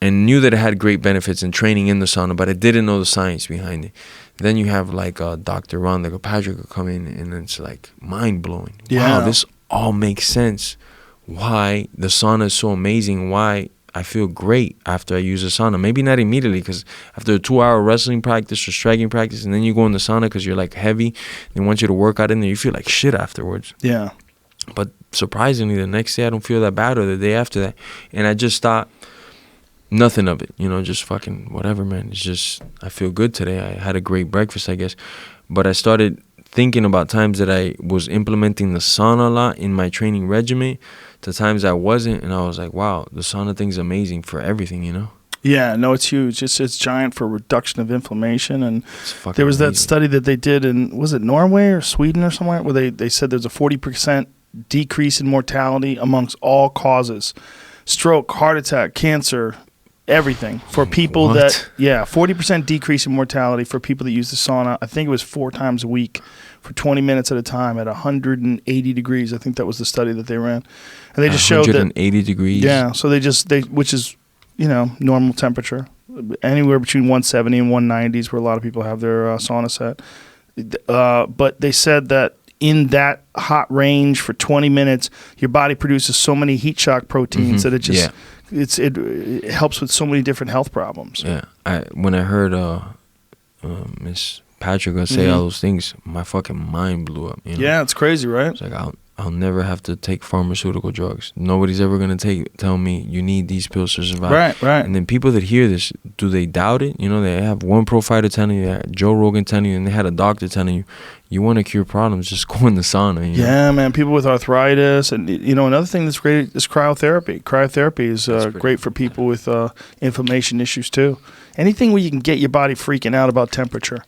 And knew that it had great benefits in training in the sauna, but I didn't know the science behind it. Then you have like Dr. Ron, like Patrick will come in, and it's like mind-blowing. Yeah. Wow, this all makes sense. Why the sauna is so amazing, why I feel great after I use the sauna. Maybe not immediately, because after a 2-hour wrestling practice or striking practice, and then you go in the sauna because you're like heavy, they want you to work out in there, you feel like shit afterwards. Yeah. But surprisingly, the next day I don't feel that bad, or the day after that. And I just thought, nothing of it, you know, just fucking whatever, man. It's just, I feel good today. I had a great breakfast, I guess. But I started thinking about times that I was implementing the sauna a lot in my training regimen to times I wasn't. And I was like, wow, the sauna thing's amazing for everything, you know? Yeah, no, it's huge. It's giant for reduction of inflammation. And there was amazing. that study that they did in, was it Norway or Sweden or somewhere, where they said there's a 40% decrease in mortality amongst all causes. Stroke, heart attack, cancer, everything for people What? that 40% decrease in mortality for people that use the sauna. I think it was 4 times a week for 20 minutes at a time at 180 degrees. I think that was the study that they ran, and they just showed that 180 degrees. Yeah, so they which is, you know, normal temperature, anywhere between 170 and 190 is where a lot of people have their sauna set. But they said that in that hot range for 20 minutes, your body produces so many heat shock proteins that it just it helps with so many different health problems. Yeah, when I heard Miss Patrick say all those things, my fucking mind blew up. You know? Yeah, it's crazy, right? It's like I'll never have to take pharmaceutical drugs. Nobody's ever gonna tell me you need these pills to survive. Right. And then people that hear this, do they doubt it? You know, they have one pro fighter telling you that, Joe Rogan telling you, and they had a doctor telling you, you want to cure problems, just go in the sauna. You know? Yeah, man. People with arthritis, and you know, another thing that's great is cryotherapy. Cryotherapy is great for people with inflammation issues too. Anything where you can get your body freaking out about temperature.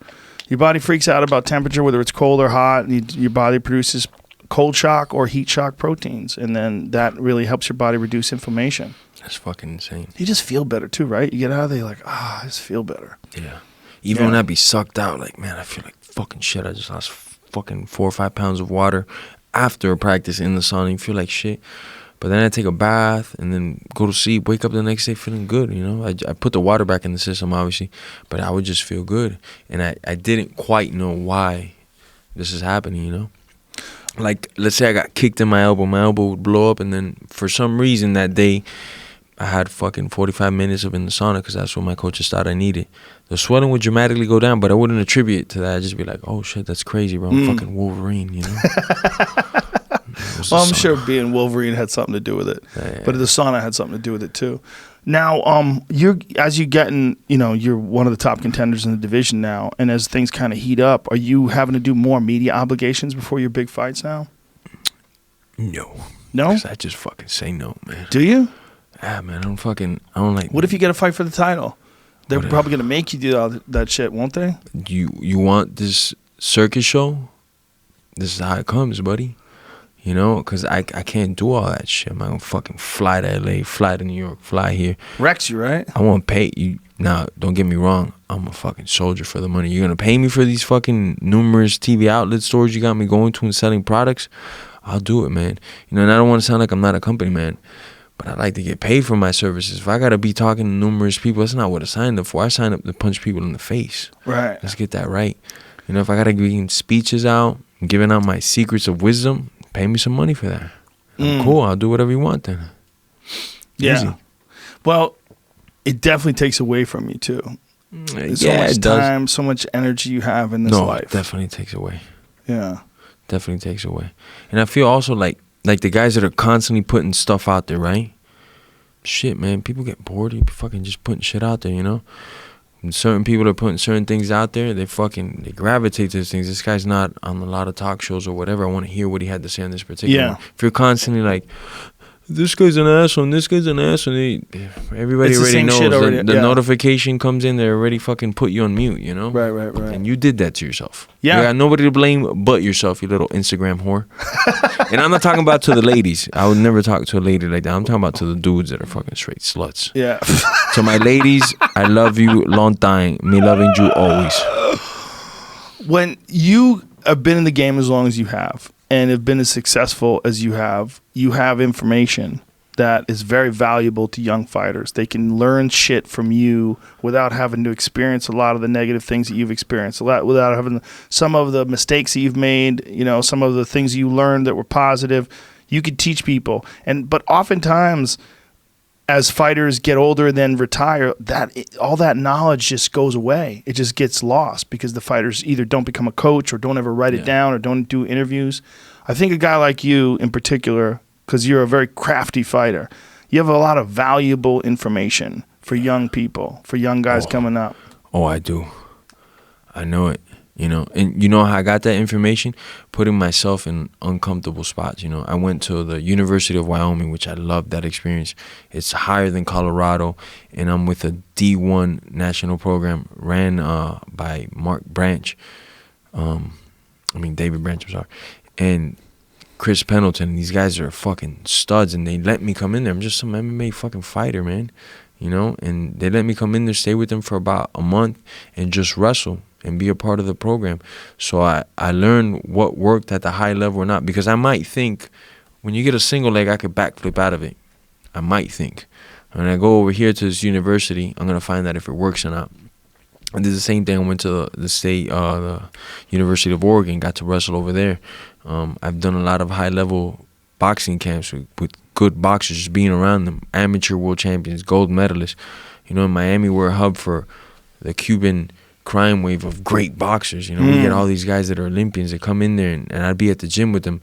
Your body freaks out about temperature, whether it's cold or hot, and your body produces cold shock or heat shock proteins, and then that really helps your body reduce inflammation. That's fucking insane. You just feel better too, right? You get out of there, you're like, I just feel better. Yeah. Even when I be sucked out, like, man, I feel like fucking shit. I just lost fucking 4 or 5 pounds of water after a practice in the sauna. You feel like shit. But then I take a bath and then go to sleep, wake up the next day feeling good, you know. I put the water back in the system, obviously, but I would just feel good. And I didn't quite know why this is happening, you know. like, let's say I got kicked in my elbow would blow up, and then for some reason that day, I had fucking 45 minutes of in the sauna because that's what my coaches thought I needed. The swelling would dramatically go down, but I wouldn't attribute it to that. I'd just be like, oh shit, that's crazy, bro. I'm fucking Wolverine, you know? Well, I'm sure being Wolverine had something to do with it, but the sauna had something to do with it too. Now, you're one of the top contenders in the division now, and as things kind of heat up, are you having to do more media obligations before your big fights now? No. 'Cause I just fucking say no, man. Do you? Yeah, man, I don't like. What if you get a fight for the title? They're probably going to make you do all that shit, won't they? You want this circus show? This is how it comes, buddy. You know, because I can't do all that shit. I'm not going to fucking fly to LA, fly to New York, fly here. Rex you, right? I won't pay you. Now, don't get me wrong. I'm a fucking soldier for the money. You're going to pay me for these fucking numerous TV outlet stores you got me going to and selling products? I'll do it, man. You know, and I don't want to sound like I'm not a company man, but I like to get paid for my services. If I got to be talking to numerous people, that's not what I signed up for. I signed up to punch people in the face. Right. Let's get that right. You know, if I got to be giving speeches out, giving out my secrets of wisdom, pay me some money for that. I'm cool. I'll do whatever you want then. Yeah. Easy. Well, it definitely takes away from you too. There's so much time, so much energy you have in this life. It definitely takes away. Yeah. Definitely takes away. And I feel also like the guys that are constantly putting stuff out there, right? Shit, man, people get bored. You fucking just putting shit out there, you know? And certain people are putting certain things out there. They gravitate to these things. This guy's not on a lot of talk shows or whatever. I want to hear what he had to say on this particular one. If you're constantly like, this guy's an asshole and this guy's an asshole, everybody already knows. The notification comes in, they already fucking put you on mute, you know? Right. And you did that to yourself. Yeah. You got nobody to blame but yourself, you little Instagram whore. And I'm not talking about to the ladies. I would never talk to a lady like that. I'm talking about to the dudes that are fucking straight sluts. Yeah. To my ladies, I love you long time. Me loving you always. When you have been in the game as long as you have, and have been as successful as you have information that is very valuable to young fighters. They can learn shit from you without having to experience a lot of the negative things that you've experienced, without having some of the mistakes that you've made, you know, some of the things you learned that were positive. You could teach people. But oftentimes, as fighters get older and then retire, all that knowledge just goes away. It just gets lost because the fighters either don't become a coach or don't ever write it down or don't do interviews. I think a guy like you in particular, because you're a very crafty fighter, you have a lot of valuable information for young people, for young guys coming up. Oh, I do. I know it. You know, and you know how I got that information? Putting myself in uncomfortable spots, you know. I went to the University of Wyoming, which I loved that experience. It's higher than Colorado, and I'm with a D1 national program ran by David Branch, I'm sorry, and Chris Pendleton. These guys are fucking studs, and they let me come in there. I'm just some MMA fucking fighter, man, you know, and they let me come in there, stay with them for about a month, and just wrestle and be a part of the program. So I learned what worked at the high level or not, because I might think when you get a single leg, I could backflip out of it. I might think. When I go over here to this university, I'm going to find out if it works or not. I did the same thing. I went to the University of Oregon, got to wrestle over there. I've done a lot of high-level boxing camps with good boxers, just being around them, amateur world champions, gold medalists. You know, in Miami, we're a hub for the Cuban crime wave of great boxers. You know, we get all these guys that are Olympians that come in there, and I'd be at the gym with them,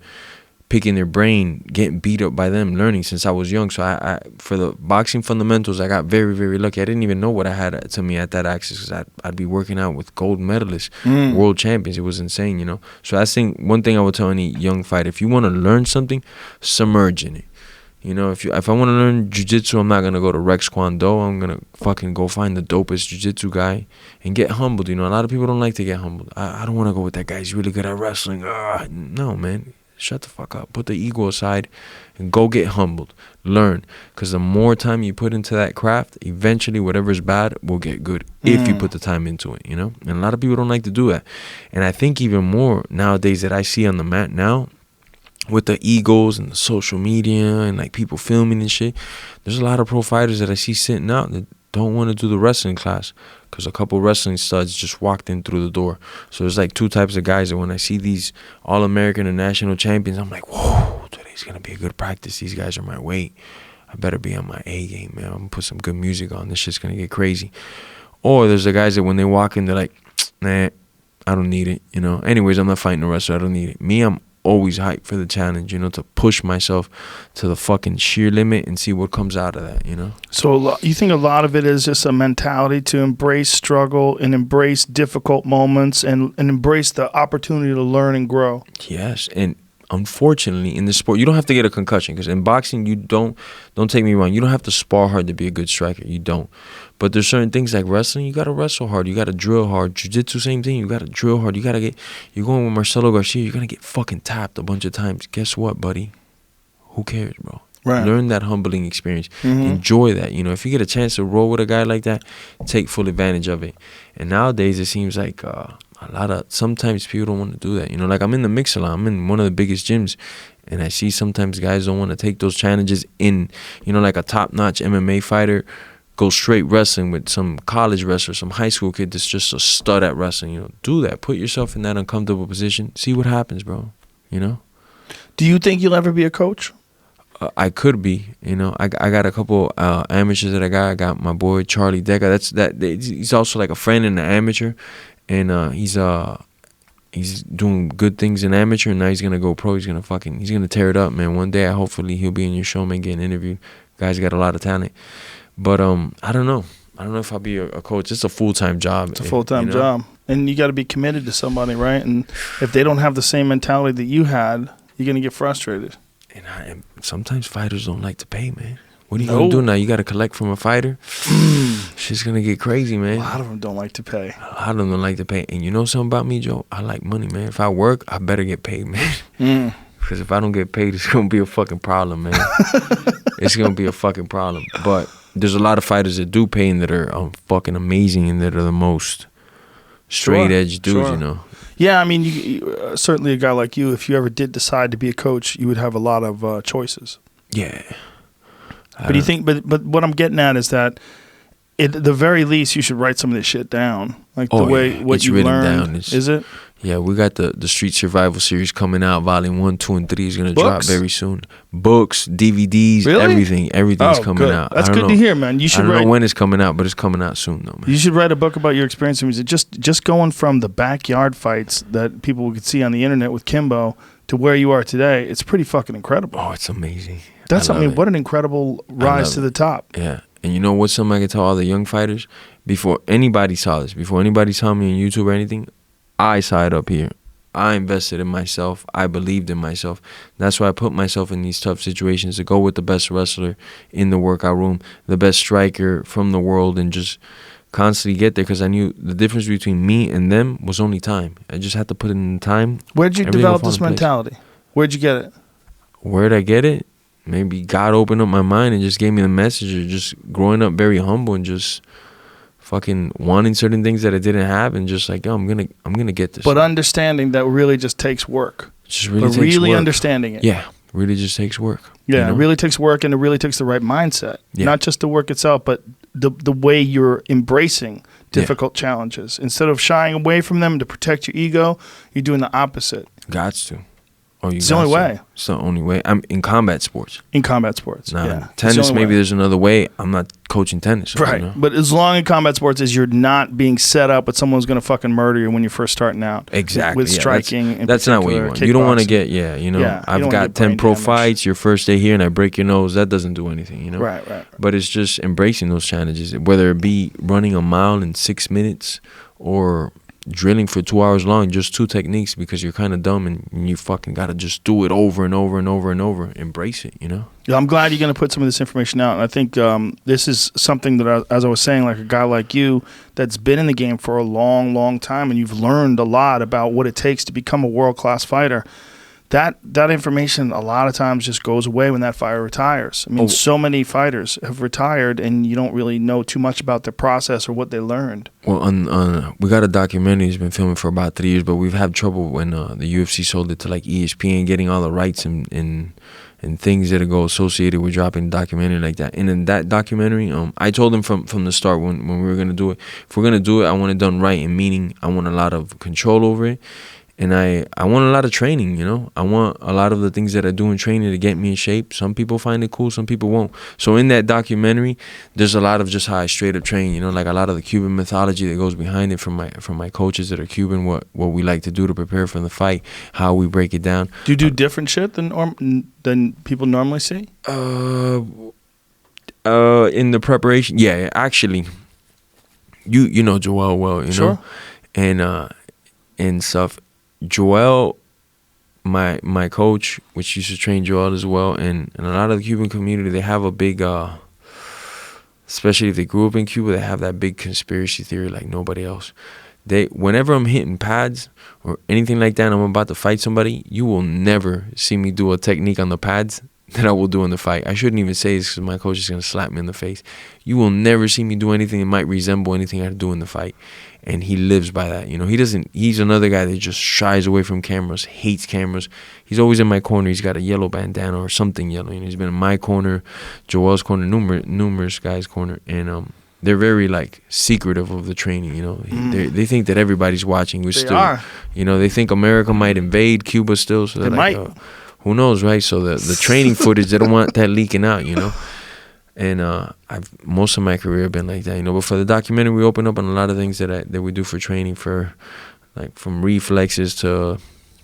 picking their brain, getting beat up by them, learning since I was young. So I for the boxing fundamentals, I got very, very lucky. I didn't even know what I had to me at that access, because I'd be working out with gold medalists, world champions. It was insane, you know. So I think one thing I would tell any young fighter, if you want to learn something, submerge in it. You know, if I want to learn jiu-jitsu, I'm not going to go to Rex Kwon Do. I'm going to fucking go find the dopest jiu-jitsu guy and get humbled. You know, a lot of people don't like to get humbled. I don't want to go with that guy. He's really good at wrestling. No, man. Shut the fuck up. Put the ego aside and go get humbled. Learn. Because the more time you put into that craft, eventually whatever's bad will get good if you put the time into it, you know? And a lot of people don't like to do that. And I think even more nowadays that I see on the mat now, with the egos and the social media and like people filming and shit, there's a lot of pro fighters that I see sitting out that don't want to do the wrestling class because a couple wrestling studs just walked in through the door. So there's like two types of guys that when I see these All-American and national champions, I'm like, whoa, today's going to be a good practice. These guys are my weight. I better be on my A game, man. I'm going to put some good music on. This shit's going to get crazy. Or there's the guys that when they walk in, they're like, nah, I don't need it, you know. Anyways, I'm not fighting a wrestler. I don't need it. Me, I'm always hyped for the challenge, you know, to push myself to the fucking sheer limit and see what comes out of that, you know. So you think a lot of it is just a mentality to embrace struggle and embrace difficult moments and embrace the opportunity to learn and grow? Yes, and unfortunately in this sport you don't have to get a concussion, because in boxing you don't take me wrong, you don't have to spar hard to be a good striker, you don't. But there's certain things like wrestling, you got to wrestle hard, you got to drill hard. Jiu-jitsu, same thing, you got to drill hard. You're going with Marcelo Garcia, you're going to get fucking tapped a bunch of times. Guess what, buddy? Who cares, bro? Right. Learn that humbling experience. Enjoy that. You know, if you get a chance to roll with a guy like that, take full advantage of it. And nowadays it seems like sometimes people don't want to do that. You know, like I'm in the Mix-a-Lot, I'm in one of the biggest gyms, and I see sometimes guys don't want to take those challenges in, you know, like a top-notch MMA fighter go straight wrestling with some college wrestler, some high school kid that's just a stud at wrestling. You know, do that. Put yourself in that uncomfortable position. See what happens, bro. You know? Do you think you'll ever be a coach? I could be, you know. I got a couple amateurs that I got. I got my boy Charlie Deca. He's also like a friend and an amateur, and he's doing good things in amateur. And now he's gonna go pro. He's gonna tear it up, man. One day, hopefully, he'll be in your show, man, getting interviewed. Guy's got a lot of talent, but I don't know. I don't know if I'll be a coach. It's a full-time job. It's a full-time job, and you got to be committed to somebody, right? And if they don't have the same mentality that you had, you're gonna get frustrated. And sometimes fighters don't like to pay, man. What are you going to do now? You got to collect from a fighter? Shit's going to get crazy, man. A lot of them don't like to pay. A lot of them don't like to pay. And you know something about me, Joe? I like money, man. If I work, I better get paid, man. Because if I don't get paid, it's going to be a fucking problem, man. It's going to be a fucking problem. But there's a lot of fighters that do pay and that are fucking amazing and that are the most straight-edge dudes, you know. Yeah, I mean, you, certainly a guy like you, if you ever did decide to be a coach, you would have a lot of choices. Yeah. But you think, but what I'm getting at is that at the very least, you should write some of this shit down. Like the way what you learned. Is it? Yeah, we got the Street Survival series coming out. Volume 1, 2, and 3 is going to drop very soon. Books, DVDs, everything. Everything's coming out. That's good to hear, man. You should I don't know when it's coming out, but it's coming out soon, though, man. You should write a book about your experience in music. Just going from the backyard fights that people could see on the internet with Kimbo to where you are today, it's pretty fucking incredible. Oh, it's amazing. What an incredible rise to the top. Yeah. And you know what's something I can tell all the young fighters? Before anybody saw this, before anybody saw me on YouTube or anything, I saw it up here. I invested in myself. I believed in myself. That's why I put myself in these tough situations to go with the best wrestler in the workout room, the best striker from the world, and just constantly get there because I knew the difference between me and them was only time. I just had to put in time. Where'd you develop this mentality? Where'd you get it? Where'd I get it? Maybe God opened up my mind and just gave me the message of just growing up very humble and just fucking wanting certain things that I didn't have and just like, yo, I'm gonna get this. But understanding that really just takes work. Just really work. Understanding it. Yeah, really just takes work. Yeah, you know? It really takes work, and it really takes the right mindset. Yeah. Not just the work itself, but the way you're embracing difficult challenges. Instead of shying away from them to protect your ego, you're doing the opposite. Gots to. It's the only way. It's the only way. I'm in combat sports. In combat sports, tennis, maybe there's another way. I'm not coaching tennis. Right. You know? But as long in combat sports as you're not being set up with someone who's going to fucking murder you when you're first starting out. Exactly. With striking. That's not what you want. You don't want to get, I've got 10 pro fights, your first day here, and I break your nose. That doesn't do anything, you know? Right. But it's just embracing those challenges, whether it be running a mile in 6 minutes or drilling for 2 hours long, just two techniques because you're kind of dumb and you fucking got to just do it over and over and over and over. Embrace it, you know? Yeah, I'm glad you're going to put some of this information out. And I think this is something that, as I was saying, like a guy like you that's been in the game for a long, long time and you've learned a lot about what it takes to become a world-class fighter. that information a lot of times just goes away when that fighter retires. I mean, so many fighters have retired, and you don't really know too much about their process or what they learned. Well, we got a documentary that's been filming for about 3 years, but we've had trouble when the UFC sold it to like ESPN, getting all the rights and things that go associated with dropping a documentary like that. And in that documentary, I told them from the start when we were gonna do it, if we're gonna do it, I want it done right, and meaning I want a lot of control over it. And I want a lot of training, you know. I want a lot of the things that I do in training to get me in shape. Some people find it cool, some people won't. So in that documentary, there's a lot of just how I straight up train, you know, like a lot of the Cuban mythology that goes behind it from my coaches that are Cuban, what we like to do to prepare for the fight, how we break it down. Do you do different shit than people normally see? In the preparation, yeah, actually, you know Joel well, you Sure. know, and stuff. Joel, my coach, which used to train Joel as well, and a lot of the Cuban community, they have a big, especially if they grew up in Cuba, they have that big conspiracy theory like nobody else. Whenever I'm hitting pads or anything like that, and I'm about to fight somebody, you will never see me do a technique on the pads that I will do in the fight. I shouldn't even say this because my coach is going to slap me in the face. You will never see me do anything that might resemble anything I do in the fight. And he lives by that, you know. He's another guy that just shies away from cameras, hates cameras. He's always in my corner. He's got a yellow bandana or something yellow. You know, he's been in my corner, Joel's corner, numerous guys' corner. And they're very, like, secretive of the training, you know. They think that everybody's watching. They are. You know, they think America might invade Cuba still. So they're like, who knows, right? So the training footage, they don't want that leaking out, you know. And most of my career been like that, you know. But for the documentary, we open up on a lot of things that we do for training, for like from reflexes to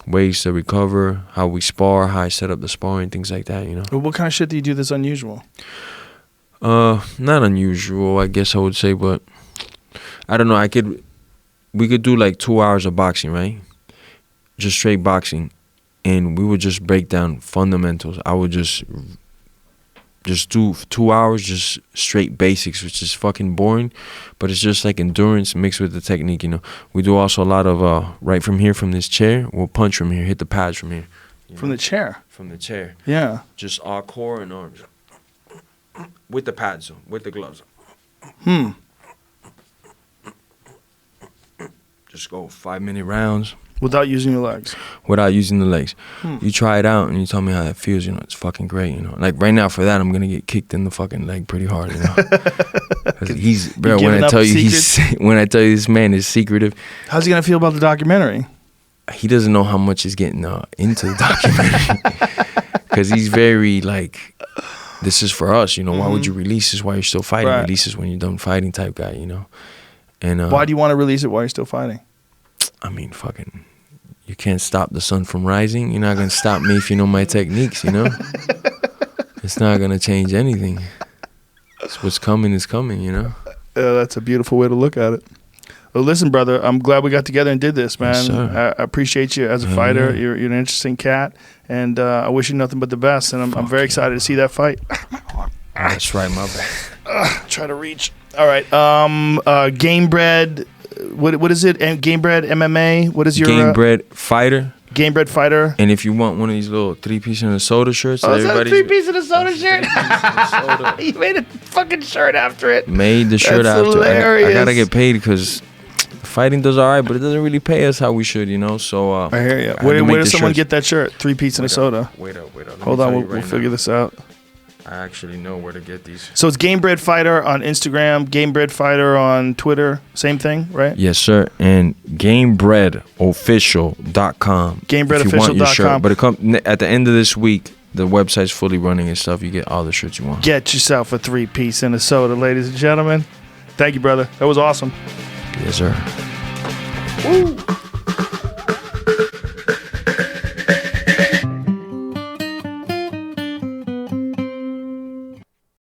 ways to recover, how we spar, how I set up the sparring, things like that, you know. Well, what kind of shit do you do that's unusual? Not unusual, I guess I would say, but I don't know. We could do like 2 hours of boxing, right? Just straight boxing, and we would just break down fundamentals. I would just do 2 hours, just straight basics, which is fucking boring, but it's just like endurance mixed with the technique, you know. We do also a lot of, right from here, from this chair, we'll punch from here, hit the pads from here. From the chair? From the chair. Yeah. Just our core and arms. With the pads, with the gloves. Just go 5-minute rounds. Without using your legs? Without using the legs. You try it out and you tell me how that feels, you know. It's fucking great, you know. Like right now for that, I'm going to get kicked in the fucking leg pretty hard, you know. Bro, when I tell you this man is secretive. How's he going to feel about the documentary? He doesn't know how much he's getting into the documentary. Because he's very like, this is for us, you know. Why would you release this while you're still fighting? Right. Release this when you're done fighting type guy, you know. And why do you want to release it while you're still fighting? I mean, fucking, you can't stop the sun from rising. You're not going to stop me if you know my techniques, you know? It's not going to change anything. It's what's coming is coming, you know? That's a beautiful way to look at it. Well, listen, brother, I'm glad we got together and did this, man. Yes, sir. I appreciate you as a fighter. Yeah. You're an interesting cat, and I wish you nothing but the best, and I'm very excited to see that fight. That's right, my bad. Try to reach. All right. Gamebred. What is it? Gamebred MMA. What is your Gamebred Fighter? Gamebred Fighter. And if you want one of these little 3-piece in a soda shirts, is that a 3-piece in a soda shirt? You made a fucking shirt after it. Made the shirt That's after. hilarious. I gotta get paid because fighting does all right, but it doesn't really pay us how we should, you know. So I hear you. Where does someone get that shirt? 3-piece in a soda. Wait up. Hold on, we'll figure this out. I actually know where to get these. So it's Gamebred Fighter on Instagram, Gamebred Fighter on Twitter. Same thing, right? Yes, sir. And GamebredOfficial.com. GamebredOfficial.com. But at the end of this week, the website's fully running and stuff. You get all the shirts you want. Get yourself a 3-piece and a soda, ladies and gentlemen. Thank you, brother. That was awesome. Yes, sir. Woo.